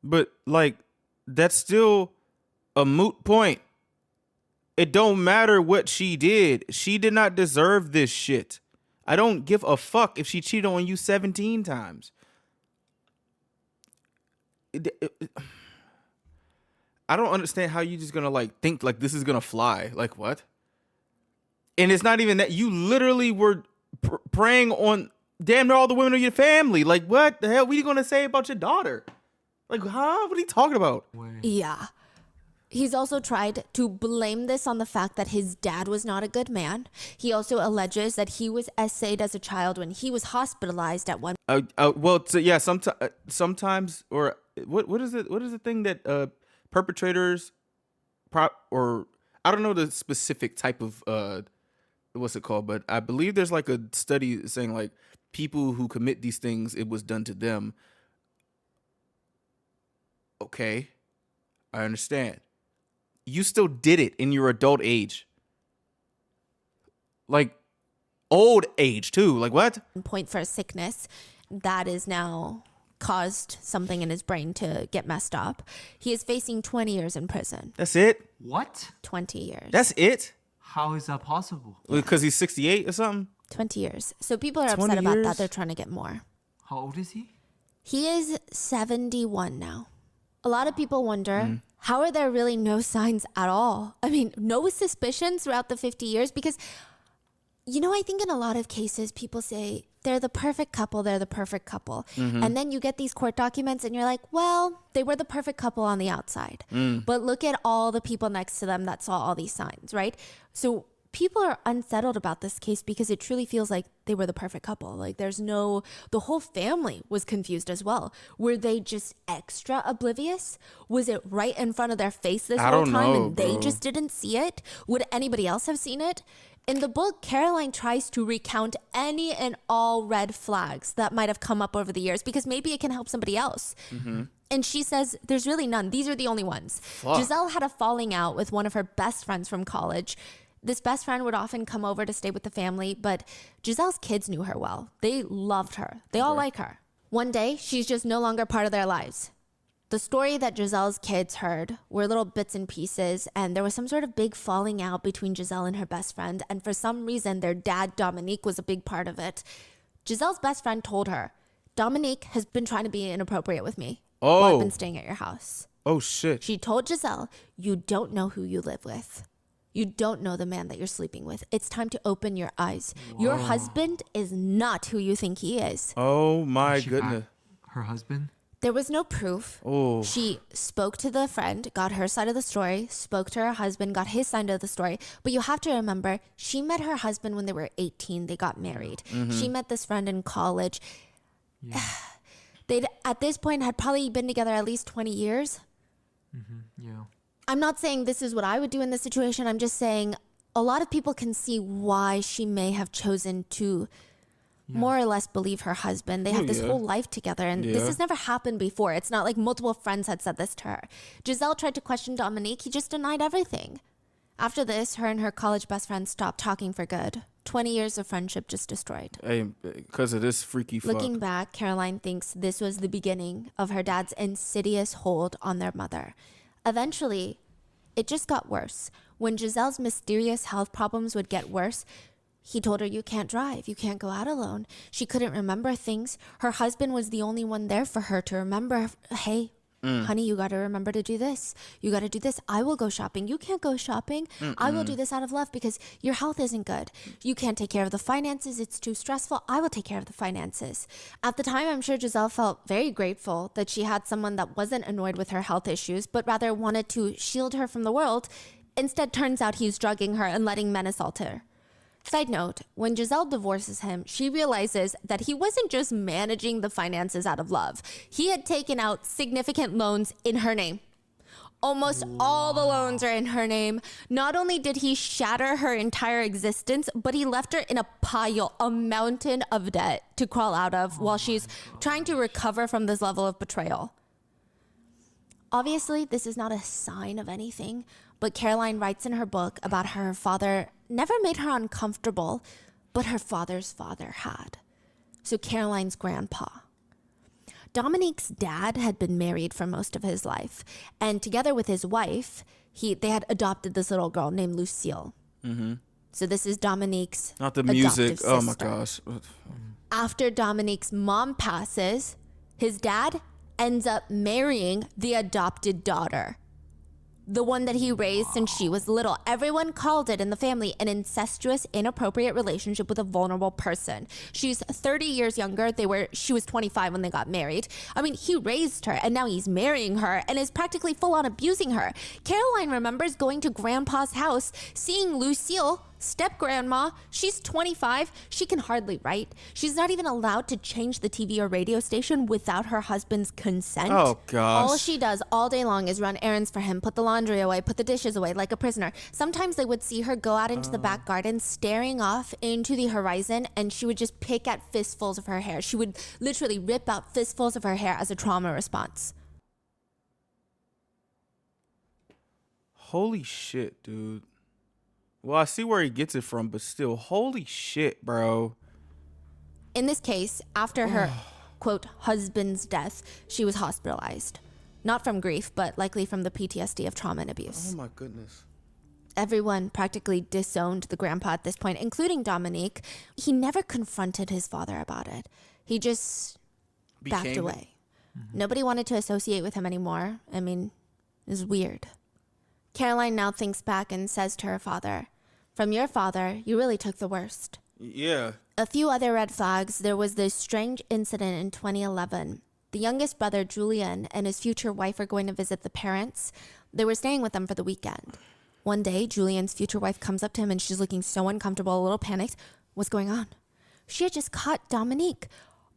But, like, that's still a moot point. It don't matter what she did. She did not deserve this shit. I don't give a fuck if she cheated on you 17 times. I don't understand how you just gonna, like, think, like, this is gonna fly. Like, what? And it's not even that. You literally were preying on damn near all the women of your family. Like, what the hell? What are you going to say about your daughter? Like, huh? What are you talking about? Yeah. He's also tried to blame this on the fact that his dad was not a good man. He also alleges that he was essayed as a child when he was hospitalized at one. Sometimes, or what is it? What is the thing that perpetrators, or I don't know the specific type of what's it called, but I believe there's like a study saying like people who commit these things, it was done to them. Okay, I understand. You still did it in your adult age. Like old age too. Like what? Point for a sickness that is now caused something in his brain to get messed up. He is facing 20 years in prison. That's it? What? 20 years. That's it? How is that possible? Because he's 68 or something? 20 years. So people are upset about that. They're trying to get more. How old is he? He is 71 now. A lot of people wonder, how are there really no signs at all? I mean, no suspicion throughout the 50 years? Because, you know, I think in a lot of cases, people say, they're the perfect couple, they're the perfect couple. And then you get these court documents and you're like, well, they were the perfect couple on the outside. But look at all the people next to them that saw all these signs, right? So people are unsettled about this case because it truly feels like they were the perfect couple. Like the whole family was confused as well. Were they just extra oblivious? Was it right in front of their face this whole time and they just didn't see it? Would anybody else have seen it? In the book, Caroline tries to recount any and all red flags that might have come up over the years because maybe it can help somebody else. And she says, there's really none. These are the only ones. Gisèle had a falling out with one of her best friends from college. This best friend would often come over to stay with the family, but Gisèle's kids knew her well. They loved her. They all like her. One day, she's just no longer part of their lives. The story that Gisèle's kids heard were little bits and pieces, and there was some sort of big falling out between Gisèle and her best friend, and for some reason, their dad, Dominique, was a big part of it. Gisèle's best friend told her, Dominique has been trying to be inappropriate with me while I've been staying at your house. Oh, shit. She told Gisèle, you don't know who you live with. You don't know the man that you're sleeping with. It's time to open your eyes. Your husband is not who you think he is. Oh, my goodness. Her husband? There was no proof. Oh. She spoke to the friend, got her side of the story, spoke to her husband, got his side of the story. But you have to remember, she met her husband when they were 18. They got married. She met this friend in college. Yeah. They'd, at this point, had probably been together at least 20 years. Yeah. I'm not saying this is what I would do in this situation. I'm just saying a lot of people can see why she may have chosen to more or less believe her husband. They have this whole life together, and this has never happened before. It's not like multiple friends had said this to her. Gisèle tried to question Dominique. He just denied everything. After this, her and her college best friend stopped talking for good. 20 years of friendship just destroyed. Hey, because of this freaky fuck. Looking back, Caroline thinks this was the beginning of her dad's insidious hold on their mother. Eventually, it just got worse. When Gisèle's mysterious health problems would get worse, he told her, you can't drive, you can't go out alone. She couldn't remember things. Her husband was the only one there for her to remember, hey, honey, you got to remember to do this. You got to do this. I will go shopping. You can't go shopping. I will do this out of love because your health isn't good. You can't take care of the finances. It's too stressful. I will take care of the finances. At the time, I'm sure Gisèle felt very grateful that she had someone that wasn't annoyed with her health issues, but rather wanted to shield her from the world. Instead, turns out he's drugging her and letting men assault her. Side note, when Gisèle divorces him, she realizes that he wasn't just managing the finances out of love. He had taken out significant loans in her name. Almost all the loans are in her name. Not only did he shatter her entire existence, but he left her in a pile, a mountain of debt to crawl out of while she's trying to recover from this level of betrayal. Obviously, this is not a sign of anything, but Caroline writes in her book about how her father never made her uncomfortable, but her father's father had. So Caroline's grandpa. Dominique's dad had been married for most of his life, and together with his wife, they had adopted this little girl named Lucille. So this is Dominique's Not the music. adoptive Oh my sister. gosh. After Dominique's mom passes, his dad ends up marrying the adopted daughter, the one that he raised since she was little. Everyone called it in the family an incestuous, inappropriate relationship with a vulnerable person. She's 30 years younger. She was 25 when they got married. I mean, he raised her and now he's marrying her and is practically full on abusing her. Caroline remembers going to grandpa's house, seeing Lucille, step-grandma. She's 25. She can hardly write. She's not even allowed to change the TV or radio station without her husband's consent. Oh, gosh. All she does all day long is run errands for him, put the laundry away, put the dishes away like a prisoner. Sometimes they would see her go out into the back garden staring off into the horizon, and she would just pick at fistfuls of her hair. She would literally rip out fistfuls of her hair as a trauma response. Holy shit, dude. Well, I see where he gets it from, but still, holy shit, bro. In this case, after her, quote, husband's death, she was hospitalized. Not from grief, but likely from the PTSD of trauma and abuse. Oh my goodness. Everyone practically disowned the grandpa at this point, including Dominique. He never confronted his father about it. He just backed away. Nobody wanted to associate with him anymore. I mean, it was weird. Caroline now thinks back and says to her father, from your father, you really took the worst. Yeah. A few other red flags. There was this strange incident in 2011. The youngest brother, Julian, and his future wife are going to visit the parents. They were staying with them for the weekend. One day, Julian's future wife comes up to him and she's looking so uncomfortable, a little panicked. What's going on? She had just caught Dominique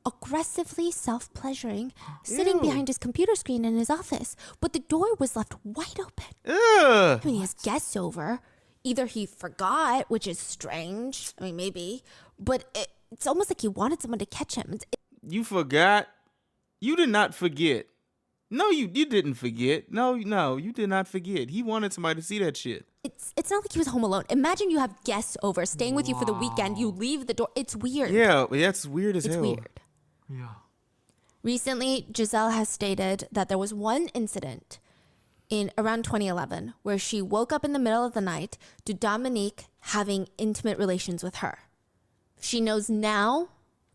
aggressively self-pleasuring, sitting behind his computer screen in his office, but the door was left wide open. Ugh. I mean, he has guests over. Either he forgot, which is strange. I mean, maybe. But it's almost like he wanted someone to catch him. You forgot? You did not forget. No, you didn't forget. No, you did not forget. He wanted somebody to see that shit. It's not like he was home alone. Imagine you have guests over, staying with you for the weekend. You leave the door. It's weird. Yeah, that's weird as It's hell. weird. Yeah. Recently, Gisèle has stated that there was one incident in around 2011 where she woke up in the middle of the night to Dominique having intimate relations with her. She knows now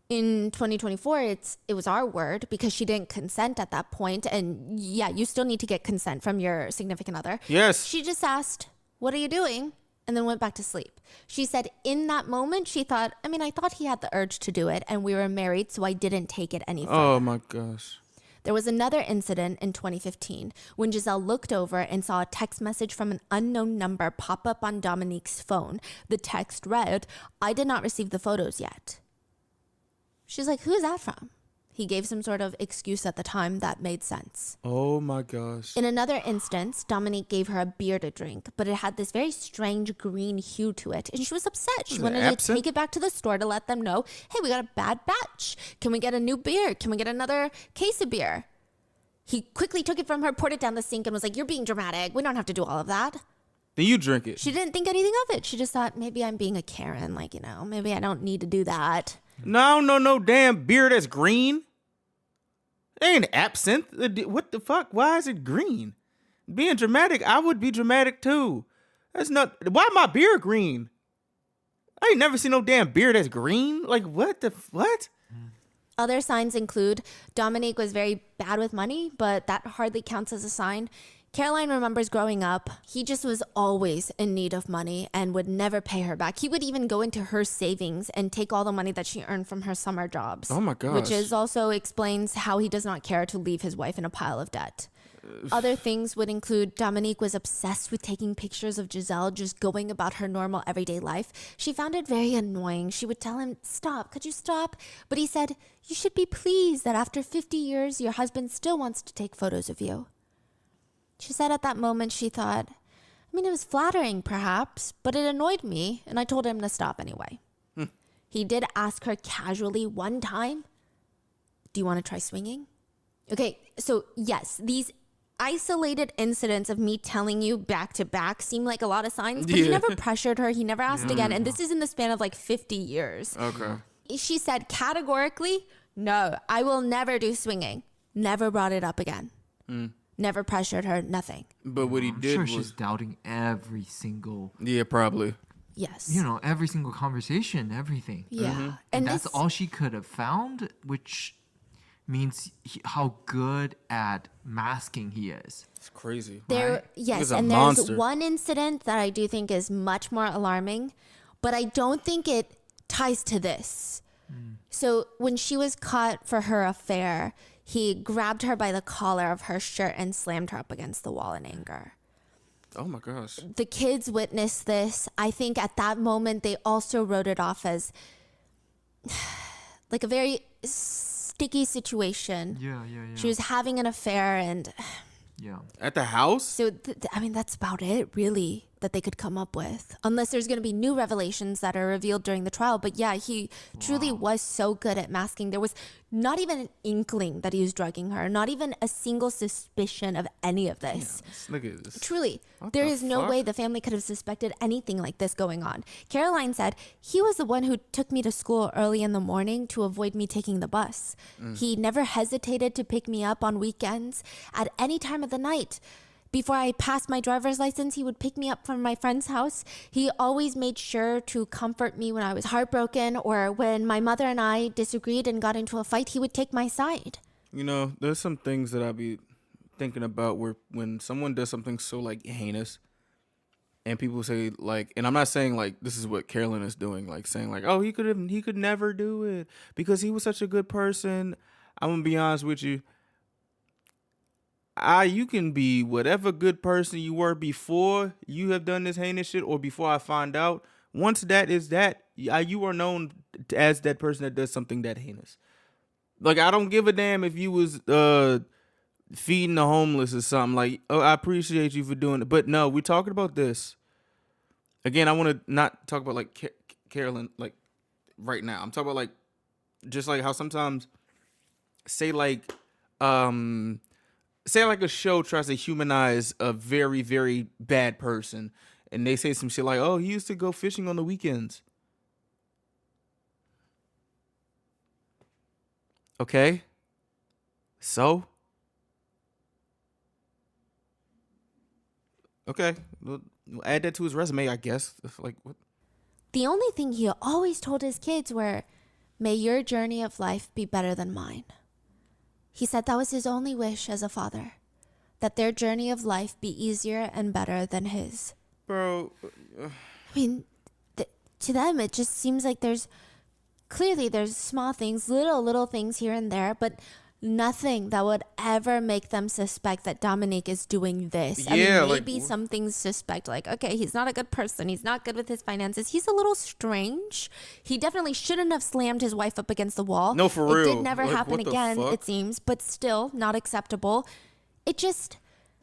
in 2024 it was our word because she didn't consent at that point, and yeah, you still need to get consent from your significant other. Yes. She just asked, "What are you doing?" and then went back to sleep. She said in that moment she thought, I thought he had the urge to do it and we were married, so I didn't take it any further. Oh my gosh. There was another incident in 2015 when Gisèle looked over and saw a text message from an unknown number pop up on Dominique's phone. The text read, "I did not receive the photos yet." She's like, "Who is that from?" He gave some sort of excuse at the time that made sense. Oh my gosh. In another instance, Dominique gave her a beer to drink, but it had this very strange green hue to it, and she was upset. She wanted to take it back to the store to let them know, hey, we got a bad batch. Can we get a new beer? Can we get another case of beer? He quickly took it from her, poured it down the sink, and was like, you're being dramatic. We don't have to do all of that. Then you drink it. She didn't think anything of it. She just thought, maybe I'm being a Karen. Like, maybe I don't need to do that. No damn beer that's green. It ain't absinthe. What the fuck? Why is it green? Being dramatic, I would be dramatic too. That's not. Why my beer green? I ain't never seen no damn beer that's green. Like what? Other signs include Dominique was very bad with money, but that hardly counts as a sign. Caroline remembers growing up, he just was always in need of money and would never pay her back. He would even go into her savings and take all the money that she earned from her summer jobs. Oh my gosh. Which is also explains how he does not care to leave his wife in a pile of debt. Other things would include Dominique was obsessed with taking pictures of Gisèle just going about her normal everyday life. She found it very annoying. She would tell him, stop, could you stop? But he said, you should be pleased that after 50 years, your husband still wants to take photos of you. She said at that moment she thought, it was flattering perhaps, but it annoyed me, and I told him to stop anyway. He did ask her casually one time, do you want to try swinging? Okay, so yes, these isolated incidents of me telling you back to back seem like a lot of signs, but he never pressured her. He never asked again. And this is in the span of like 50 years. Okay. She said categorically, no, I will never do swinging. Never brought it up again. Never pressured her, nothing. But what he did was... she's doubting every single... Yeah, probably. Yes. Every single conversation, everything. Yeah. And that's all she could have found, which means how good at masking he is. It's crazy. Yes, and there's one incident that I do think is much more alarming, but I don't think it ties to this. So when she was caught for her affair, he grabbed her by the collar of her shirt and slammed her up against the wall in anger. Oh my gosh. The kids witnessed this. I think at that moment, they also wrote it off as like a very sticky situation. Yeah. She was having an affair and... Yeah. At the house? So, that's about it, really, that they could come up with. Unless there's going to be new revelations that are revealed during the trial. But yeah, he truly was so good at masking. There was not even an inkling that he was drugging her. Not even a single suspicion of any of this. Yeah, look at this. Truly, there is no way the family could have suspected anything like this going on. Caroline said, he was the one who took me to school early in the morning to avoid me taking the bus. He never hesitated to pick me up on weekends at any time of the night. Before I passed my driver's license, he would pick me up from my friend's house. He always made sure to comfort me when I was heartbroken, or when my mother and I disagreed and got into a fight, he would take my side. There's some things that I be thinking about where when someone does something so like heinous and people say like, and I'm not saying like this is what Carolyn is doing, like saying like, oh, he could never do it because he was such a good person. I'm gonna be honest with you. You can be whatever good person you were before you have done this heinous shit, or before I find out. Once that is that, you are known as that person that does something that heinous. Like, I don't give a damn if you was feeding the homeless or something. Like, oh, I appreciate you for doing it. But no, we're talking about this. Again, I want to not talk about like Carolyn like right now. I'm talking about like just like how sometimes say like a show tries to humanize a very, very bad person, and they say some shit like, oh, he used to go fishing on the weekends. Okay. So? Okay. We'll add that to his resume, I guess. Like, what? The only thing he always told his kids were, may your journey of life be better than mine. He said that was his only wish as a father, that their journey of life be easier and better than his. Bro. To them, it just seems like there's small things, little things here and there, but nothing that would ever make them suspect that Dominique is doing this. Yeah, I mean, like, maybe some things suspect, like, okay, he's not a good person. He's not good with his finances. He's a little strange. He definitely shouldn't have slammed his wife up against the wall. No, for It real. did never Like, happen what the again, fuck? it seems, but still not acceptable. It just,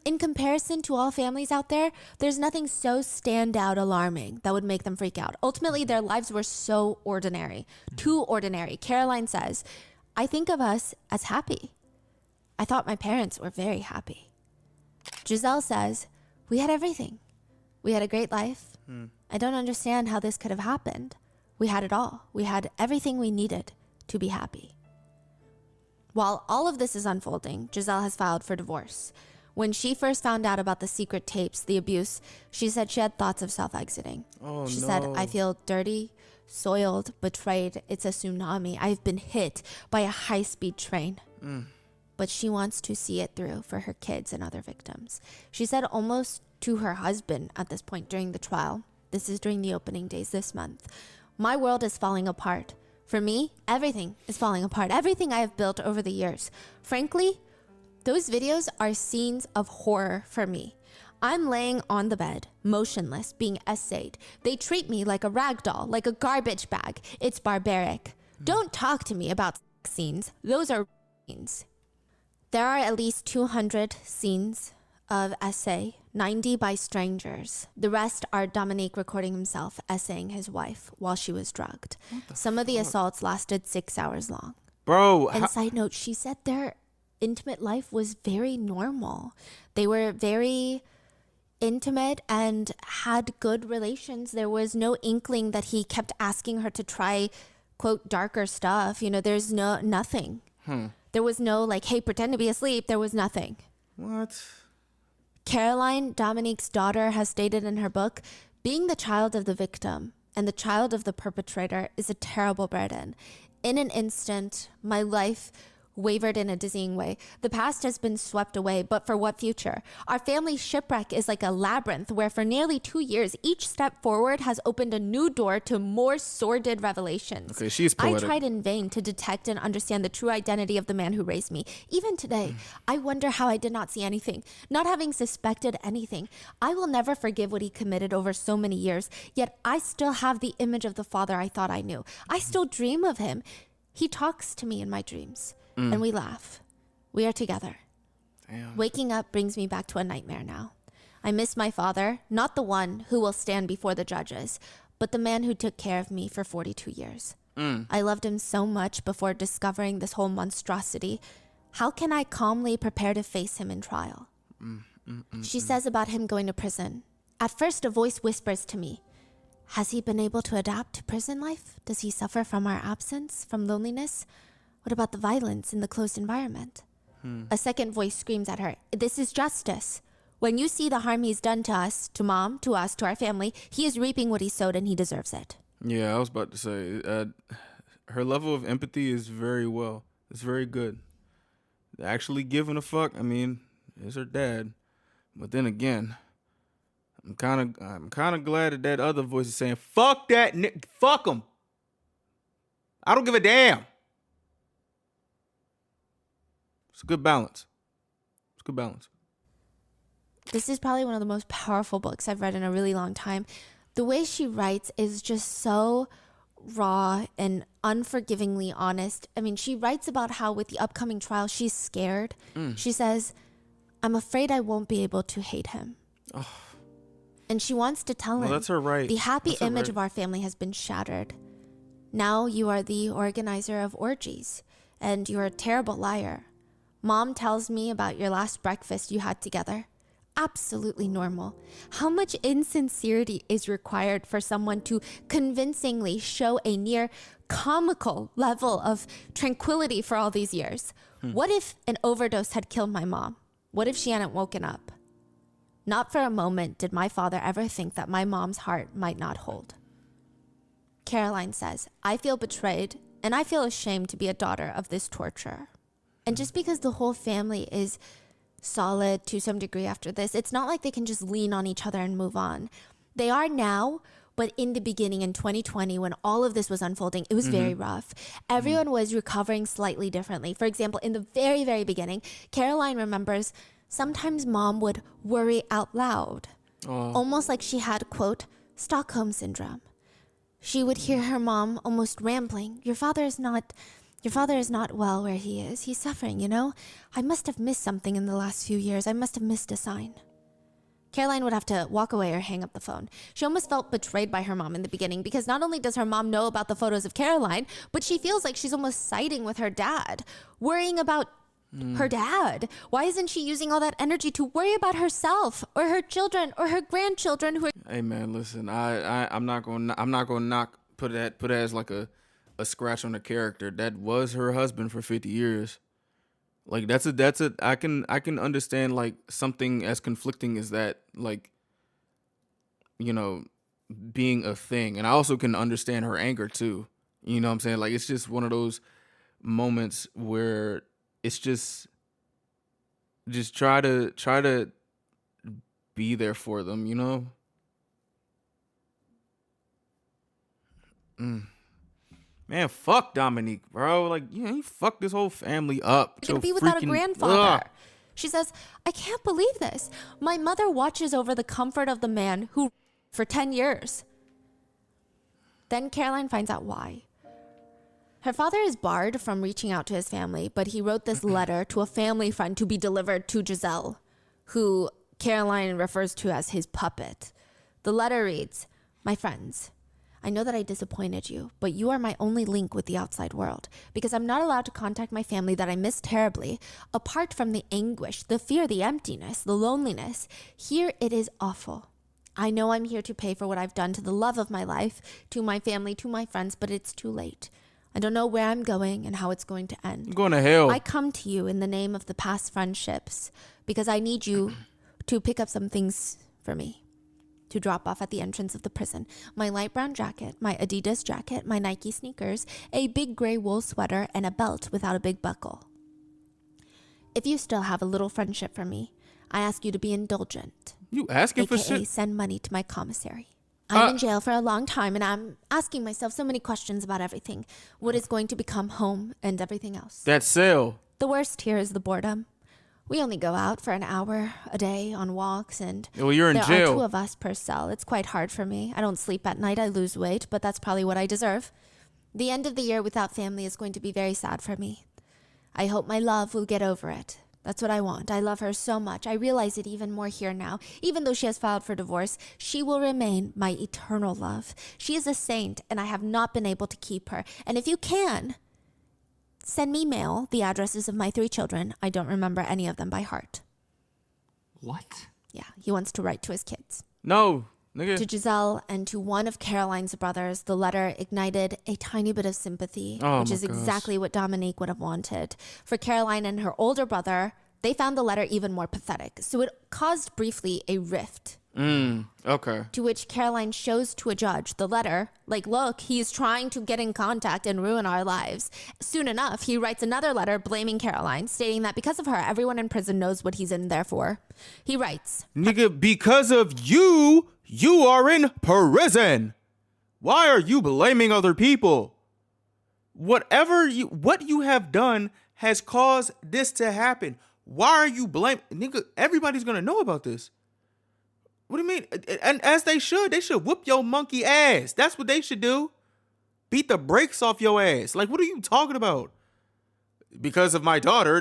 in comparison to all families out there, there's nothing so standout alarming that would make them freak out. Ultimately, their lives were so ordinary, too ordinary. Caroline says, I think of us as happy. I thought my parents were very happy. Gisèle says, we had everything. We had a great life. I don't understand how this could have happened. We had it all. We had everything we needed to be happy. While all of this is unfolding, Gisèle has filed for divorce. When she first found out about the secret tapes, the abuse, she said she had thoughts of self-exiting. Oh, She no. said, I feel dirty, soiled, betrayed. It's a tsunami. I've been hit by a high-speed train. But she wants to see it through for her kids and other victims. She said almost to her husband at this point during the trial. This is during the opening days this month. My world is falling apart. For me, everything is falling apart. Everything I have built over the years. Frankly, those videos are scenes of horror for me. I'm laying on the bed, motionless, being essayed. They treat me like a rag doll, like a garbage bag. It's barbaric. Don't talk to me about scenes. Those are scenes. There are at least 200 scenes of essay, 90 by strangers. The rest are Dominique recording himself essaying his wife while she was drugged. Some of the assaults lasted 6 hours long. Bro, And side note, she said their intimate life was very normal. They were very intimate and had good relations. There was no inkling that he kept asking her to try, quote, darker stuff. You know, there's nothing. There was no like, hey, pretend to be asleep. There was nothing. what? Caroline, Dominique's daughter, has stated in her book, being the child of the victim and the child of the perpetrator is a terrible burden. In an instant, my life wavered in a dizzying way. The past has been swept away, but for what future? Our family's shipwreck is like a labyrinth where for nearly 2 years, each step forward has opened a new door to more sordid revelations. Okay, she's I poetic. tried in vain to detect and understand the true identity of the man who raised me. Even today, I wonder how I did not see anything, not having suspected anything. I will never forgive what he committed over so many years, yet I still have the image of the father I thought I knew. I still dream of him. He talks to me in my dreams. And we laugh. We are together. Damn. Waking up brings me back to a nightmare now. I miss my father, not the one who will stand before the judges, but the man who took care of me for 42 years. I loved him so much before discovering this whole monstrosity. How can I calmly prepare to face him in trial? She says about him going to prison. At first, a voice whispers to me, has he been able to adapt to prison life? Does he suffer from our absence, from loneliness? What about the violence in the closed environment? A second voice screams at her, this is justice. When you see the harm he's done to us, to mom, to us, to our family, he is reaping what he sowed and he deserves it. Yeah, I was about to say, her level of empathy is it's very good. Actually giving a fuck, I mean, is her dad. But then again, I'm kind of glad that other voice is saying, fuck that, fuck him. I don't give a damn. It's a good balance. It's a good balance. This is probably one of the most powerful books I've read in a really long time. The way she writes is just so raw and unforgivingly honest. I mean, she writes about how with the upcoming trial, she's scared. She says, I'm afraid I won't be able to hate him. And she wants to tell him, That's her right. the happy That's her image right. of our family has been shattered. Now you are the organizer of orgies, and you're a terrible liar. Mom tells me about your last breakfast you had together. Absolutely normal. How much insincerity is required for someone to convincingly show a near comical level of tranquility for all these years? What if an overdose had killed my mom? What if she hadn't woken up? Not for a moment did my father ever think that my mom's heart might not hold. Caroline says, I feel betrayed and I feel ashamed to be a daughter of this torturer. And just because the whole family is solid to some degree after this, it's not like they can just lean on each other and move on. They are now, But in the beginning, in 2020, when all of this was unfolding, it was very rough. Everyone was recovering slightly differently. For example, in the very, very beginning, Caroline remembers sometimes mom would worry out loud, almost like she had, quote, Stockholm syndrome. She would hear her mom almost rambling. Your father is not well where he is. He's suffering, you know? I must have missed something in the last few years. I must have missed a sign. Caroline would have to walk away or hang up the phone. She almost felt betrayed by her mom in the beginning because not only does her mom know about the photos of Caroline, but she feels like she's almost siding with her dad, worrying about her dad. Why isn't she using all that energy to worry about herself or her children or her grandchildren who are... Hey man, listen, I'm not gonna put it as like a scratch on the character. That was her husband for 50 years. Like that's I can understand like something as conflicting as that, like, you know, being a thing. And I also can understand her anger too. You know what I'm saying? Like it's just one of those moments where it's just try to be there for them, you know? Man, fuck Dominique, bro. Like, yeah, he fucked this whole family up. Gonna be without a grandfather. She says, I can't believe this. My mother watches over the comfort of the man who for 10 years. Then Caroline finds out why. Her father is barred from reaching out to his family, but he wrote this letter to a family friend to be delivered to Gisèle, who Caroline refers to as his puppet. The letter reads, My friends, I know that I disappointed you, but you are my only link with the outside world because I'm not allowed to contact my family that I miss terribly. Apart from the anguish, the fear, the emptiness, the loneliness, here it is awful. I know I'm here to pay for what I've done to the love of my life, to my family, to my friends, but it's too late. I don't know where I'm going and how it's going to end. I'm going to hell. I come to you in the name of the past friendships because I need you to pick up some things for me to drop off at the entrance of the prison. My light brown jacket, my Adidas jacket, my Nike sneakers, a big gray wool sweater, and a belt without a big buckle. If you still have a little friendship for me, I ask you to be indulgent. You asking AKA for shit? Send money to my commissary. I'm in jail for a long time, and I'm asking myself so many questions about everything. What is going to become home and everything else. That cell. The worst here is the boredom. We only go out for an hour a day on walks, and well, you're in there jail. are 2 of us per cell. It's quite hard for me. I don't sleep at night. I lose weight, but that's probably what I deserve. The end of the year without family is going to be very sad for me. I hope my love will get over it. That's what I want. I love her so much. I realize it even more here now. Even though she has filed for divorce, she will remain my eternal love. She is a saint, and I have not been able to keep her. And if you can, send me mail, the addresses of my 3 children. I don't remember any of them by heart. What? Yeah, he wants to write to his kids. No, nigga. To Gisèle and to one of Caroline's brothers, the letter ignited a tiny bit of sympathy, which is exactly what Dominique would have wanted. For Caroline and her older brother, they found the letter even more pathetic. So it caused briefly a rift. Okay. To which Caroline shows to a judge the letter, like, look, he's trying to get in contact and ruin our lives. Soon enough, he writes another letter blaming Caroline, stating that because of her, everyone in prison knows what he's in there for. He writes, Nigga, because of you are in prison. Why are you blaming other people? What you have done has caused this to happen. Why are you blaming? Nigga, everybody's gonna know about this. What do you mean? And as they should whoop your monkey ass. That's what they should do. Beat the brakes off your ass. Like, what are you talking about? Because of my daughter,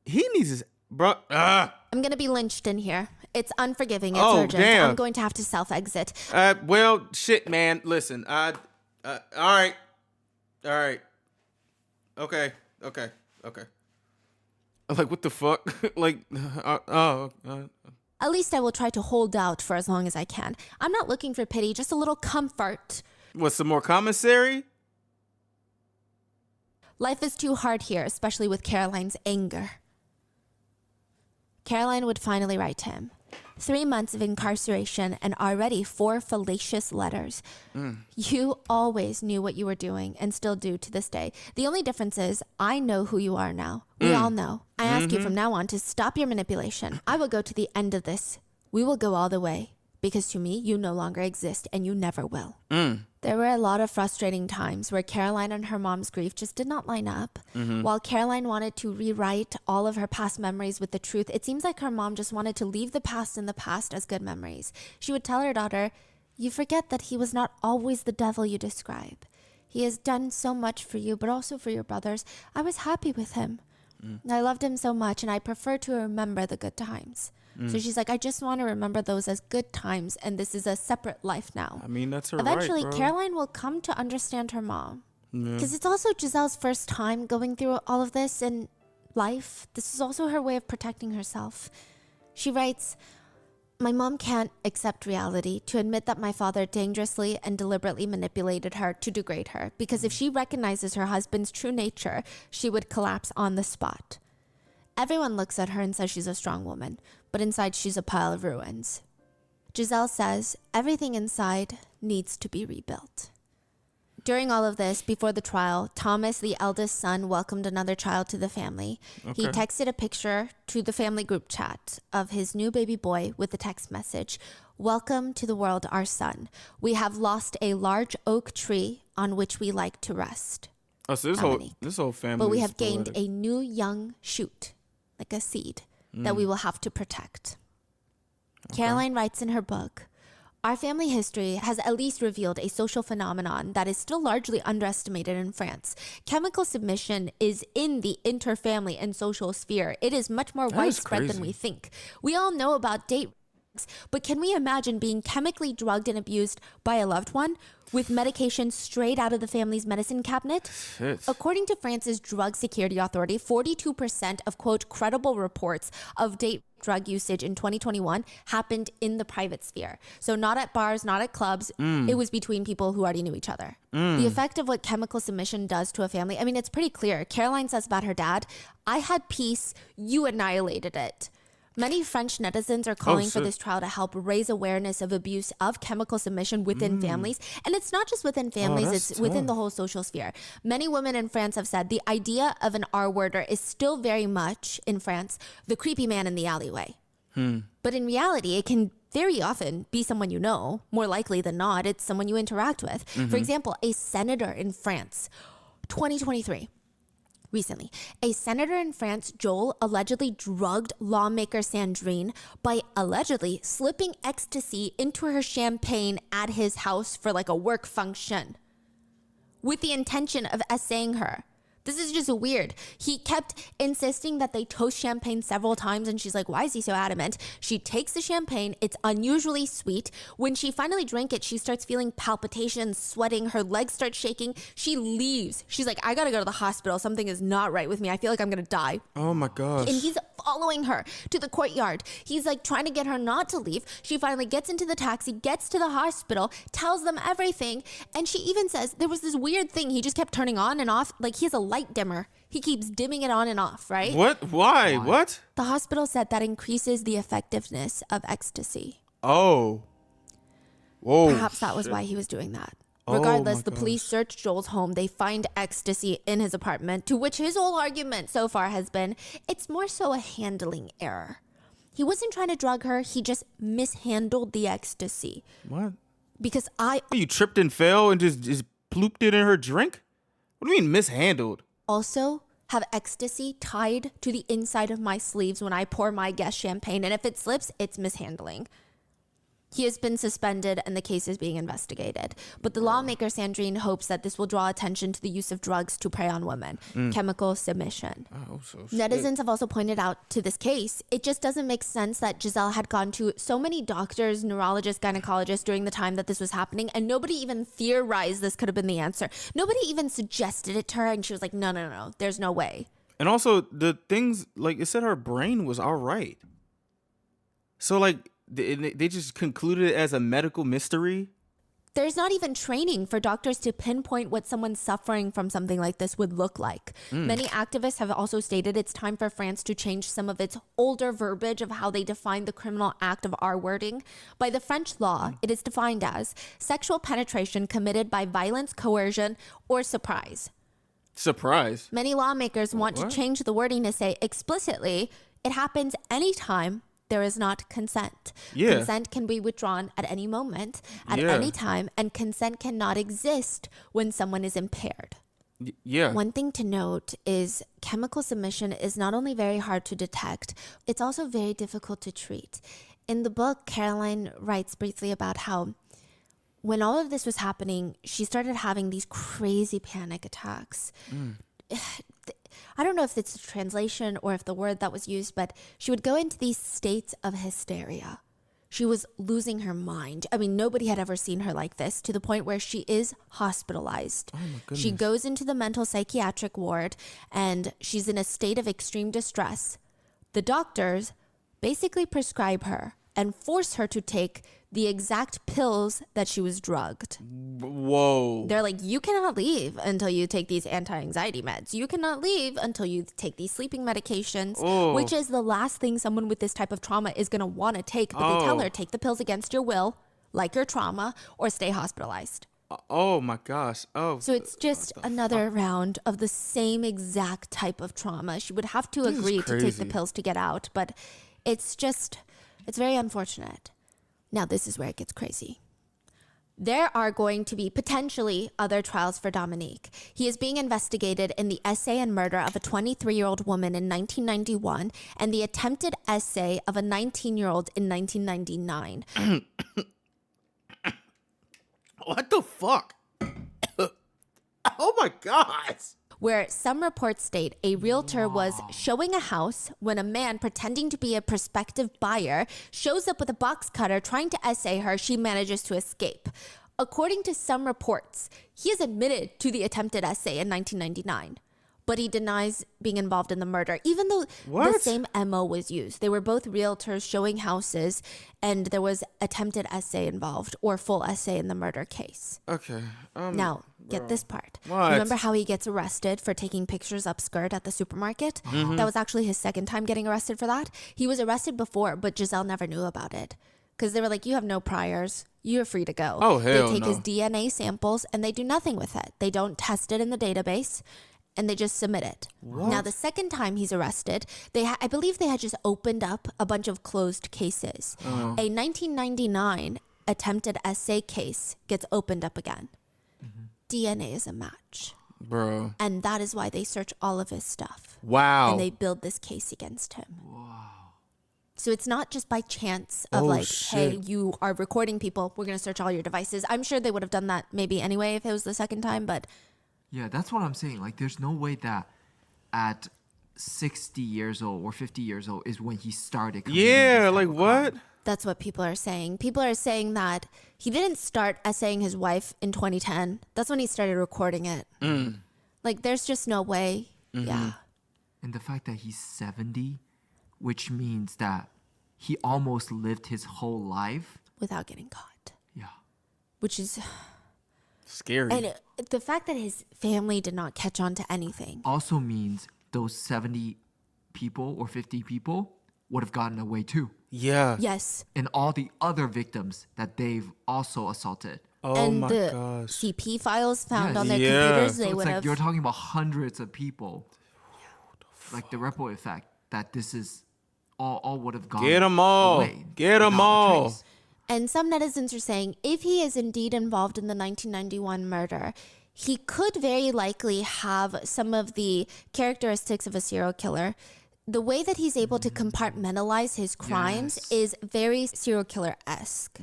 he needs his bro. I'm gonna be lynched in here. It's unforgiving. It's urgent. Damn. I'm going to have to self-exit. Well, shit, man. Listen, all right. Okay. I'm like, what the fuck? Like, At least I will try to hold out for as long as I can. I'm not looking for pity, just a little comfort. What, some more commissary? Life is too hard here, especially with Caroline's anger. Caroline would finally write to him. 3 months of incarceration and already 4 fallacious letters. You always knew what you were doing and still do to this day. The only difference is I know who you are now. We all know. I ask you from now on to stop your manipulation. I will go to the end of this. We will go all the way. because to me, you no longer exist and you never will. There were a lot of frustrating times where Caroline and her mom's grief just did not line up. While Caroline wanted to rewrite all of her past memories with the truth, it seems like her mom just wanted to leave the past in the past as good memories. She would tell her daughter, "You forget that he was not always the devil you describe. He has done so much for you, but also for your brothers. I was happy with him. I loved him so much, and I prefer to remember the good times." So she's like, I just want to remember those as good times, and this is a separate life now. I mean, that's her Eventually, right, bro. Caroline will come to understand her mom. Because it's also Giselle's first time going through all of this in life. This is also her way of protecting herself. She writes, "My mom can't accept reality to admit that my father dangerously and deliberately manipulated her to degrade her, because if she recognizes her husband's true nature, she would collapse on the spot. Everyone looks at her and says she's a strong woman, but inside she's a pile of ruins. Gisèle says everything inside needs to be rebuilt." During all of this, before the trial, Thomas, the eldest son, welcomed another child to the family. He texted a picture to the family group chat of his new baby boy with the text message, "Welcome to the world, our son. We have lost a large oak tree on which we like to rest. Oh, so Dominique. this whole family. But we is have gained poetic. a new young shoot, like a seed, that we will have to protect." Caroline writes in her book, "Our family history has at least revealed a social phenomenon that is still largely underestimated in France. Chemical submission is in the interfamily and social sphere. It is much more That is widespread than crazy. we think. We all know about date rapes, but can we imagine being chemically drugged and abused by a loved one with medication straight out of the family's medicine cabinet?" Shit. According to France's Drug Security Authority, 42% of, quote, credible reports of date drug usage in 2021 happened in the private sphere. So not at bars, not at clubs. It was between people who already knew each other. The effect of what chemical submission does to a family, I mean, it's pretty clear. Caroline says about her dad, "I had peace, you annihilated it." Many French netizens are calling for shit. this trial to help raise awareness of abuse of chemical submission within families. And it's not just within families, that's it's within tough. the whole social sphere. Many women in France have said the idea of an R-worder is still very much, in France, the creepy man in the alleyway. But in reality, it can very often be someone you know. More likely than not, it's someone you interact with. For example, a senator in France, 2023. Recently, a senator in France, Joel, allegedly drugged lawmaker Sandrine by allegedly slipping ecstasy into her champagne at his house for like a work function with the intention of essaying her. This is just weird. He kept insisting that they toast champagne several times, and she's like, why is he so adamant? She takes the champagne. It's unusually sweet. When she finally drank it, she starts feeling palpitations, sweating. Her legs start shaking. She leaves. She's like, I gotta go to the hospital. Something is not right with me. I feel like I'm gonna die. Oh my gosh. And he's following her to the courtyard. He's like trying to get her not to leave. She finally gets into the taxi, gets to the hospital, tells them everything. And she even says there was this weird thing he just kept turning on and off. Like he has a light dimmer. He keeps dimming it on and off, right? What? Why? What? The hospital said that increases the effectiveness of ecstasy. Oh. Whoa. Perhaps that was why he was doing that. Oh Regardless, my the police gosh. search Joel's home. They find ecstasy in his apartment, to which his whole argument so far has been, it's more so a handling error. He wasn't trying to drug her. He just mishandled the ecstasy. What? Because You tripped and fell and just plooped it in her drink? What do you mean mishandled? also have ecstasy tied to the inside of my sleeves when I pour my guest champagne. And if it slips, it's mishandling. He has been suspended and the case is being investigated. But the lawmaker Sandrine hopes that this will draw attention to the use of drugs to prey on women. Chemical submission. Oh, so shit. Netizens have also pointed out to this case, it just doesn't make sense that Gisèle had gone to so many doctors, neurologists, gynecologists during the time that this was happening, and nobody even theorized this could have been the answer. Nobody even suggested it to her, and she was like, no, there's no way. And also the things, like it said her brain was all right. So like they just concluded it as a medical mystery. There's not even training for doctors to pinpoint what someone suffering from something like this would look like. Many activists have also stated it's time for France to change some of its older verbiage of how they define the criminal act of R-wording. By the French law, it is defined as sexual penetration committed by violence, coercion, or surprise. Surprise. Many lawmakers want to What? change the wording to say explicitly, it happens anytime there is not consent. Yeah. Consent can be withdrawn at any moment, at Yeah. any time, and consent cannot exist when someone is impaired. Yeah. One thing to note is chemical submission is not only very hard to detect, it's also very difficult to treat. In the book, Caroline writes briefly about how when all of this was happening, she started having these crazy panic attacks. I don't know if it's a translation or if the word that was used, but she would go into these states of hysteria. She was losing her mind. I mean, nobody had ever seen her like this, to the point where she is hospitalized. Oh my goodness. She goes into the mental psychiatric ward and she's in a state of extreme distress. The doctors basically prescribe her and force her to take the exact pills that she was drugged. Whoa. They're like, you cannot leave until you take these anti-anxiety meds. You cannot leave until you take these sleeping medications, which is the last thing someone with this type of trauma is going to want to take. But they tell her, take the pills against your will, like your trauma, or stay hospitalized. Oh my gosh. Oh. So it's just another round of the same exact type of trauma. She would have to agree to take the pills to get out, but it's very unfortunate. Now, this is where it gets crazy. There are going to be potentially other trials for Dominique. He is being investigated in the essay and murder of a 23-year-old woman in 1991 and the attempted essay of a 19-year-old in 1999. What the fuck? Oh my gosh. Where some reports state a realtor was showing a house when a man pretending to be a prospective buyer shows up with a box cutter trying to essay her. She manages to escape. According to some reports, he has admitted to the attempted essay in 1999, but he denies being involved in the murder, even though the same MO was used. They were both realtors showing houses, and there was attempted essay involved or full essay in the murder case. Okay. Now, get this part. What? Remember how he gets arrested for taking pictures upskirt at the supermarket? That was actually his second time getting arrested for that. He was arrested before, but Gisèle never knew about it. Because they were like, you have no priors. You're free to go. Oh, hell They take no. his DNA samples and they do nothing with it. They don't test it in the database and they just submit it. Now, the second time he's arrested, I believe they had just opened up a bunch of closed cases. A 1999 attempted essay case gets opened up again. DNA is a match. Bro. And that is why they search all of his stuff. Wow. And they build this case against him. Wow. So it's not just by chance of hey, you are recording people, we're going to search all your devices. I'm sure they would have done that maybe anyway if it was the second time, but... Yeah, that's what I'm saying. Like, there's no way that at 60 years old or 50 years old is when he started. Yeah, like what? That's what people are saying. People are saying that he didn't start essaying his wife in 2010. That's when he started recording it. Like, there's just no way. Yeah. And the fact that he's 70, which means that he almost lived his whole life Without getting caught. Yeah. Which is... Scary. And the fact that his family did not catch on to anything. Also means those 70 people or 50 people would have gotten away too. Yeah. Yes. And all the other victims that they've also assaulted. Oh and my the gosh. CP files found Yes. on their Yeah. computers, So they it's would like have... you're talking about hundreds of people. Like the ripple effect that this is all would have gone Get 'em all. away Get 'em without a all. trace. And some netizens are saying if he is indeed involved in the 1991 murder, he could very likely have some of the characteristics of a serial killer. The way that he's able to compartmentalize his crimes Yes. is very serial killer-esque.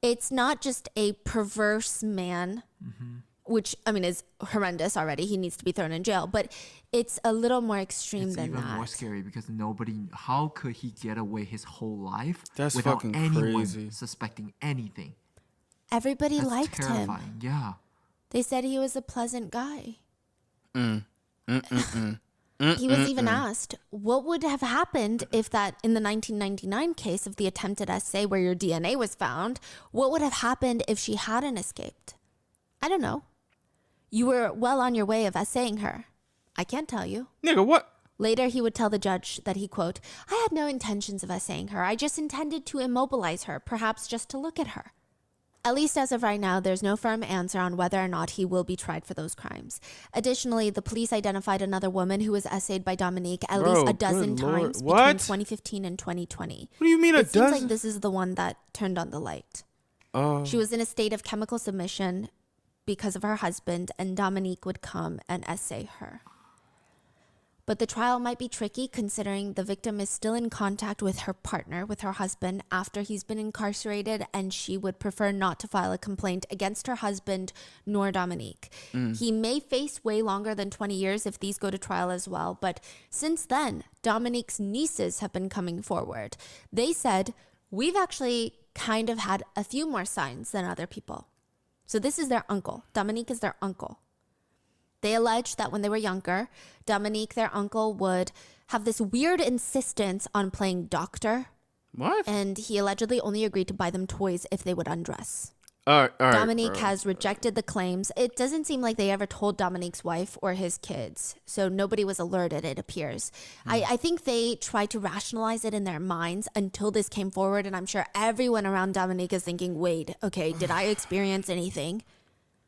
It's not just a perverse man, which, I mean, is horrendous already. He needs to be thrown in jail. But it's a little more extreme It's than even that. more scary because how could he get away his whole life That's without fucking anyone crazy. suspecking anything? Everybody That's liked him. terrifying. Yeah. They said he was a pleasant guy. He was even asked, what would have happened if that, in the 1999 case of the attempted essay where your DNA was found, what would have happened if she hadn't escaped? I don't know. You were well on your way of essaying her. I can't tell you. Nigga, what? Later, he would tell the judge that he, quote, I had no intentions of essaying her. I just intended to immobilize her, perhaps just to look at her. At least as of right now, there's no firm answer on whether or not he will be tried for those crimes. Additionally, the police identified another woman who was essayed by Dominique at least a dozen times between 2015 and 2020. What do you mean a dozen? It seems like this is the one that turned on the light. She was in a state of chemical submission because of her husband, and Dominique would come and essay her. But the trial might be tricky considering the victim is still in contact with her partner, with her husband, after he's been incarcerated, and she would prefer not to file a complaint against her husband nor Dominique. He may face way longer than 20 years if these go to trial as well, but since then, Dominique's nieces have been coming forward. They said, we've actually kind of had a few more signs than other people. So this is their uncle. Dominique is their uncle. They alleged that when they were younger, Dominique, their uncle, would have this weird insistence on playing doctor. What? And he allegedly only agreed to buy them toys if they would undress. All right, Dominique has rejected the claims. It doesn't seem like they ever told Dominique's wife or his kids. So nobody was alerted, it appears. I think they tried to rationalize it in their minds until this came forward. And I'm sure everyone around Dominique is thinking, wait, okay, did I experience anything?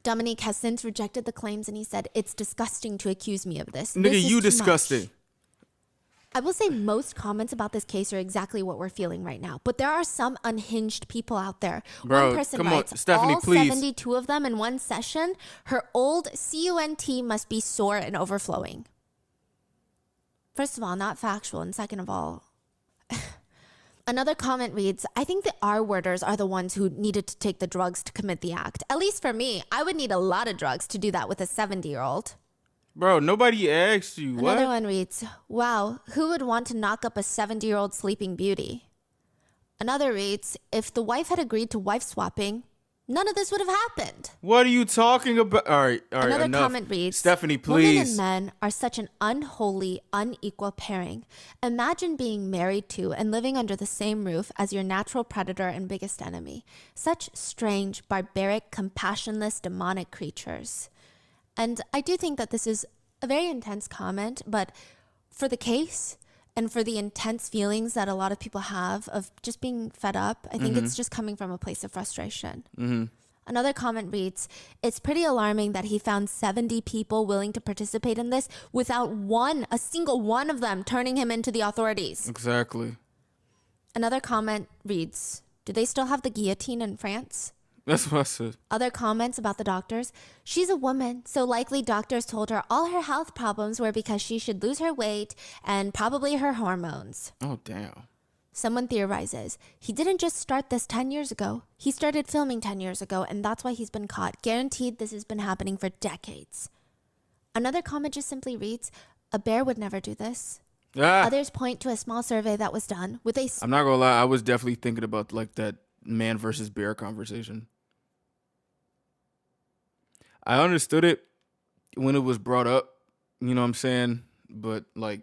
Dominique has since rejected the claims, and he said, it's disgusting to accuse me of this. Nigga, you disgusting. I will say most comments about this case are exactly what we're feeling right now. But there are some unhinged people out there. Bro, one person come writes, on, Stephanie, all please. 72 of them in one session, her old CUNT must be sore and overflowing. First of all, not factual. And second of all, another comment reads, I think the R-worders are the ones who needed to take the drugs to commit the act. At least for me, I would need a lot of drugs to do that with a 70-year-old. Bro, nobody asked you. What? Another one reads, wow, who would want to knock up a 70-year-old sleeping beauty? Another reads, if the wife had agreed to wife swapping, none of this would have happened. What are you talking about? All right, Another enough. comment reads, Stephanie, women please. and men are such an unholy, unequal pairing. Imagine being married to and living under the same roof as your natural predator and biggest enemy. Such strange, barbaric, compassionless, demonic creatures. And I do think that this is a very intense comment, but for the case and for the intense feelings that a lot of people have of just being fed up, I think it's just coming from a place of frustration. Another comment reads, it's pretty alarming that he found 70 people willing to participate in this without a single one of them turning him into the authorities. Exactly. Another comment reads, do they still have the guillotine in France? That's what I said. Other comments about the doctors. She's a woman, so likely doctors told her all her health problems were because she should lose her weight and probably her hormones. Oh, damn. Someone theorizes, he didn't just start this 10 years ago. He started filming 10 years ago, and that's why he's been caught. Guaranteed this has been happening for decades. Another comment just simply reads, a bear would never do this. Others point to a small survey that was done with a... I'm not gonna lie, I was definitely thinking about like that man versus bear conversation. I understood it when it was brought up, you know what I'm saying? But like,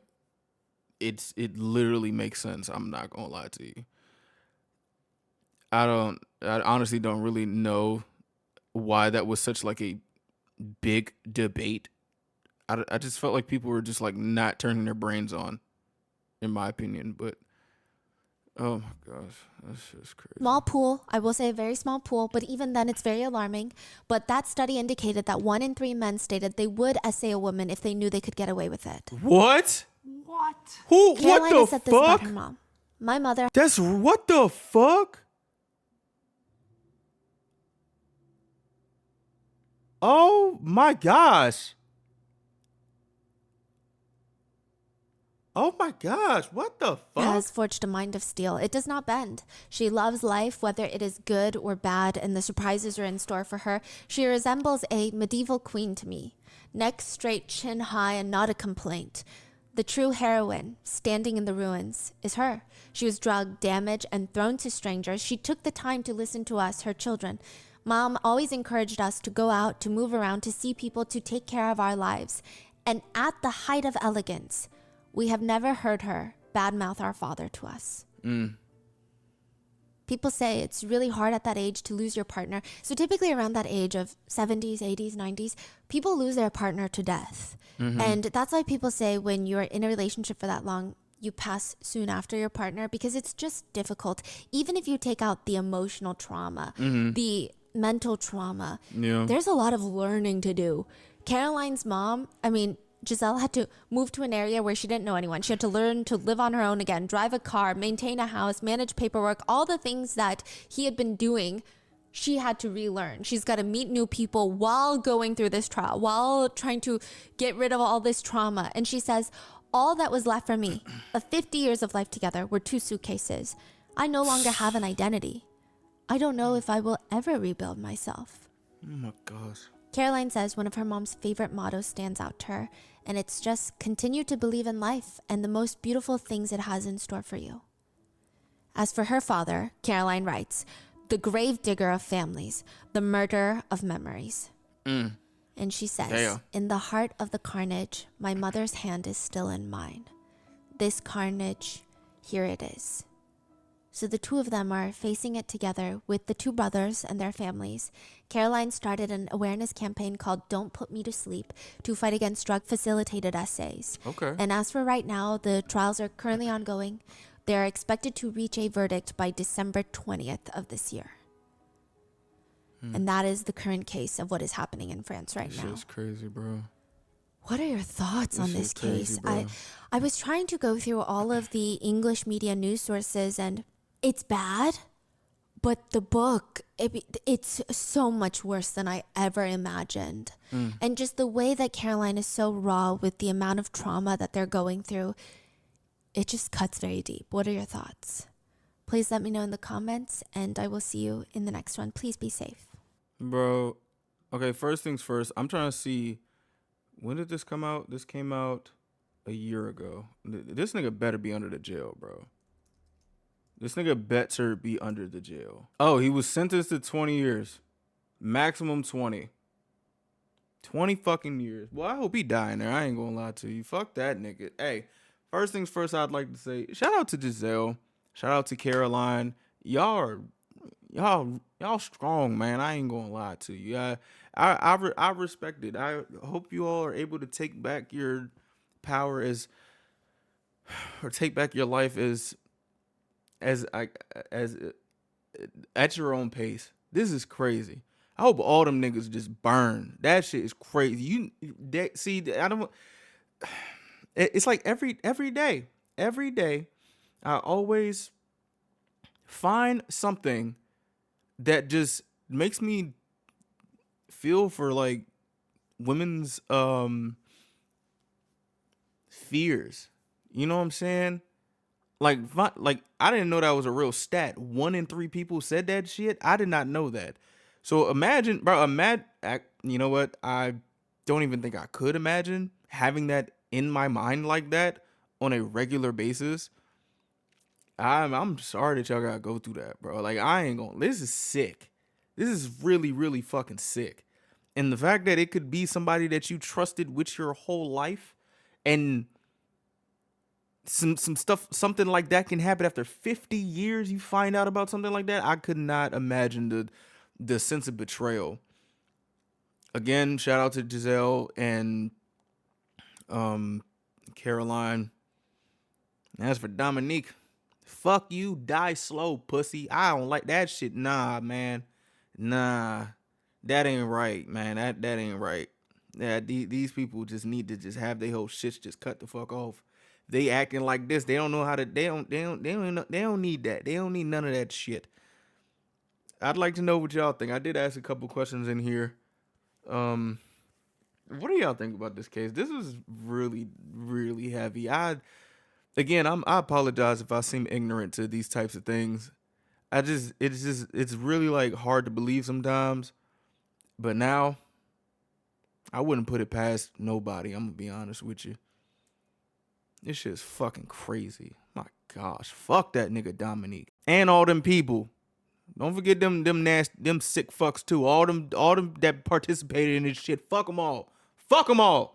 it literally makes sense. I'm not gonna lie to you. I honestly don't really know why that was such like a big debate. I just felt like people were just like not turning their brains on, in my opinion. But oh my gosh, that's just crazy. Small pool, I will say a very small pool, but even then it's very alarming. But that study indicated that 1 in 3 men stated they would essay a woman if they knew they could get away with it. What? What? Who? Carolina What the said this about fuck? her mom. My mother. That's what the fuck? Oh my gosh. Oh my gosh, what the fuck? Has forged a mind of steel. It does not bend. She loves life, whether it is good or bad, and the surprises are in store for her. She resembles a medieval queen to me. Neck straight, chin high, and not a complaint. The true heroine, standing in the ruins, is her. She was drugged, damaged, and thrown to strangers. She took the time to listen to us, her children. Mom always encouraged us to go out, to move around, to see people, to take care of our lives. And at the height of elegance, we have never heard her badmouth our father to us. People say it's really hard at that age to lose your partner. So typically around that age of 70s, 80s, 90s, people lose their partner to death. And that's why people say when you're in a relationship for that long, you pass soon after your partner, because it's just difficult. Even if you take out the emotional trauma, the mental trauma. Yeah. There's a lot of learning to do. Caroline's mom, Gisèle had to move to an area where she didn't know anyone. She had to learn to live on her own again, drive a car, maintain a house, manage paperwork, all the things that he had been doing. She had to relearn. She's got to meet new people while going through this trial, while trying to get rid of all this trauma. And she says, all that was left for me of 50 years of life together were 2 suitcases. I no longer have an identity. I don't know if I will ever rebuild myself. Oh my gosh. Caroline says one of her mom's favorite mottos stands out to her, and it's just continue to believe in life and the most beautiful things it has in store for you. As for her father, Caroline writes, the grave digger of families, the murderer of memories. And she says, in the heart of the carnage, my mother's hand is still in mine. This carnage, here it is. So the two of them are facing it together with the 2 brothers and their families. Caroline started an awareness campaign called Don't Put Me to Sleep to fight against drug-facilitated essays. Okay. And as for right now, the trials are currently ongoing. They are expected to reach a verdict by December 20th of this year. And that is the current case of what is happening in France right now. This shit's crazy, bro. What are your thoughts on this crazy, case? bro. I was trying to go through all of the English media news sources, and it's bad, but the book, it's so much worse than I ever imagined. And just the way that Caroline is so raw with the amount of trauma that they're going through, it just cuts very deep. What are your thoughts? Please let me know in the comments, and I will see you in the next one. Please be safe. Bro, okay, first things first, I'm trying to see, when did this come out? This came out a year ago. This nigga better be under the jail, bro. This nigga better be under the jail. Oh, he was sentenced to 20 years. Maximum 20. 20 fucking years. Well, I hope he die in there. I ain't gonna lie to you. Fuck that nigga. Hey, first things first, I'd like to say, shout out to Gisèle. Shout out to Caroline. Y'all strong, man. I ain't gonna lie to you. I respect it. I hope you all are able to take back your power or take back your life as at your own pace. This is crazy. I hope all them niggas just burn. That shit is crazy. I don't. It's like every day, I always find something that just makes me feel for like women's fears. You know what I'm saying? Like I didn't know that was a real stat. 1 in 3 people said that shit. I did not know that. So imagine, bro. You know what? I don't even think I could imagine having that in my mind like that on a regular basis. I'm sorry that y'all gotta go through that, bro. Like, I ain't gonna. This is sick. This is really, really fucking sick. And the fact that it could be somebody that you trusted with your whole life, and something like that can happen after 50 years. You find out about something like that. I could not imagine the sense of betrayal. Again, shout out to Gisèle and Caroline. As for Dominique, fuck you, die slow, pussy. I don't like that shit. Nah, man. Nah. That ain't right, man. That ain't right. Yeah, these people just need to just have their whole shit just cut the fuck off. They acting like this. They don't know how to. They don't need that. They don't need none of that shit. I'd like to know what y'all think. I did ask a couple questions in here. What do y'all think about this case? This is really, really heavy. I apologize if I seem ignorant to these types of things. It's really like hard to believe sometimes. But now, I wouldn't put it past nobody. I'm gonna be honest with you. This shit is fucking crazy. My gosh, fuck that nigga Dominique and all them people. Don't forget them sick fucks too. All them that participated in this shit. Fuck them all. Fuck them all.